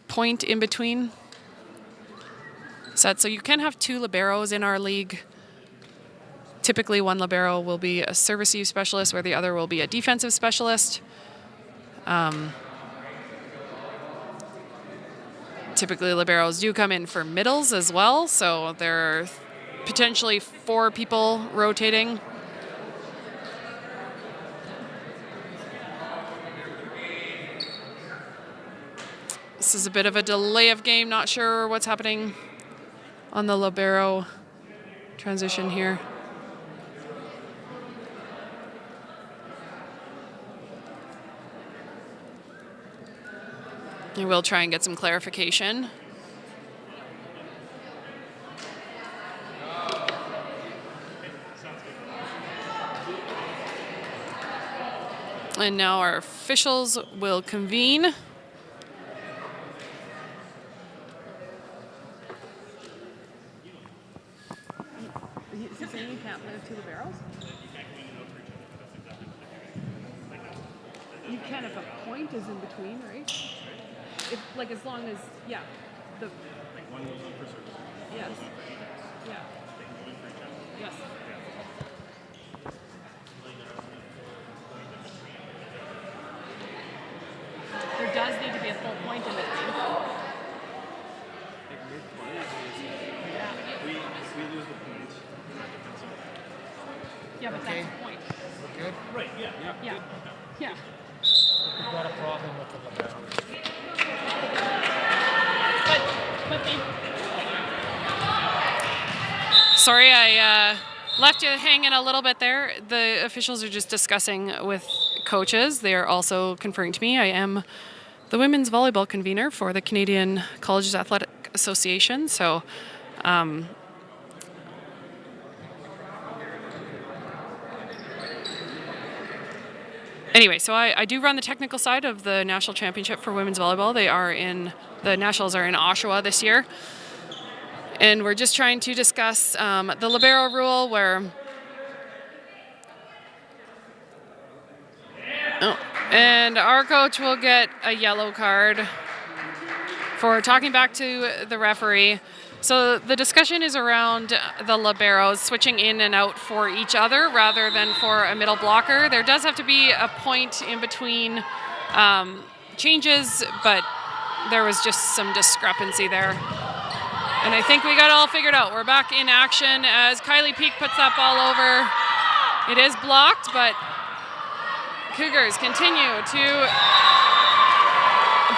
A: point in between sets. So you can have 2 liberos in our league. Typically, one libero will be a service use specialist, where the other will be a defensive specialist. Typically, liberos do come in for middles as well, so there are potentially 4 people rotating. This is a bit of a delay of game. Not sure what's happening on the libero transition here. I will try and get some clarification. And now our officials will convene. Is he saying you can't live 2 liberos? You can if a point is in between, right? If, like, as long as, yeah, the... Like one goes on for service. Yes. Yeah. Yes. There does need to be a full point in between.
E: We lose the points.
A: Yeah, but that's the point.
E: Good? Right, yeah.
A: Yeah. Yeah.
E: We've got a problem with the libero.
A: Sorry, I left you hanging a little bit there. The officials are just discussing with coaches. They are also conferring to me. I am the women's volleyball convener for the Canadian Colleges Athletic Association. So, anyway, so I do run the technical side of the national championship for women's volleyball. The nationals are in Oshawa this year. And we're just trying to discuss the libero rule where... Oh, and our coach will get a yellow card for talking back to the referee. So the discussion is around the liberos switching in and out for each other rather than for a middle blocker. There does have to be a point in between changes, but there was just some discrepancy there. And I think we got it all figured out. We're back in action as Kylie Peak puts that ball over. It is blocked, but Cougars continue to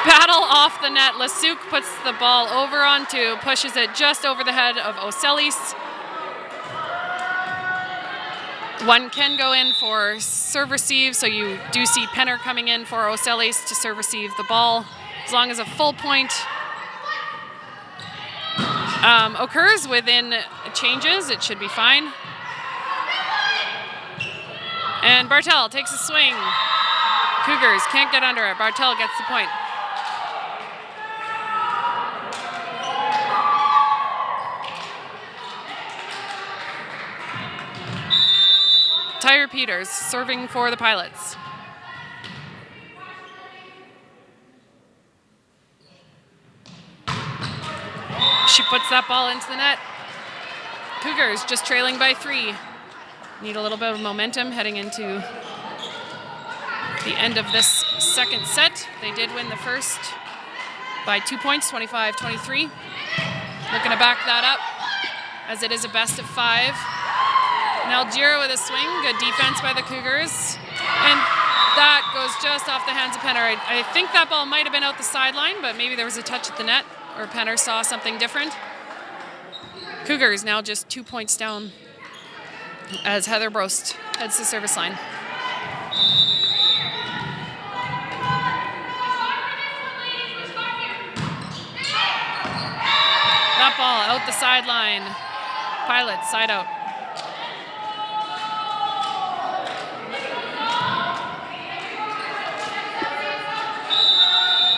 A: battle off the net. Lasuk puts the ball over onto, pushes it just over the head of Oselis. One can go in for serve receive, so you do see Penner coming in for Oselis to serve receive the ball. As long as a full point occurs within changes, it should be fine. And Bartel takes a swing. Cougars can't get under it. Bartel gets the point. Tyre Peters serving for the Pilots. She puts that ball into the net. Cougars just trailing by 3. Need a little bit of momentum heading into the end of this second set. They did win the first by 2 points, 25-23. Looking to back that up as it is a best of 5. Now Algira with a swing. Good defense by the Cougars. And that goes just off the hands of Penner. I think that ball might have been out the sideline, but maybe there was a touch at the net, or Penner saw something different. Cougars now just 2 points down as Heather Brost heads to the service line. That ball out the sideline. Pilots side out.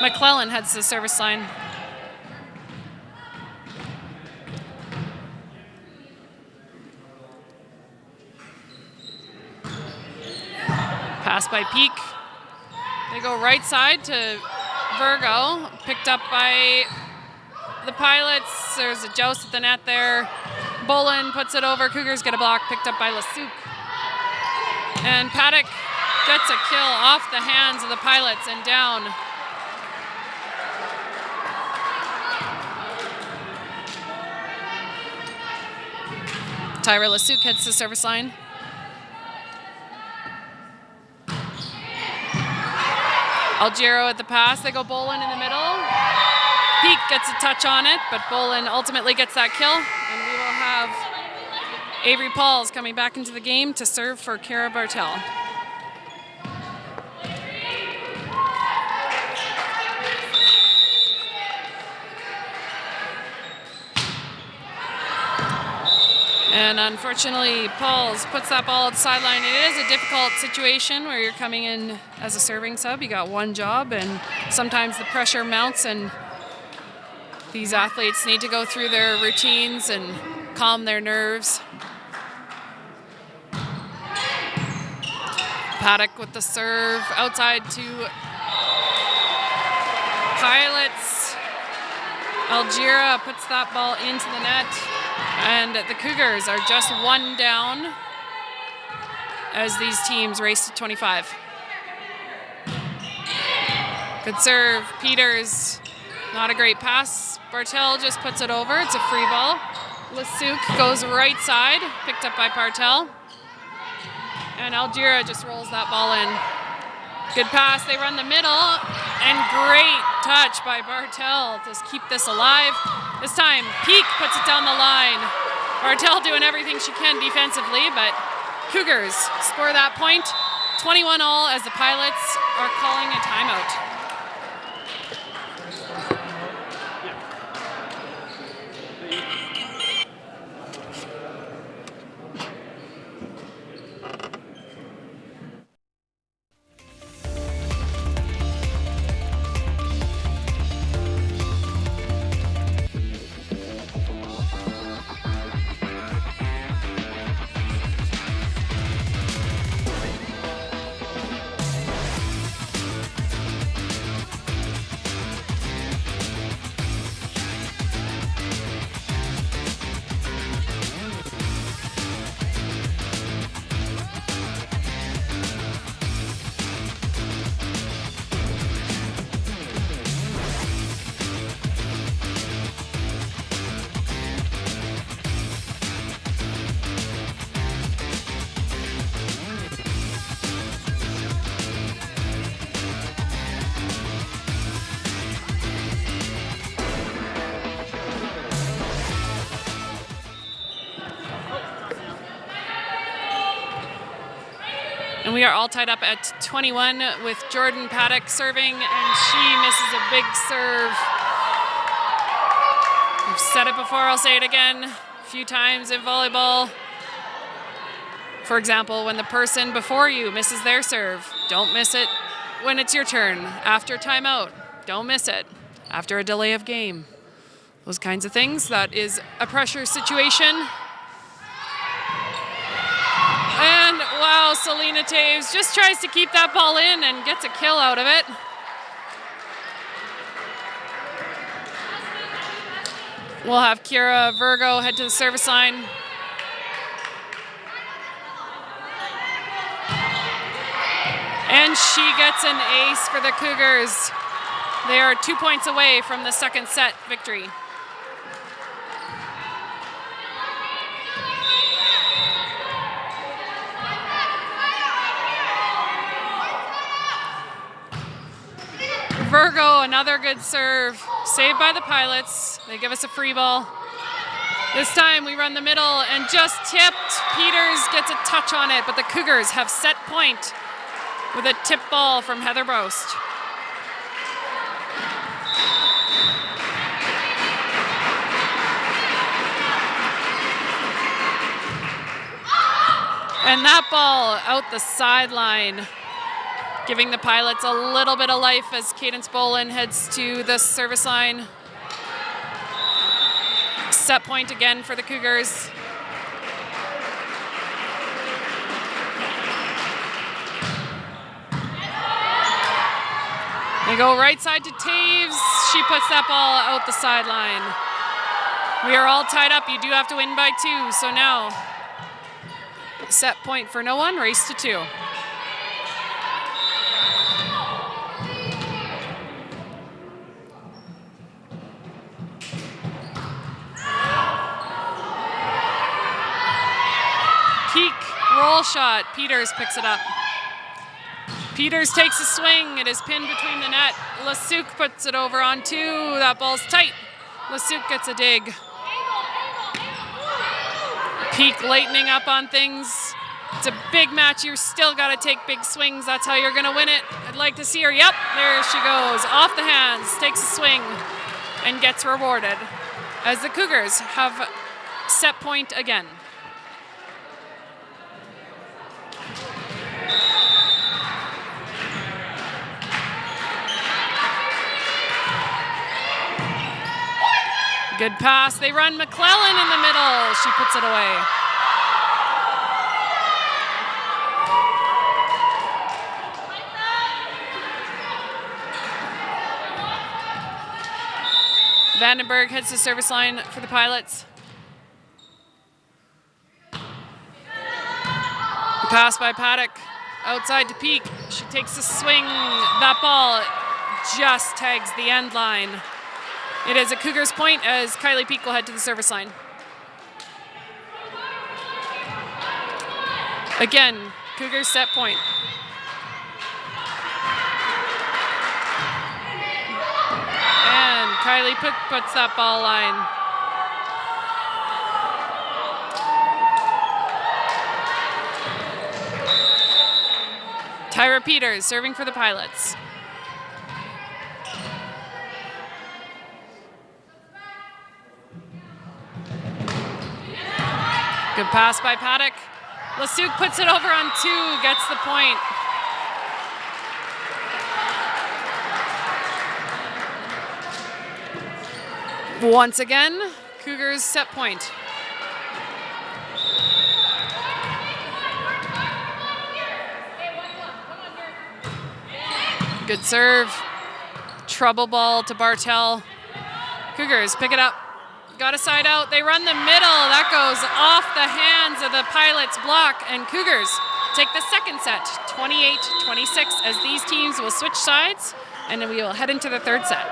A: McClellan heads to the service line. Pass by Peak. They go right side to Virgo, picked up by the Pilots. There's a joust at the net there. Bolin puts it over. Cougars get a block, picked up by Lasuk. And Paddock gets a kill off the hands of the Pilots and down. Tyra Lasuk heads to service line. Algero at the pass. They go Bolin in the middle. Peak gets a touch on it, but Bolin ultimately gets that kill. And we will have Avery Pauls coming back into the game to serve for Kara Bartel. And unfortunately, Pauls puts that ball at the sideline. It is a difficult situation where you're coming in as a serving sub. You got one job, and sometimes the pressure mounts, and these athletes need to go through their routines and calm their nerves. Paddock with the serve outside to Pilots. Algera puts that ball into the net. And the Cougars are just one down as these teams race to 25. Good serve, Peters. Not a great pass. Bartel just puts it over. It's a free ball. Lasuk goes right side, picked up by Bartel. And Algera just rolls that ball in. Good pass. They run the middle. And great touch by Bartel to keep this alive. This time, Peak puts it down the line. Bartel doing everything she can defensively, but Cougars score that point. 21-all as the Pilots are calling a timeout. And we are all tied up at 21 with Jordan Paddock serving, and she misses a big serve. I've said it before, I'll say it again a few times in volleyball. For example, when the person before you misses their serve, don't miss it when it's your turn. After timeout, don't miss it. After a delay of game. Those kinds of things. That is a pressure situation. And wow, Selena Taves just tries to keep that ball in and gets a kill out of it. We'll have Kira Virgo head to the service line. And she gets an ace for the Cougars. They are 2 points away from the second set victory. Virgo, another good serve. Saved by the Pilots. They give us a free ball. This time we run the middle and just tipped. Peters gets a touch on it, but the Cougars have set point with a tip ball from Heather Brost. And that ball out the sideline, giving the Pilots a little bit of life as Cadence Bolin heads to the service line. Set point again for the Cougars. They go right side to Taves. She puts that ball out the sideline. We are all tied up. You do have to win by 2. So now, set point for no one, race to 2. Peak roll shot. Peters picks it up. Peters takes a swing. It is pinned between the net. Lasuk puts it over on 2. That ball's tight. Lasuk gets a dig. Peak lightening up on things. It's a big match. You still got to take big swings. That's how you're going to win it. I'd like to see her. Yep, there she goes. Off the hands, takes a swing, and gets rewarded as the Cougars have set point again. Good pass. They run McClellan in the middle. She puts it away. Vandenberg heads to service line for the Pilots. Pass by Paddock. Outside to Peak. She takes a swing. That ball just tags the end line. It is a Cougars point as Kylie Peak will head to the service line. Again, Cougars set point. And Kylie Peak puts that ball line. Tyra Peters serving for the Pilots. Good pass by Paddock. Lasuk puts it over on 2, gets the point. Once again, Cougars set point. Good serve. Trouble ball to Bartel. Cougars pick it up. Got a side out. They run the middle. That goes off the hands of the Pilots block. And Cougars take the second set, 28-26, as these teams will switch sides. And then we will head into the third set.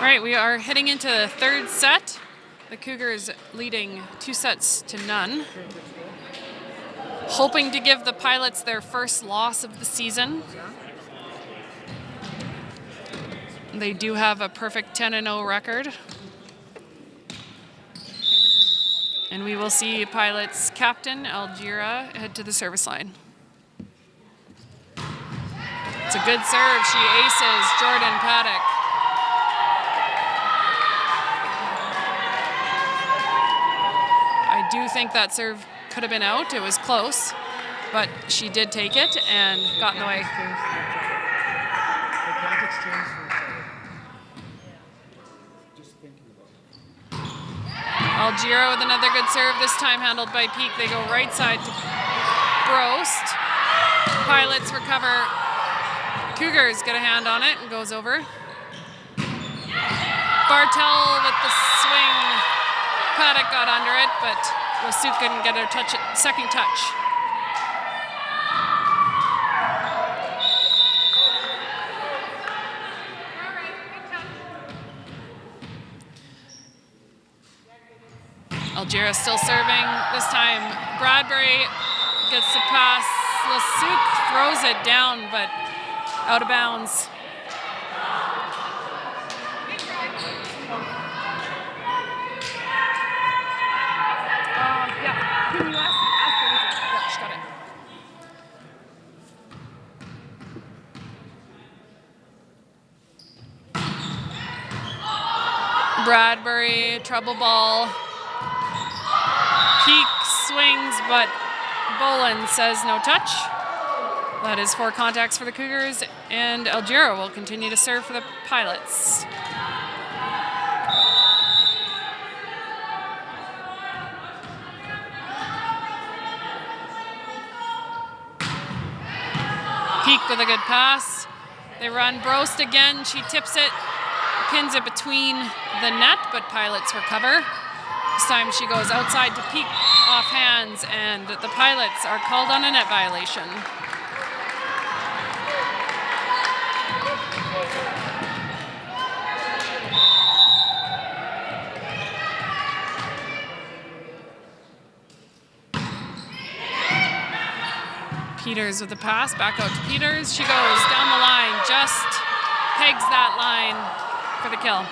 A: All right, we are heading into the third set. The Cougars leading 2-0. Hoping to give the Pilots their first loss of the season. They do have a perfect 10-0 record. And we will see Pilots captain Algira head to the service line. It's a good serve. She aces Jordan Paddock. I do think that serve could have been out. It was close, but she did take it and got in the way. Algira with another good serve, this time handled by Peak. They go right side to Brost. Pilots recover. Cougars get a hand on it and goes over. Bartel with the swing. Paddock got under it, but Lasuk couldn't get her second touch. Algira still serving. This time Bradbury gets the pass. Lasuk throws it down, but out of bounds. Can you ask her? She got it. Bradbury, trouble ball. Peak swings, but Bolin says no touch. That is 4 contacts for the Cougars, and Algira will continue to serve for the Pilots. Peak with a good pass. They run Brost again. She tips it, pins it between the net, but Pilots recover. This time she goes outside to Peak off hands, and the Pilots are called on a net violation. Peters with the pass, back out to Peters. She goes down the line, just pegs that line for the kill.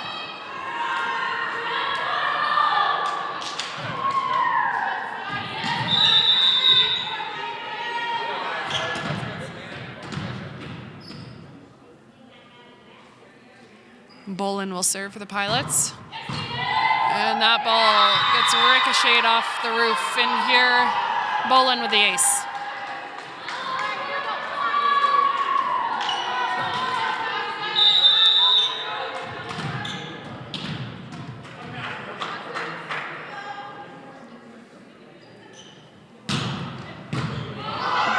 A: Bolin will serve for the Pilots. And that ball gets ricocheted off the roof. In here, Bolin with the ace.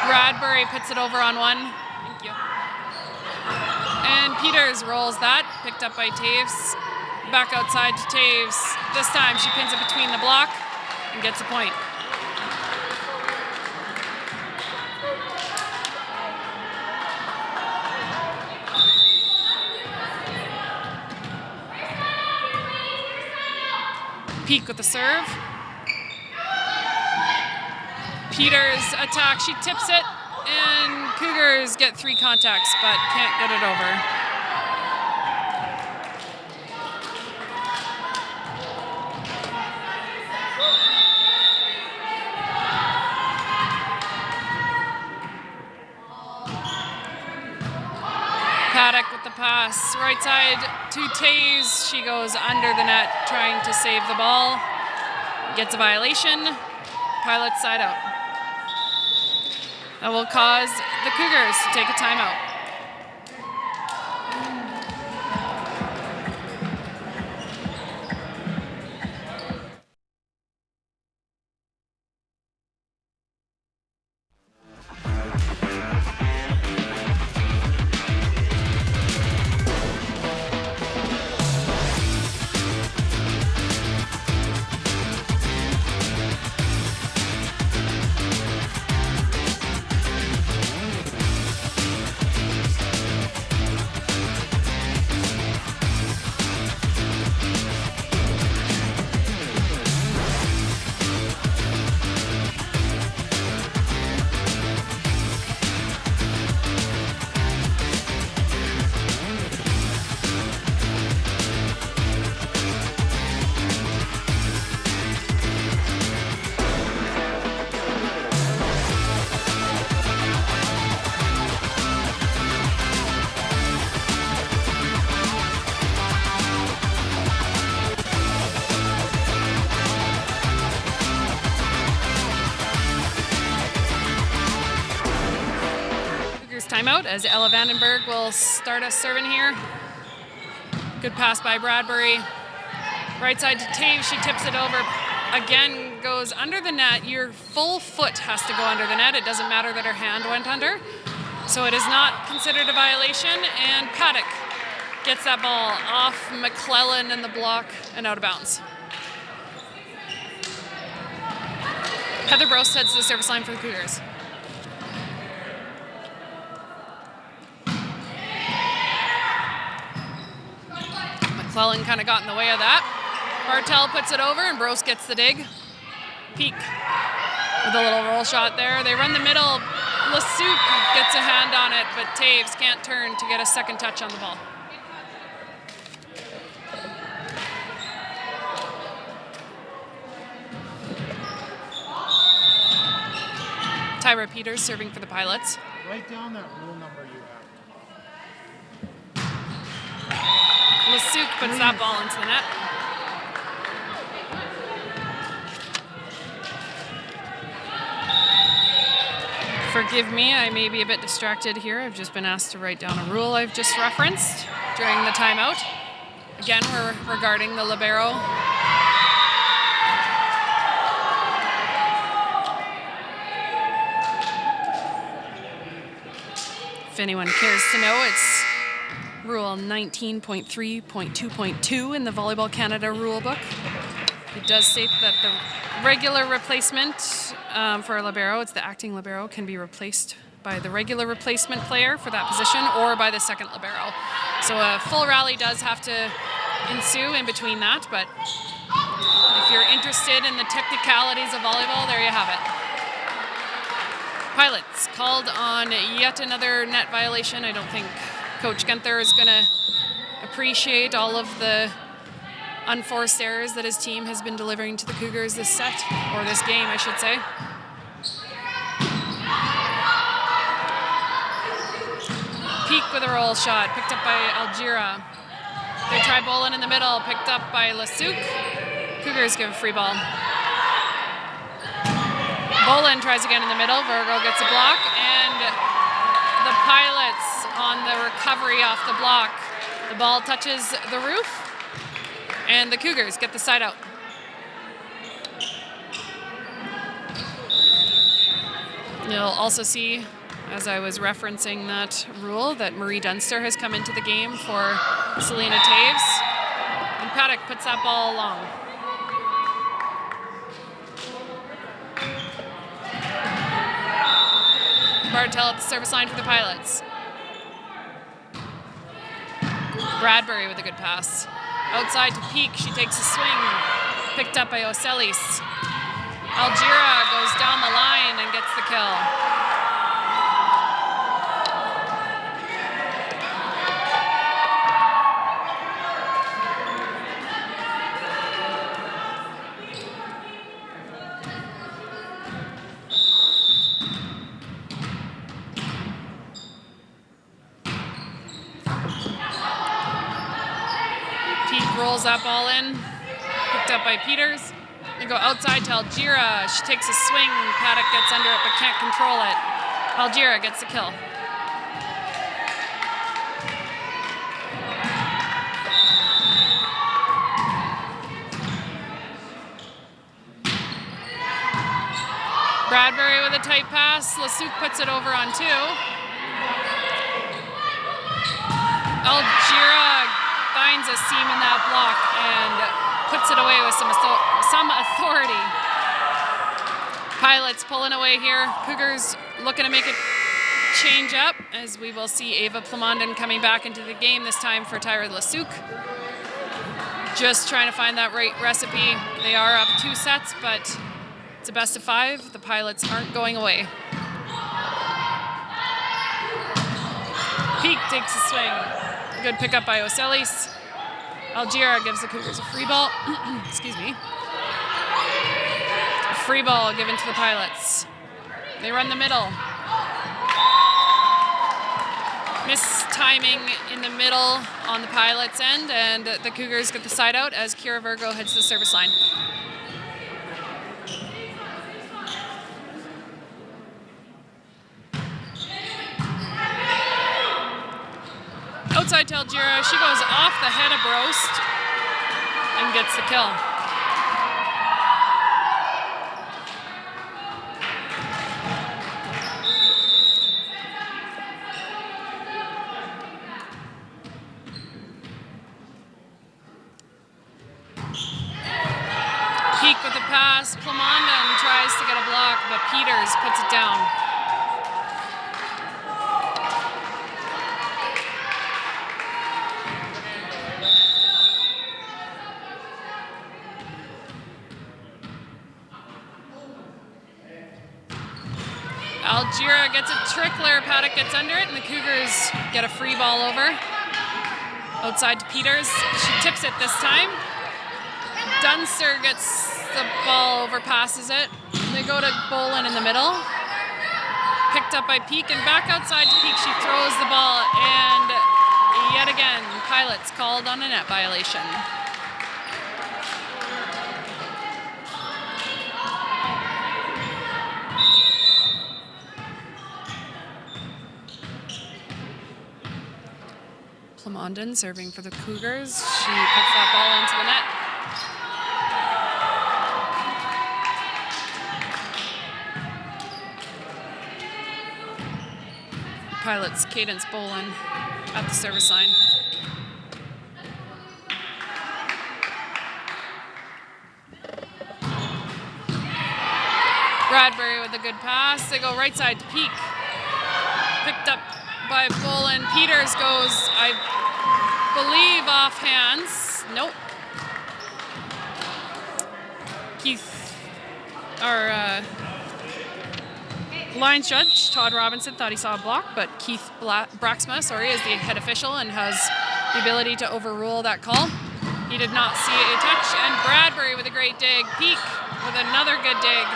A: Bradbury puts it over on one. Thank you. And Peters rolls that, picked up by Taves. Back outside to Taves. This time she pins it between the block and gets a point. Peak with the serve. Peters attack, she tips it, and Cougars get 3 contacts, but can't get it over. Paddock with the pass, right side to Taves. She goes under the net trying to save the ball. Gets a violation. Pilots side out. That will cause the Cougars to take a timeout. timeout as Ella Vandenberg will start us serving here. Good pass by Bradbury. Right side to Taves, she tips it over. Again, goes under the net. Your full foot has to go under the net. It doesn't matter that her hand went under. So it is not considered a violation, and Paddock gets that ball off McClellan in the block and out of bounds. Heather Brost heads to the service line for the Cougars. McClellan kind of got in the way of that. Bartel puts it over and Brost gets the dig. Peak with a little roll shot there. They run the middle. Lasuc gets a hand on it, but Taves can't turn to get a second touch on the ball. Tyra Peters serving for the Pilots.
E: Write down that rule number you have.
A: Lasuc puts that ball into the net. Forgive me, I may be a bit distracted here. I've just been asked to write down a rule I've just referenced during the timeout. Again, we're regarding the libero. If anyone cares to know, it's Rule 19.3.2.2 in the Volleyball Canada rulebook. It does state that the regular replacement for a libero, it's the acting libero, can be replaced by the regular replacement player for that position or by the second libero. So a full rally does have to ensue in between that, but if you're interested in the technicalities of volleyball, there you have it. Pilots called on yet another net violation. I don't think Coach Guenther is going to appreciate all of the unforced errors that his team has been delivering to the Cougars this set, or this game, I should say. Peak with a roll shot, picked up by Algira. They try Bolin in the middle, picked up by Lasuc. Cougars give a free ball. Bolin tries again in the middle. Virgo gets a block, and the Pilots on the recovery off the block. The ball touches the roof, and the Cougars get the side out. You'll also see, as I was referencing that rule, that Marie Dunster has come into the game for Selena Taves, and Paddock puts that ball along. Bartel at the service line for the Pilots. Bradbury with a good pass. Outside to Peak, she takes a swing. Picked up by Oselis. Algira goes down the line and gets the kill. Rolls that ball in, picked up by Peters. They go outside to Algira. She takes a swing. Paddock gets under it but can't control it. Algira gets the kill. Bradbury with a tight pass. Lasuc puts it over on two. Algira finds a seam in that block and puts it away with some authority. Pilots pulling away here. Cougars looking to make it change up, as we will see Ava Plamondon coming back into the game, this time for Tyra Lasuc. Just trying to find that right recipe. They are up 2 sets, but it's a best of 5. The Pilots aren't going away. Peak takes a swing. Good pickup by Oselis. Algira gives the Cougars a free ball. Excuse me. A free ball given to the Pilots. They run the middle. Mistiming in the middle on the Pilots' end, and the Cougars get the side out as Kira Virgo heads to the service line. outside to Algira. She goes off the head of Brost and gets the kill. Peak with the pass. Plamondon tries to get a block, but Peters puts it down. Algira gets a trickler. Paddock gets under it, and the Cougars get a free ball over. Outside to Peters. She tips it this time. Dunster gets the ball, overpasses it. They go to Bolin in the middle. Picked up by Peak, and back outside to Peak. She throws the ball, and yet again, Pilots called on a net violation. Plamondon serving for the Cougars. She puts that ball into the net. Pilots Cadence Bolin at the service line. Bradbury with a good pass. They go right side to Peak. Picked up by Bolin. Peters goes, I believe, off hands. Nope. Keith, our line judge, Todd Robinson, thought he saw a block, but Keith Braxma, is the head official and has the ability to overrule that call. He did not see a touch, and Bradbury with a great dig. Peak with another good dig.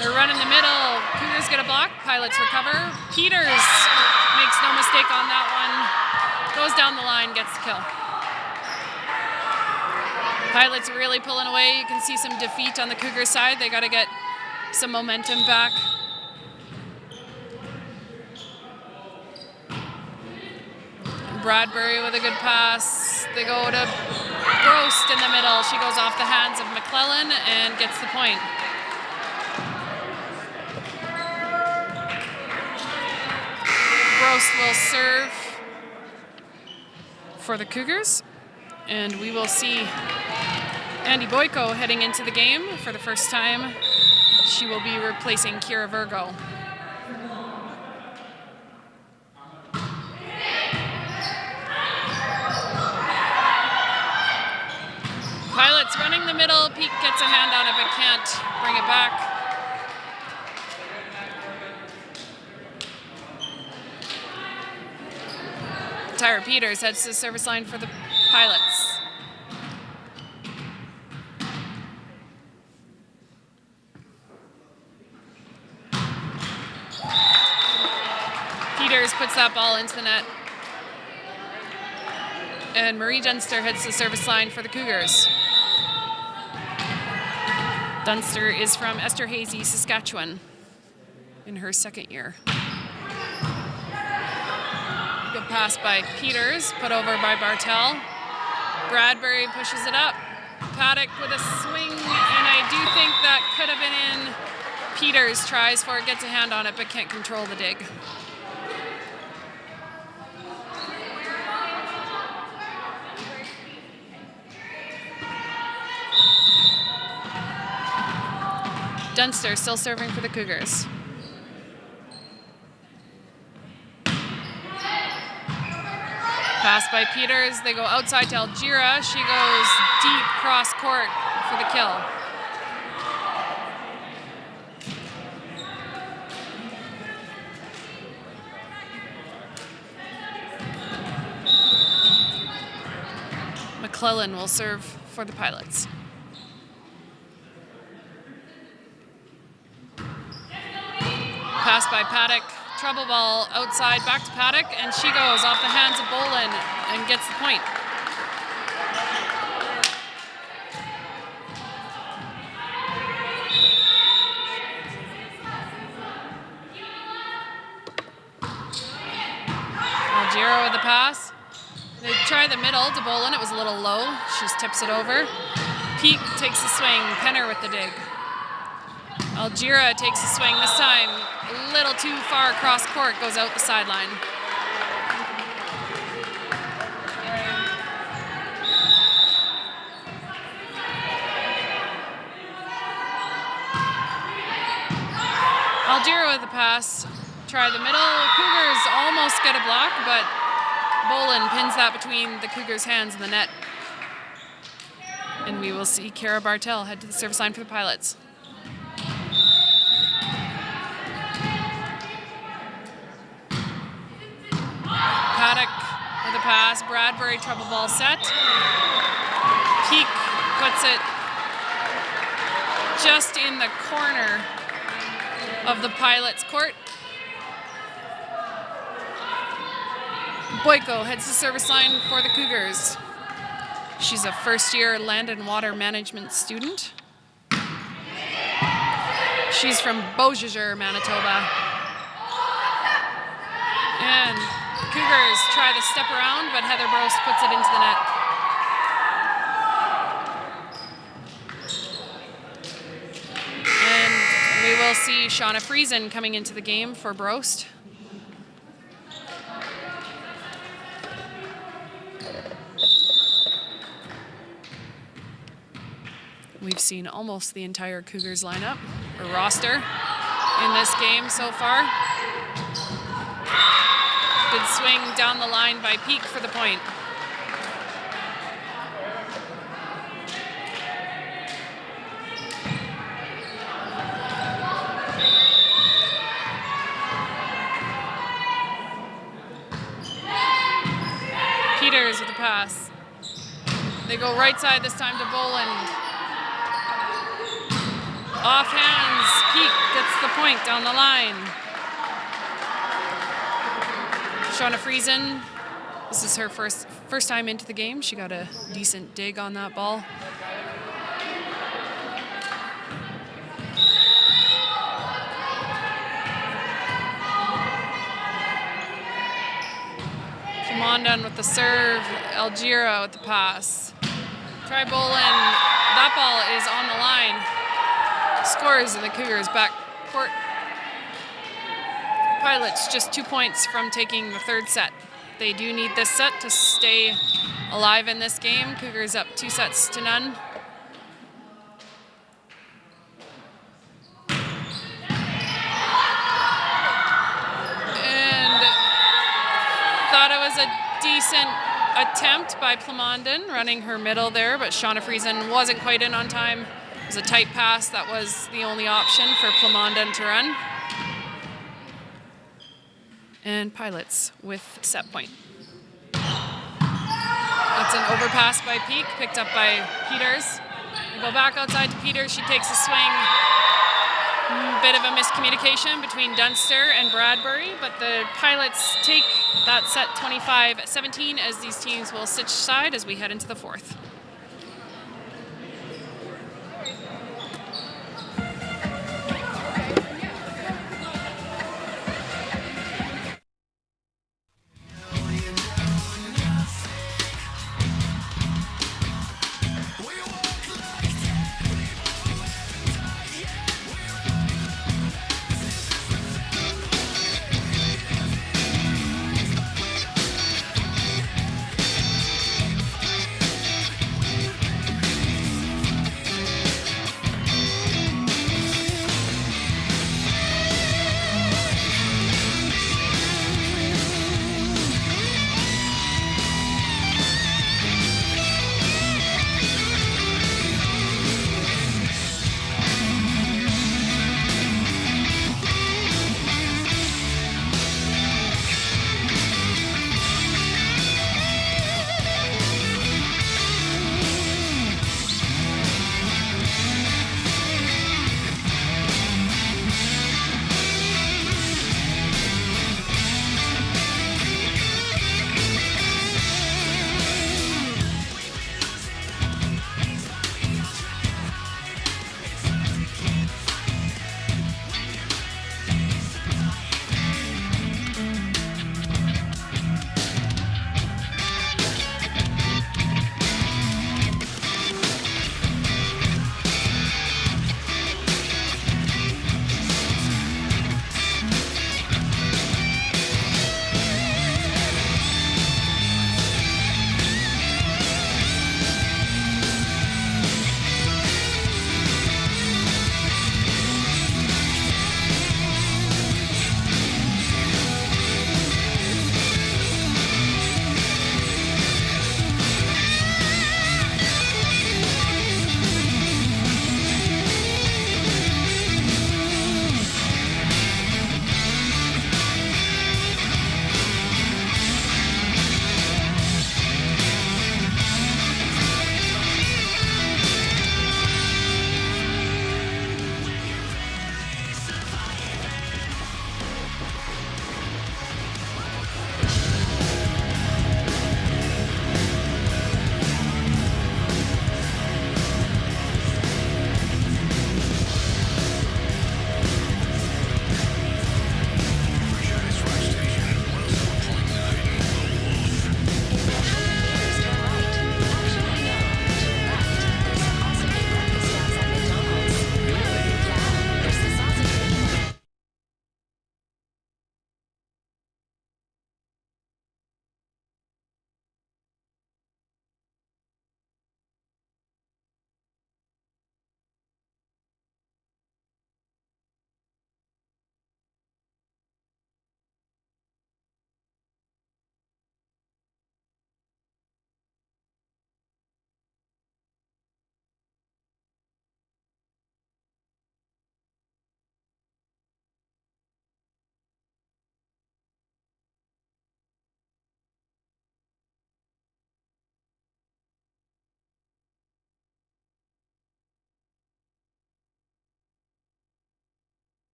A: They're running the middle. Cougars get a block. Pilots recover. Peters makes no mistake on that one. Goes down the line, gets the kill. Pilots really pulling away. You can see some defeat on the Cougar side. They got to get some momentum back. Bradbury with a good pass. They go to Brost in the middle. She goes off the hands of McClellan and gets the point. Brost will serve for the Cougars, and we will see Andy Boyko heading into the game for the first time. She will be replacing Kira Virgo. Pilots running the middle. Peak gets a hand on it but can't bring it back. Tyra Peters heads to the service line for the Pilots. Peters puts that ball into the net. And Marie Dunster heads to the service line for the Cougars. Dunster is from Esterhazy, Saskatchewan, in her second year. Good pass by Peters, put over by Bartel. Bradbury pushes it up. Paddock with a swing, and I do think that could have been in. Peters tries for it, gets a hand on it, but can't control the dig. Dunster still serving for the Cougars. Pass by Peters. They go outside to Algira. She goes deep cross court for the kill. McClellan will serve for the Pilots. Pass by Paddock. Trouble ball outside, back to Paddock, and she goes off the hands of Bolin and gets the point. Algira with the pass. They try the middle to Bolin. It was a little low. She just tips it over. Peak takes a swing. Penner with the dig. Algira takes a swing. This time, a little too far across court. Goes out the sideline. Algira with the pass. Try the middle. Cougars almost get a block, but Bolin pins that between the Cougars' hands in the net. And we will see Kara Bartel head to the service line for the Pilots. Paddock with a pass. Bradbury trouble ball set. Peak puts it just in the corner of the Pilots' court. Boyko heads to the service line for the Cougars. She's a first-year land and water management student. She's from Beausejour, Manitoba. And Cougars try to step around, but Heather Brost puts it into the net. And we will see Shauna Friesen coming into the game for Brost. We've seen almost the entire Cougars lineup, or roster, in this game so far. Good swing down the line by Peak for the point. Peters with the pass. They go right side this time to Boland. Off hands, Peak gets the point down the line. Shauna Friesen, this is her first time into the game. She got a decent dig on that ball. Commandant with the serve, Algira with the pass. Try Bolin, that ball is on the line. Scores in the Cougars back court. Pilots just 2 points from taking the third set. They do need this set to stay alive in this game. Cougars up 2-0. And thought it was a decent attempt by Plamondon running her middle there, but Shauna Friesen wasn't quite in on time. It was a tight pass. That was the only option for Plamondon to run. And Pilots with set point. That's an overpass by Peak, picked up by Peters. We go back outside to Peters. She takes a swing. Bit of a miscommunication between Dunster and Bradbury, but the Pilots take that set 25-17 as these teams will switch side as we head into the fourth.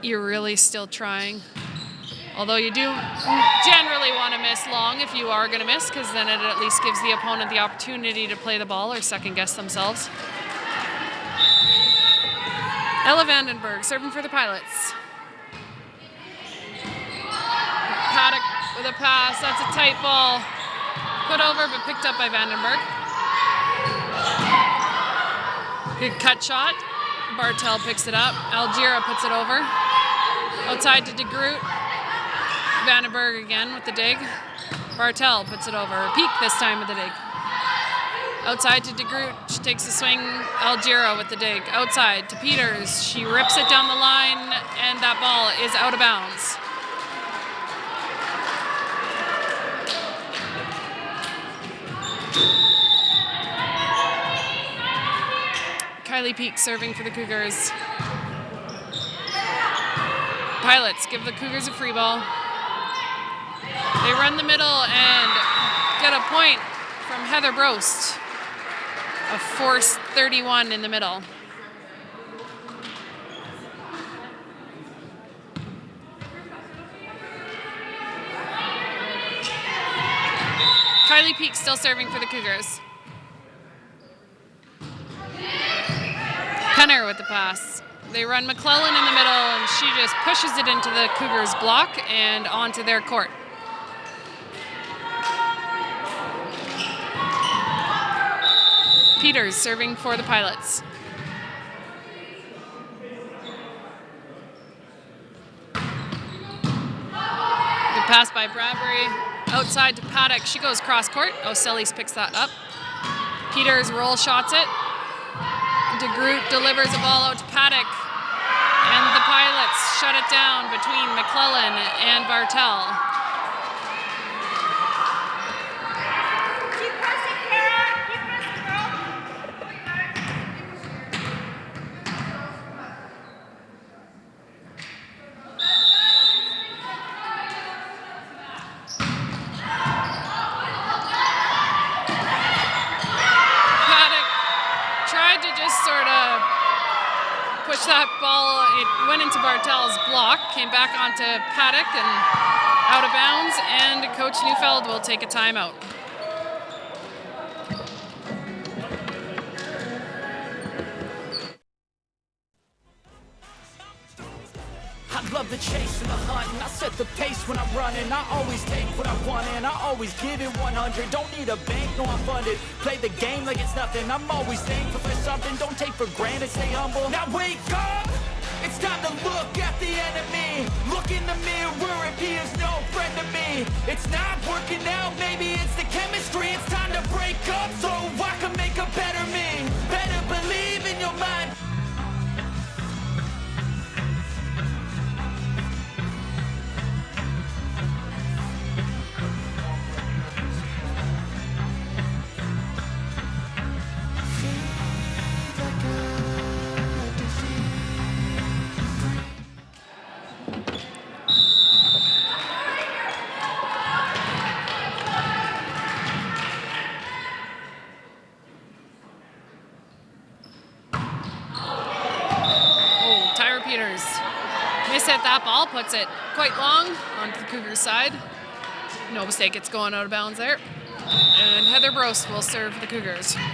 A: you're really still trying. Although you do generally want to miss long if you are going to miss, because then it at least gives the opponent the opportunity to play the ball or second guess themselves. Ella Vandenberg serving for the Pilots. Paddock with a pass. That's a tight ball. Put over but picked up by Vandenberg. Good cut shot. Bartel picks it up. Algira puts it over. Outside to de Groot. Vandenberg again with the dig. Bartel puts it over. Peak this time with the dig. Outside to de Groot. She takes a swing. Algira with the dig. Outside to Peters. She rips it down the line, and that ball is out of bounds. Kylie Peak serving for the Cougars. Pilots give the Cougars a free ball. They run the middle and get a point from Heather Brost. A force 31 in the middle. Kylie Peak still serving for the Cougars. Penner with the pass. They run McClellan in the middle, and she just pushes it into the Cougars' block and onto their court. Peters serving for the Pilots. Good pass by Bradbury. Outside to Paddock. She goes cross court. O'Sellies picks that up. Peters roll shots it. De Groot delivers a ball out to Paddock. And the Pilots shut it down between McClellan and Bartel.
F: Keep pressing, Kara. Keep pressing, girl.
A: Paddock tried to just sort of push that ball. It went into Bartel's block, came back onto Paddock and out of bounds, and Coach Neufeld will take a timeout.
B: I love the chase and the hunt, and I set the pace when I'm running. I always take what I want, and I always give it 100. Don't need a bank, no, I'm funded. Play the game like it's nothing. I'm always thankful for something. Don't take for granted, stay humble. Now wake up! It's time to look at the enemy. Look in the mirror if he is no friend to me. It's not working out, maybe it's the chemistry. It's time to break up so I can make a better me. Better believe in your mind.
A: Hit that ball, puts it quite long onto the Cougars side. No mistake, it's going out of bounds there. And Heather Brost will serve for the Cougars. And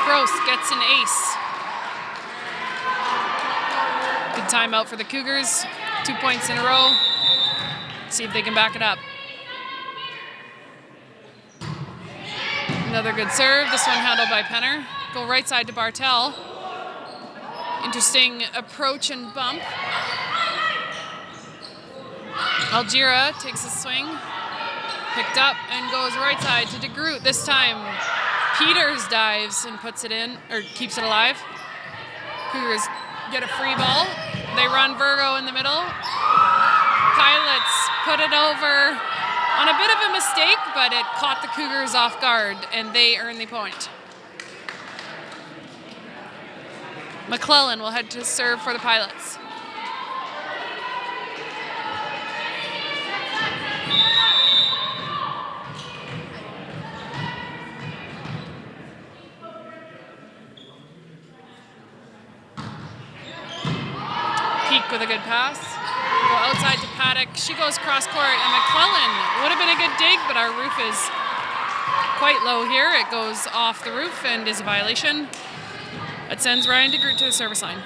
A: Brost gets an ace. Good timeout for the Cougars. 2 points in a row. See if they can back it up. Another good serve. This one handled by Penner. Go right side to Bartel. Interesting approach and bump. Algira takes a swing. Picked up and goes right side to de Groot. This time Peters dives and puts it in, or keeps it alive. Cougars get a free ball. They run Virgo in the middle. Pilots put it over on a bit of a mistake, but it caught the Cougars off guard, and they earn the point. McClellan will head to serve for the Pilots. with a good pass. Go outside to Paddock. She goes cross court, and McClellan would have been a good dig, but our roof is quite low here. It goes off the roof and is a violation. It sends Ryan DeGroot to the service line.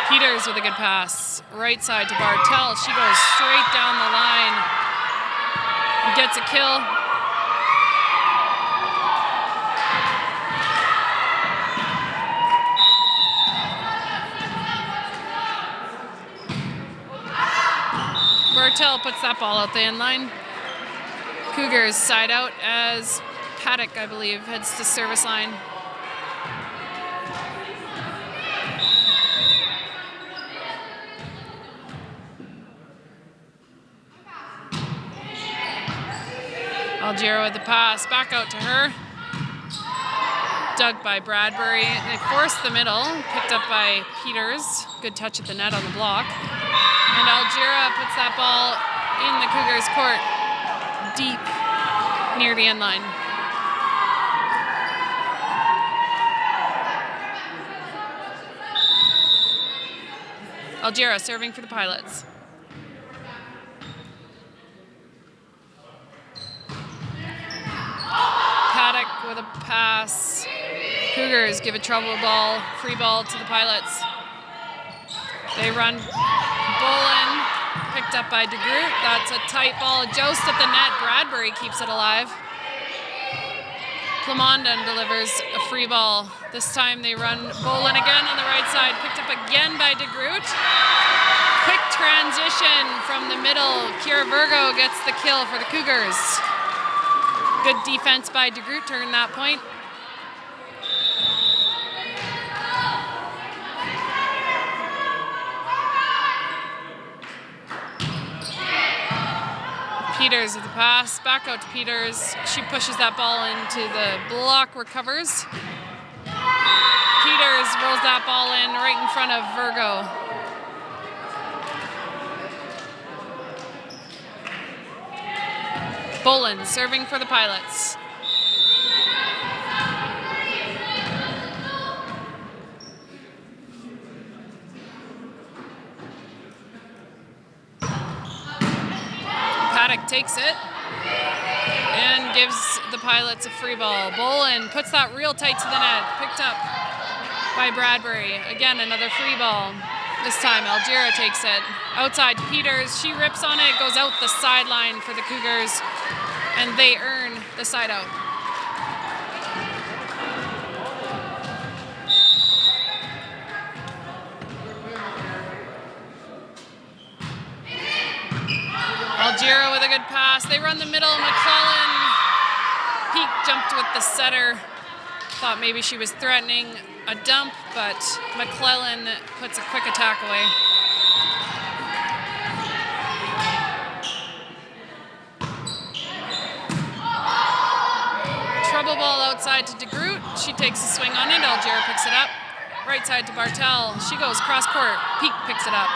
A: Peters with a good pass. Right side to Bartel. She goes straight down the line. Gets a kill. Bartel puts that ball out the end line. Cougars side out as Paddock, I believe, heads to service line. Algiero with the pass, back out to her. Dug by Bradbury. They forced the middle, picked up by Peters. Good touch at the net on the block. And Algiero puts that ball in the Cougars' court, deep near the end line. Algiero serving for the Pilots. Paddock with a pass. Cougars give a trouble ball, free ball to the Pilots. They run Bolin, picked up by DeGroot. That's a tight ball, joust at the net. Bradbury keeps it alive. Plamondon delivers a free ball. This time they run Bolin again on the right side, picked up again by DeGroot. Quick transition from the middle. Kira Virgo gets the kill for the Cougars. Good defense by DeGroot, turned that point. Peters with the pass, back out to Peters. She pushes that ball into the block, recovers. Peters rolls that ball in right in front of Virgo. Bolin serving for the Pilots. Paddock takes it and gives the Pilots a free ball. Bolin puts that real tight to the net, picked up by Bradbury. Again, another free ball. This time Algiero takes it. Outside to Peters, she rips on it, goes out the sideline for the Cougars, and they earn the side out. Algiero with a good pass. They run the middle. McClellan. Peak jumped with the setter. Thought maybe she was threatening a dump, but McClellan puts a quick attack away. Trouble ball outside to DeGroot. She takes a swing on it. Algiero picks it up. Right side to Bartel. She goes cross court. Peak picks it up.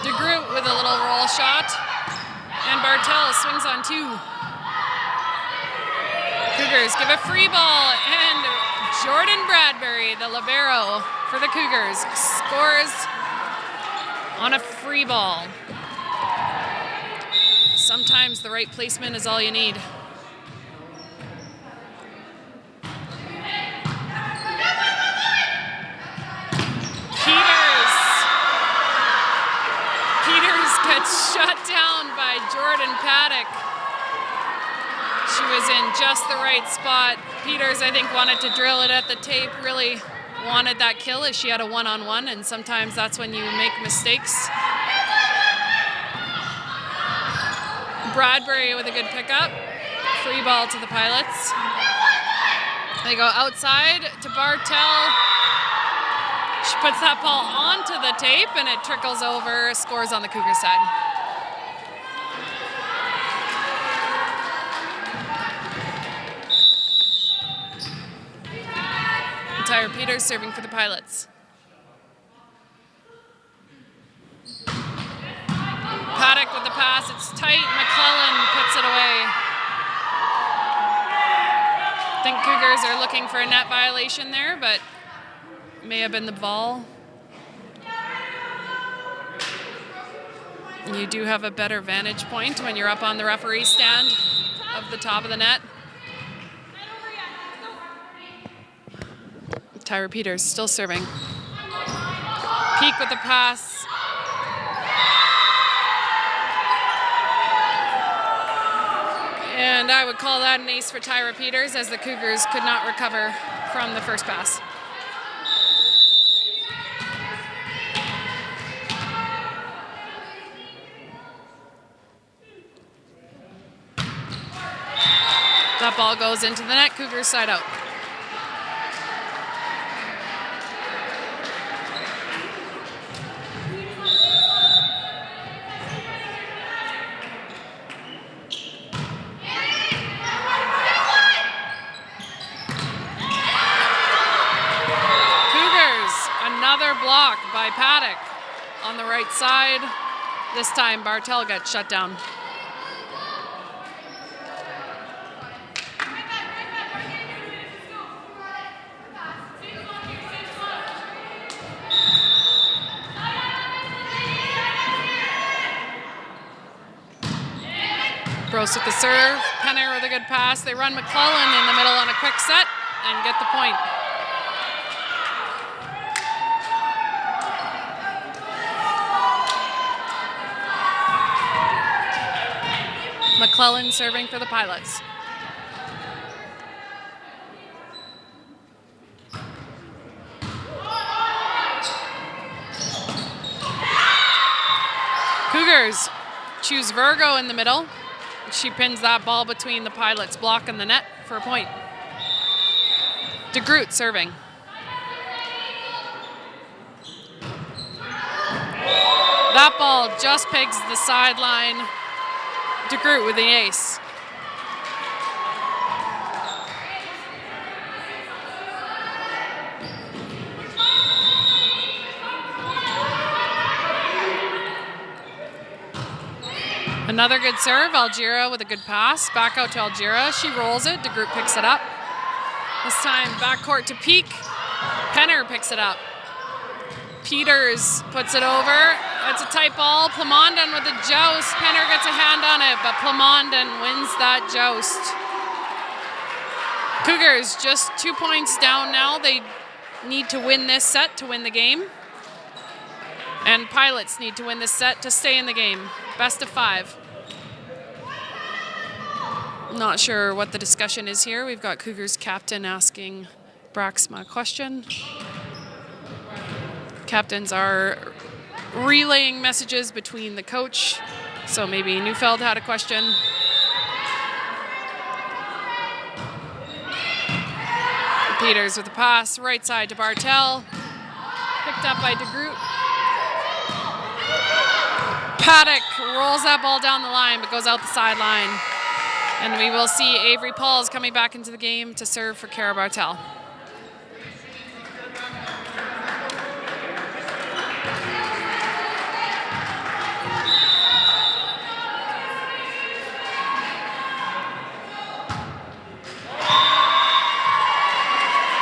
A: DeGroot with a little roll shot. And Bartel swings on two. Cougars give a free ball, and Jordan Bradbury, the libero for the Cougars, scores on a free ball. Sometimes the right placement is all you need. Peters gets shut down by Jordan Paddock. She was in just the right spot. Peters, I think, wanted to drill it at the tape, really wanted that kill as she had a one-on-one, and sometimes that's when you make mistakes. Bradbury with a good pickup. Free ball to the Pilots. They go outside to Bartel. She puts that ball onto the tape, and it trickles over, scores on the Cougar side. Tyre Peters serving for the Pilots. Paddock with the pass, it's tight. McClellan puts it away. I think Cougars are looking for a net violation there, but may have been the ball. You do have a better vantage point when you're up on the referee stand of the top of the net. Tyra Peters still serving. Peak with the pass. And I would call that an ace for Tyra Peters, as the Cougars could not recover from the first pass. That ball goes into the net, Cougars side out. Another block by Paddock on the right side. This time Bartel got shut down. Gross with the serve. Penner with a good pass. They run McClellan in the middle on a quick set and get the point. McClellan serving for the Pilots. Cougars choose Virgo in the middle. She pins that ball between the Pilots' block and the net for a point. DeGroot serving. That ball just pegs the sideline. DeGroot with the ace. Another good serve, Algira with a good pass. Back out to Algira, she rolls it, DeGroot picks it up. This time backcourt to Peak, Penner picks it up. Peters puts it over. That's a tight ball. Plamondon with a joust. Penner gets a hand on it, but Plamondon wins that joust. Cougars just 2 points down now. They need to win this set to win the game. And Pilots need to win this set to stay in the game. Best of 5. Not sure what the discussion is here. We've got Cougars captain asking Braxma a question. Captains are relaying messages between the coach. So maybe Neufeld had a question. Peters with the pass, right side to Bartel. Picked up by DeGroot. Paddock rolls that ball down the line, but goes out the sideline. And we will see Avery Pauls coming back into the game to serve for Cara Bartel.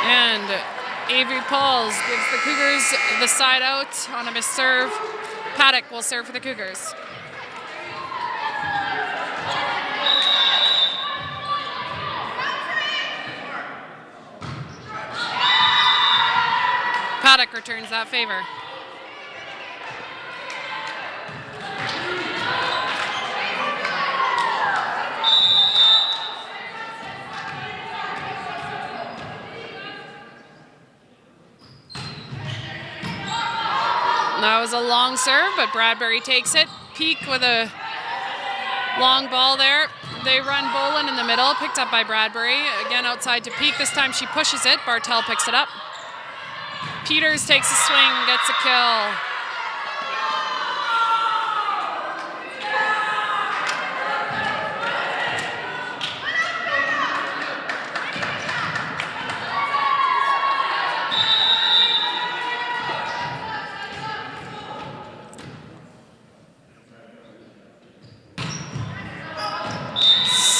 A: And Avery Pauls gives the Cougars the side out on a missed serve. Paddock will serve for the Cougars. Paddock returns that favor. That was a long serve, but Bradbury takes it. Peak with a long ball there. They run Bolin in the middle, picked up by Bradbury. Again outside to Peak. This time she pushes it. Bartel picks it up. Peters takes a swing, gets a kill.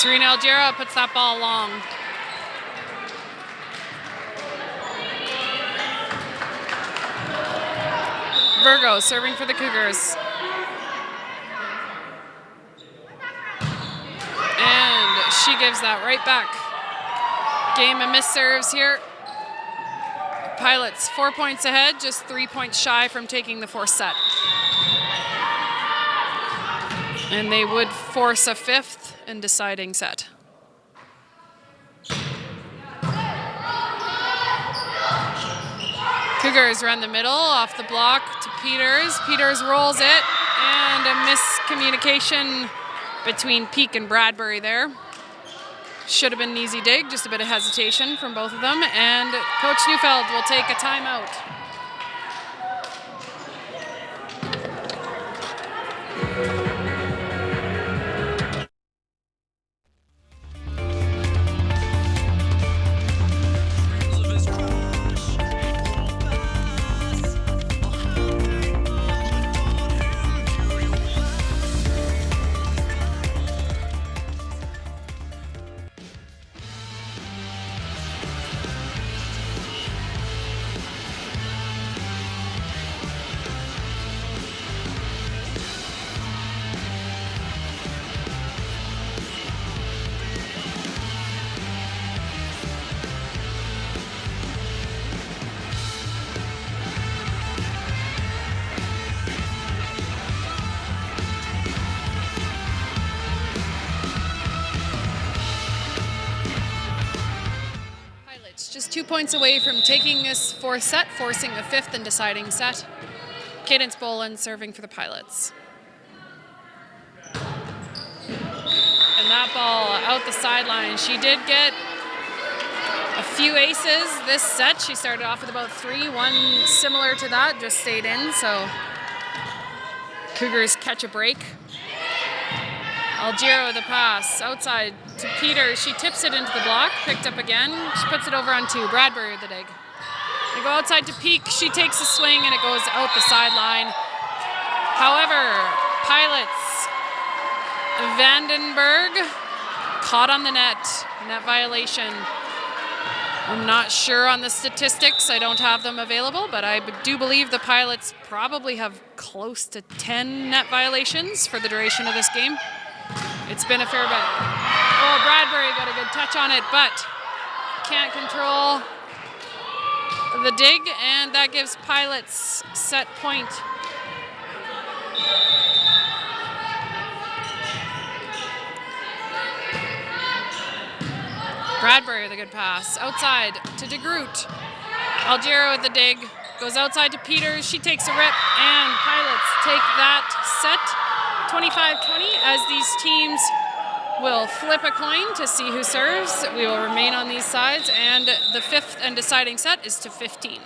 A: Serena Algira puts that ball long. Virgo serving for the Cougars. And she gives that right back. Game of missed serves here. Pilots 4 points ahead, just 3 points shy from taking the fourth set. And they would force a fifth and deciding set. Cougars run the middle off the block to Peters. Peters rolls it, and a miscommunication between Peak and Bradbury there. Should have been an easy dig, just a bit of hesitation from both of them, and Coach Neufeld will take a timeout. Just 2 points away from taking this fourth set, forcing a fifth and deciding set. Cadence Boland serving for the Pilots. And that ball out the sideline. She did get a few aces this set. She started off with about 3. One similar to that just stayed in, so Cougars catch a break. Algero the pass outside to Peters. She tips it into the block, picked up again. She puts it over on 2. Bradbury with the dig. They go outside to Peak. She takes a swing and it goes out the sideline. However, Pilots Vandenberg caught on the net violation. I'm not sure on the statistics. I don't have them available, but I do believe the Pilots probably have close to 10 net violations for the duration of this game. It's been a fair bit. Oh, Bradbury got a good touch on it, but can't control the dig, and that gives Pilots set point. Bradbury with a good pass. Outside to DeGroot. Algero with the dig. Goes outside to Peters. She takes a rip, and Pilots take that set 25-20 as these teams will flip a coin to see who serves. We will remain on these sides, and the fifth and deciding set is to 15.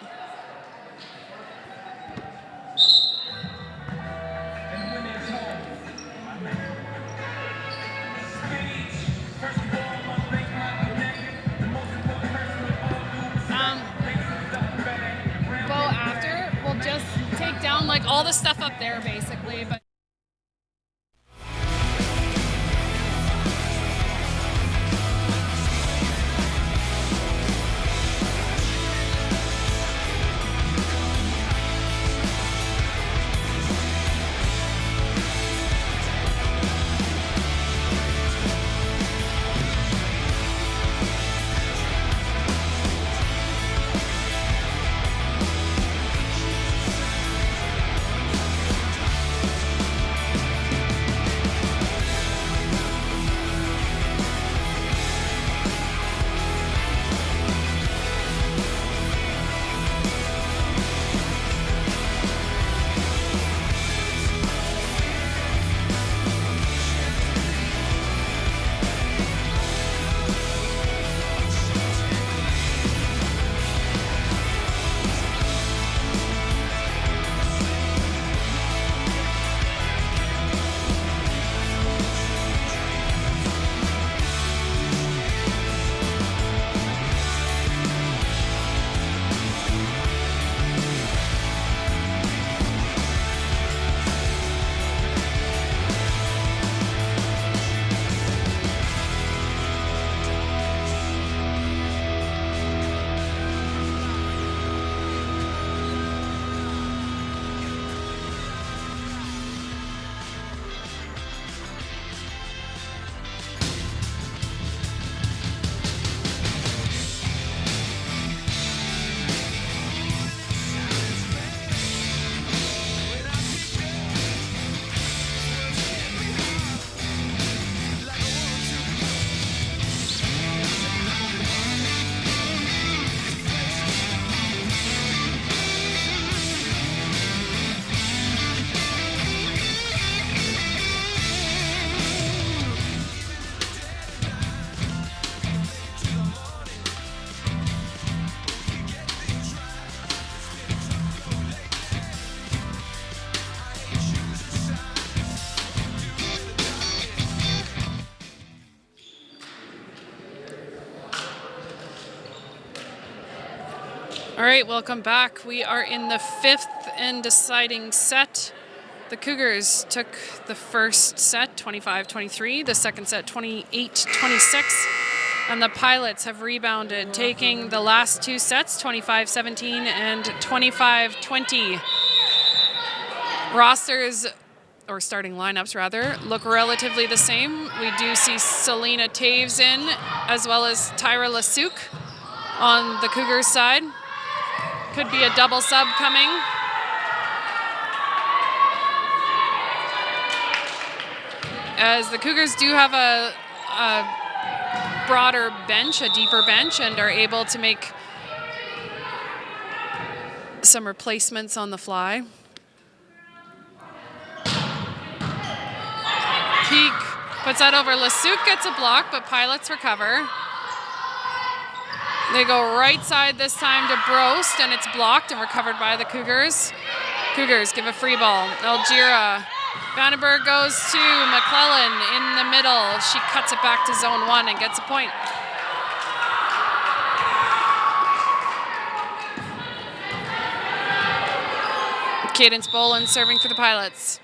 A: We'll just take down like all the stuff up there basically, but All right, welcome back. We are in the 5th and deciding set. The Cougars took the first set 25-23, the second set 28-26, and the Pilots have rebounded, taking the last two sets 25-17 and 25-20. Rosters, or starting lineups rather, look relatively the same. We do see Selena Taves in, as well as Tyra Lasuk on the Cougars side. Could be a double sub coming. As the Cougars do have a broader bench, a deeper bench, and are able to make some replacements on the fly. Peak puts that over. Lasuk gets a block, but Pilots recover. They go right side this time to Brost, and it's blocked and recovered by the Cougars. Cougars give a free ball. Algira. Vandenberg goes to McClellan in the middle. She cuts it back to zone 1 and gets a point. Cadence Boland serving for the Pilots.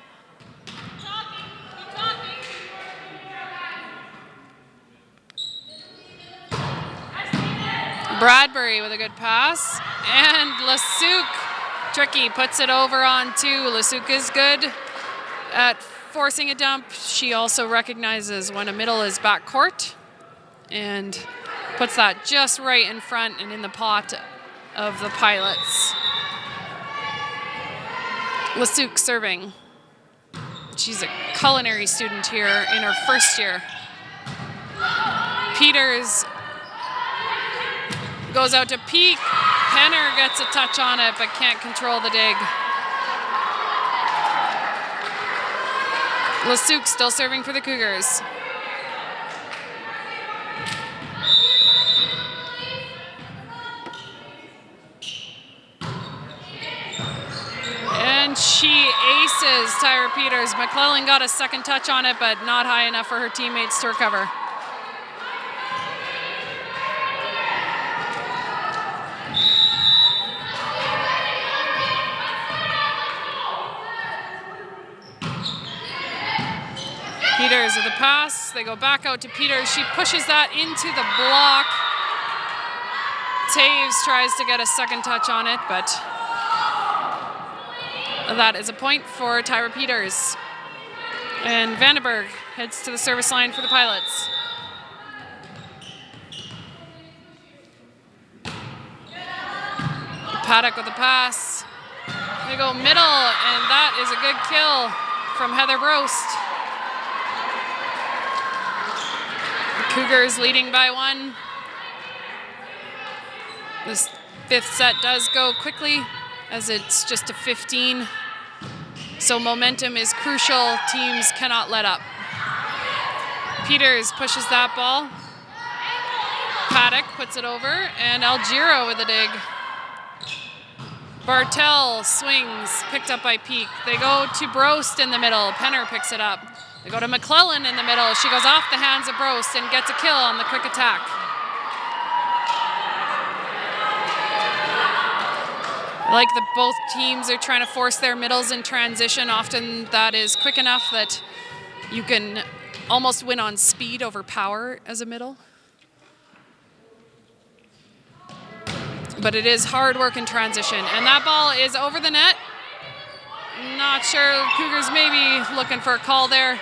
A: Bradbury with a good pass. And Lasuk, tricky, puts it over on 2. Lasuk is good at forcing a dump. She also recognizes when a middle is backcourt and puts that just right in front and in the pot of the Pilots. Lasuk serving. She's a culinary student here in her first year. Peters goes out to Peak. Penner gets a touch on it but can't control the dig. Lasuk still serving for the Cougars. And she aces Tyra Peters. McClellan got a second touch on it, but not high enough for her teammates to recover. Peters with the pass. They go back out to Peters. She pushes that into the block. Taves tries to get a second touch on it, but that is a point for Tyra Peters. And Vandenberg heads to the service line for the Pilots. Paddock with the pass. They go middle, and that is a good kill from Heather Brost. Cougars leading by 1. This 5th set does go quickly as it's just a 15. So momentum is crucial. Teams cannot let up. Peters pushes that ball. Paddock puts it over, and Algira with a dig. Bartel swings, picked up by Peak. They go to Brost in the middle. Penner picks it up. They go to McClellan in the middle. She goes off the hands of Brost and gets a kill on the quick attack. I like that both teams are trying to force their middles in transition. Often that is quick enough that you can almost win on speed over power as a middle. But it is hard work in transition. And that ball is over the net. Not sure. Cougars may be looking for a call there.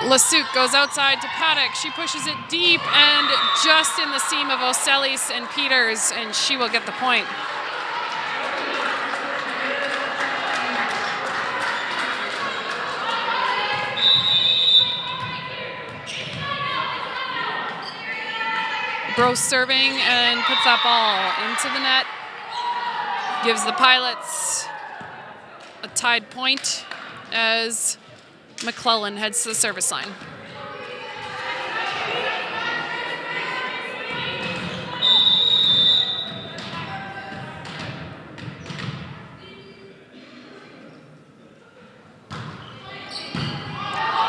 A: Lasuk goes outside to Paddock. She pushes it deep and just in the seam of Oselis and Peters, and she will get the point. Gross serving and puts that ball into the net. Gives the Pilots a tied point as McClellan heads to the service line.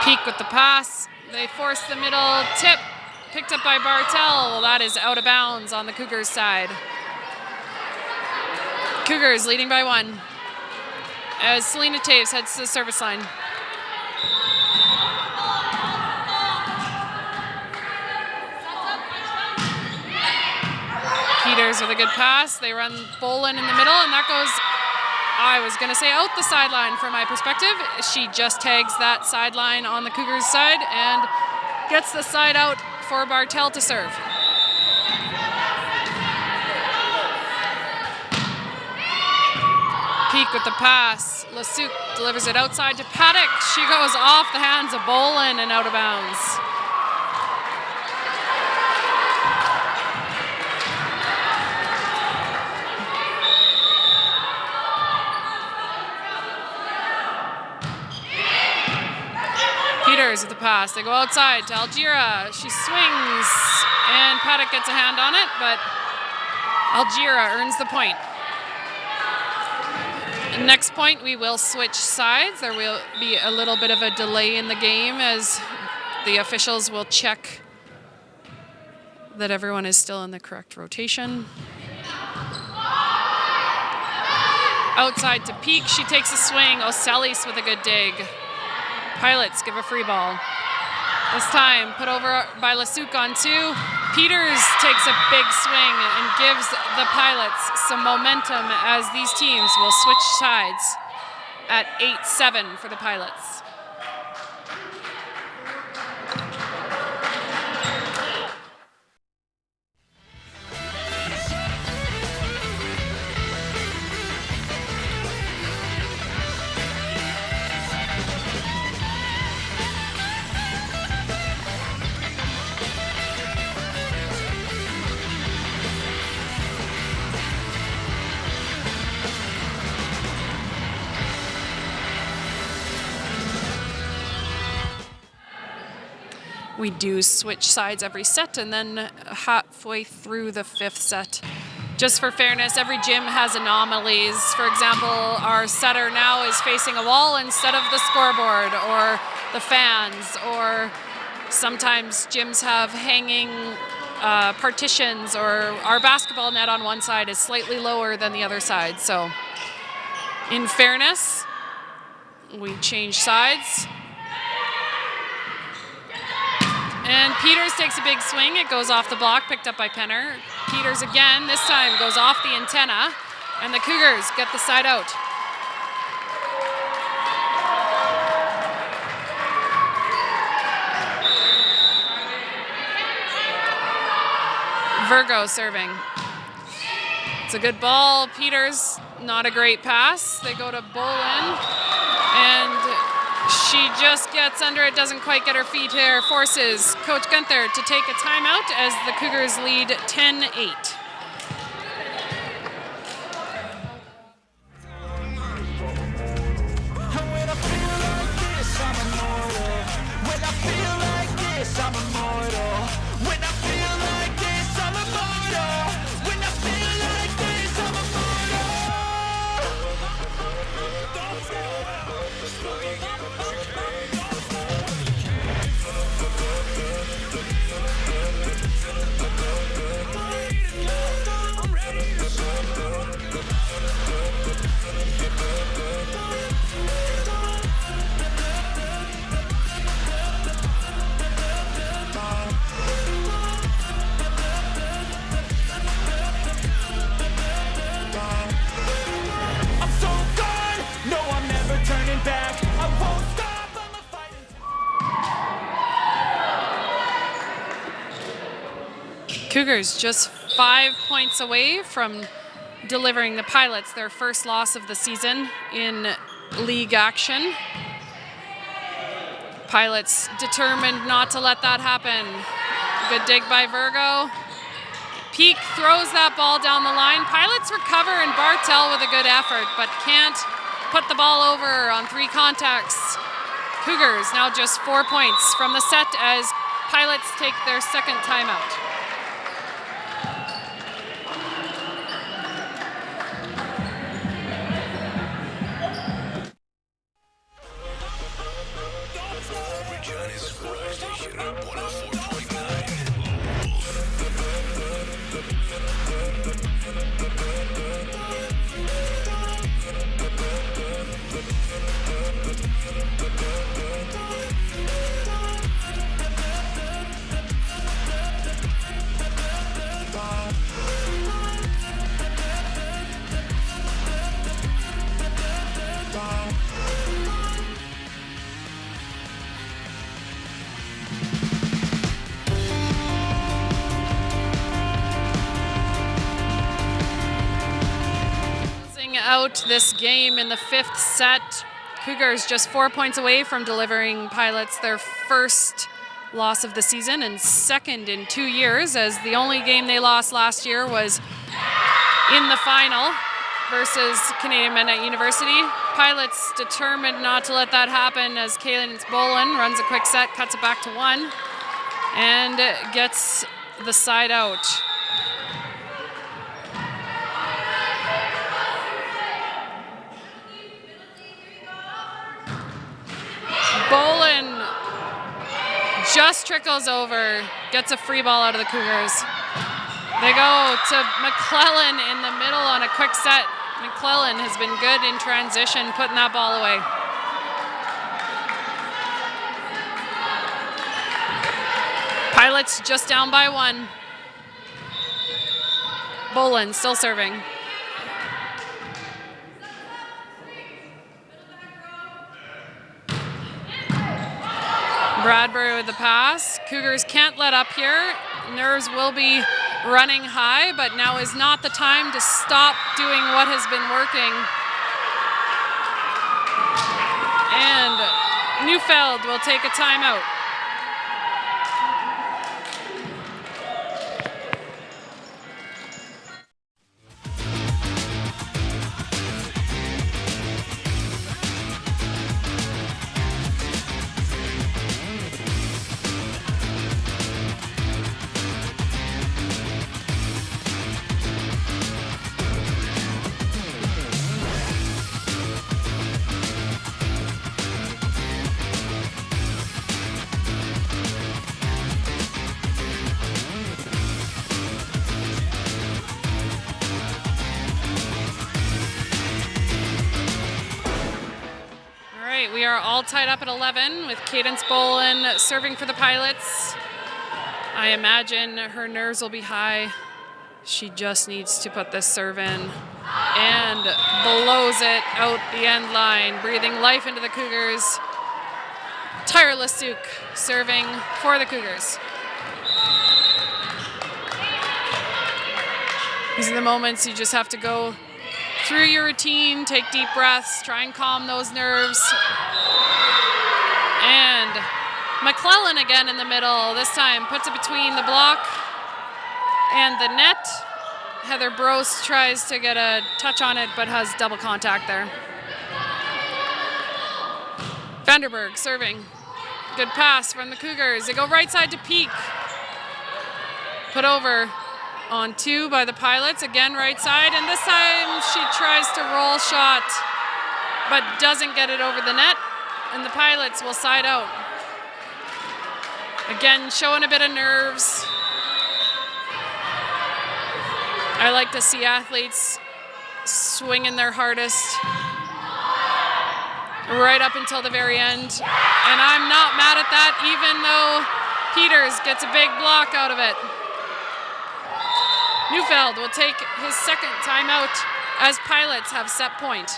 A: Peak with the pass. They force the middle tip, picked up by Bartel. That is out of bounds on the Cougars side. Cougars leading by 1 as Selena Taves heads to the service line. Peters with a good pass. They run Bolin in the middle, and that goes, I was going to say out the sideline from my perspective. She just tags that sideline on the Cougars side and gets the side out for Bartel to serve. Peak with the pass. Lasuk delivers it outside to Paddock. She goes off the hands of Bolin and out of bounds. Peters with the pass. They go outside to Algira. She swings, and Paddock gets a hand on it, but Algira earns the point. Next point, we will switch sides. There will be a little bit of a delay in the game as the officials will check that everyone is still in the correct rotation. Outside to Peak. She takes a swing. Oselis with a good dig. Pilots give a free ball. This time put over by Lasuk on 2. Peters takes a big swing and gives the Pilots some momentum as these teams will switch sides at 8-7 for the Pilots. We do switch sides every set, and then halfway through the 5th set. Just for fairness, every gym has anomalies. For example, our setter now is facing a wall instead of the scoreboard or the fans, or sometimes gyms have hanging partitions, or our basketball net on one side is slightly lower than the other side. So in fairness, we change sides. And Peters takes a big swing. It goes off the block, picked up by Penner. Peters again, this time goes off the antenna, and the Cougars get the side out. Virgo serving. It's a good ball. Peters, not a great pass. They go to Bolin, and she just gets under it, doesn't quite get her feet here, forces Coach Gunther to take a timeout as the Cougars lead 10-8. Cougars just 5 points away from delivering the Pilots their first loss of the season in league action. Pilots determined not to let that happen. Good dig by Virgo. Peak throws that ball down the line. Pilots recover, and Bartel with a good effort, but can't put the ball over on 3 contacts. Cougars now just 4 points from the set as Pilots take their second timeout.
C: Regina's Rock Station 104.9.
A: out this game in the 5th set. Cougars just 4 points away from delivering Pilots their first loss of the season and second in 2 years, as the only game they lost last year was in the final versus Canadian Mennonite University. Pilots determined not to let that happen as Cadence Bolin runs a quick set, cuts it back to 1, and gets the side out. Bolin just trickles over, gets a free ball out of the Cougars. They go to McClellan in the middle on a quick set. McClellan has been good in transition, putting that ball away. Pilots just down by 1. Bolin still serving. Bradbury with the pass. Cougars can't let up here. Nerves will be running high, but now is not the time to stop doing what has been working. And Neufeld will take a timeout. We are all tied up at 11 with Cadence Bolin serving for the Pilots. I imagine her nerves will be high. She just needs to put this serve in and blows it out the end line, breathing life into the Cougars. Tireless Suk serving for the Cougars. These are the moments you just have to go through your routine, take deep breaths, try and calm those nerves. And McClellan again in the middle, this time puts it between the block and the net. Heather Brose tries to get a touch on it, but has double contact there. Vanderberg serving. Good pass from the Cougars. They go right side to Peak. Put over on 2 by the Pilots, again right side, and this time she tries to roll shot, but doesn't get it over the net, and the Pilots will side out. Again, showing a bit of nerves. I like to see athletes swinging their hardest right up until the very end, and I'm not mad at that, even though Peters gets a big block out of it. Neufeld will take his second timeout as Pilots have set point.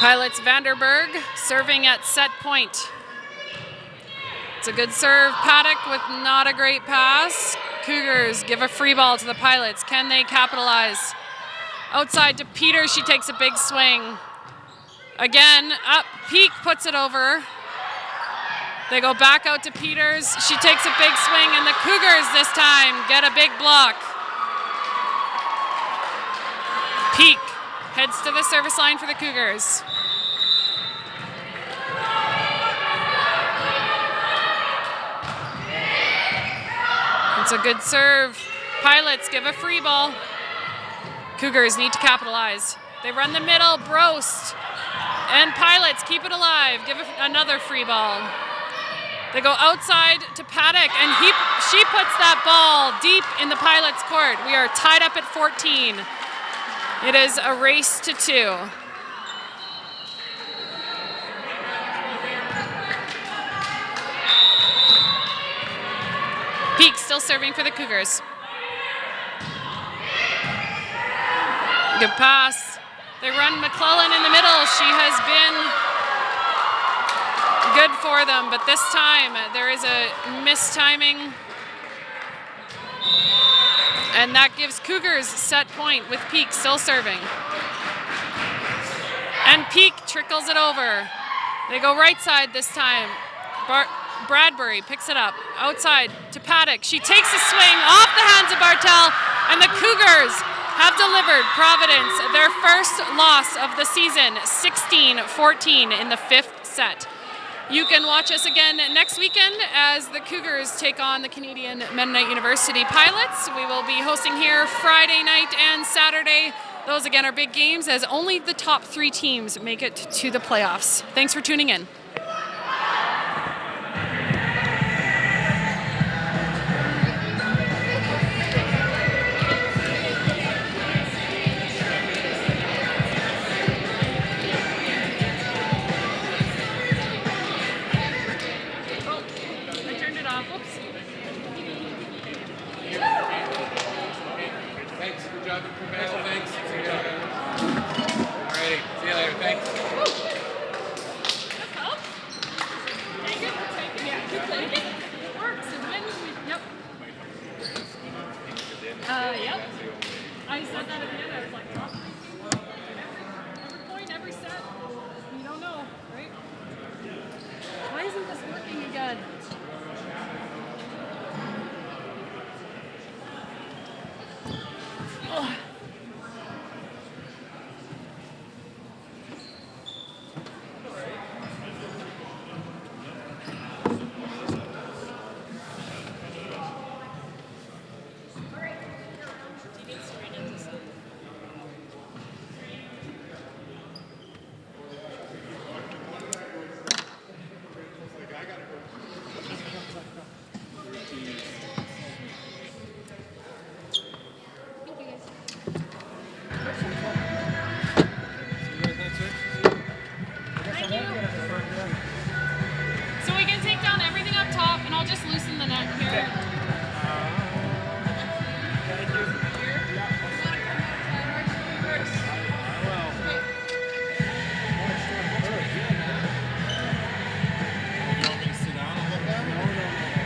A: Pilots Vanderberg serving at set point. It's a good serve. Paddock with not a great pass. Cougars give a free ball to the Pilots. Can they capitalize? Outside to Peters, she takes a big swing. Again, up, Peak puts it over. They go back out to Peters. She takes a big swing, and the Cougars this time get a big block. Peak heads to the service line for the Cougars. It's a good serve. Pilots give a free ball. Cougars need to capitalize. They run the middle, Brost. And Pilots keep it alive. Give it another free ball. They go outside to Paddock, and she puts that ball deep in the Pilots' court. We are tied up at 14. It is a race to 2. Peak still serving for the Cougars. Good pass. They run McClellan in the middle. She has been good for them, but this time there is a mistiming, and that gives Cougars set point with Peak still serving. And Peak trickles it over. They go right side this time. Bradbury picks it up outside to Paddock. She takes a swing off the hands of Bartel, and the Cougars have delivered Providence their first loss of the season, 16-14 in the 5th set. You can watch us again next weekend as the Cougars take on the Canadian Mennonite University Pilots. We will be hosting here Friday night and Saturday. Those again are big games as only the top 3 teams make it to the playoffs. Thanks for tuning in.
G: Thanks. Good job. Thanks. See you later. Alrighty. See you later. Thanks.
A: Yep. I said that at the end. I was like, every point, every set. You don't know, right? Why isn't this working again? Ugh.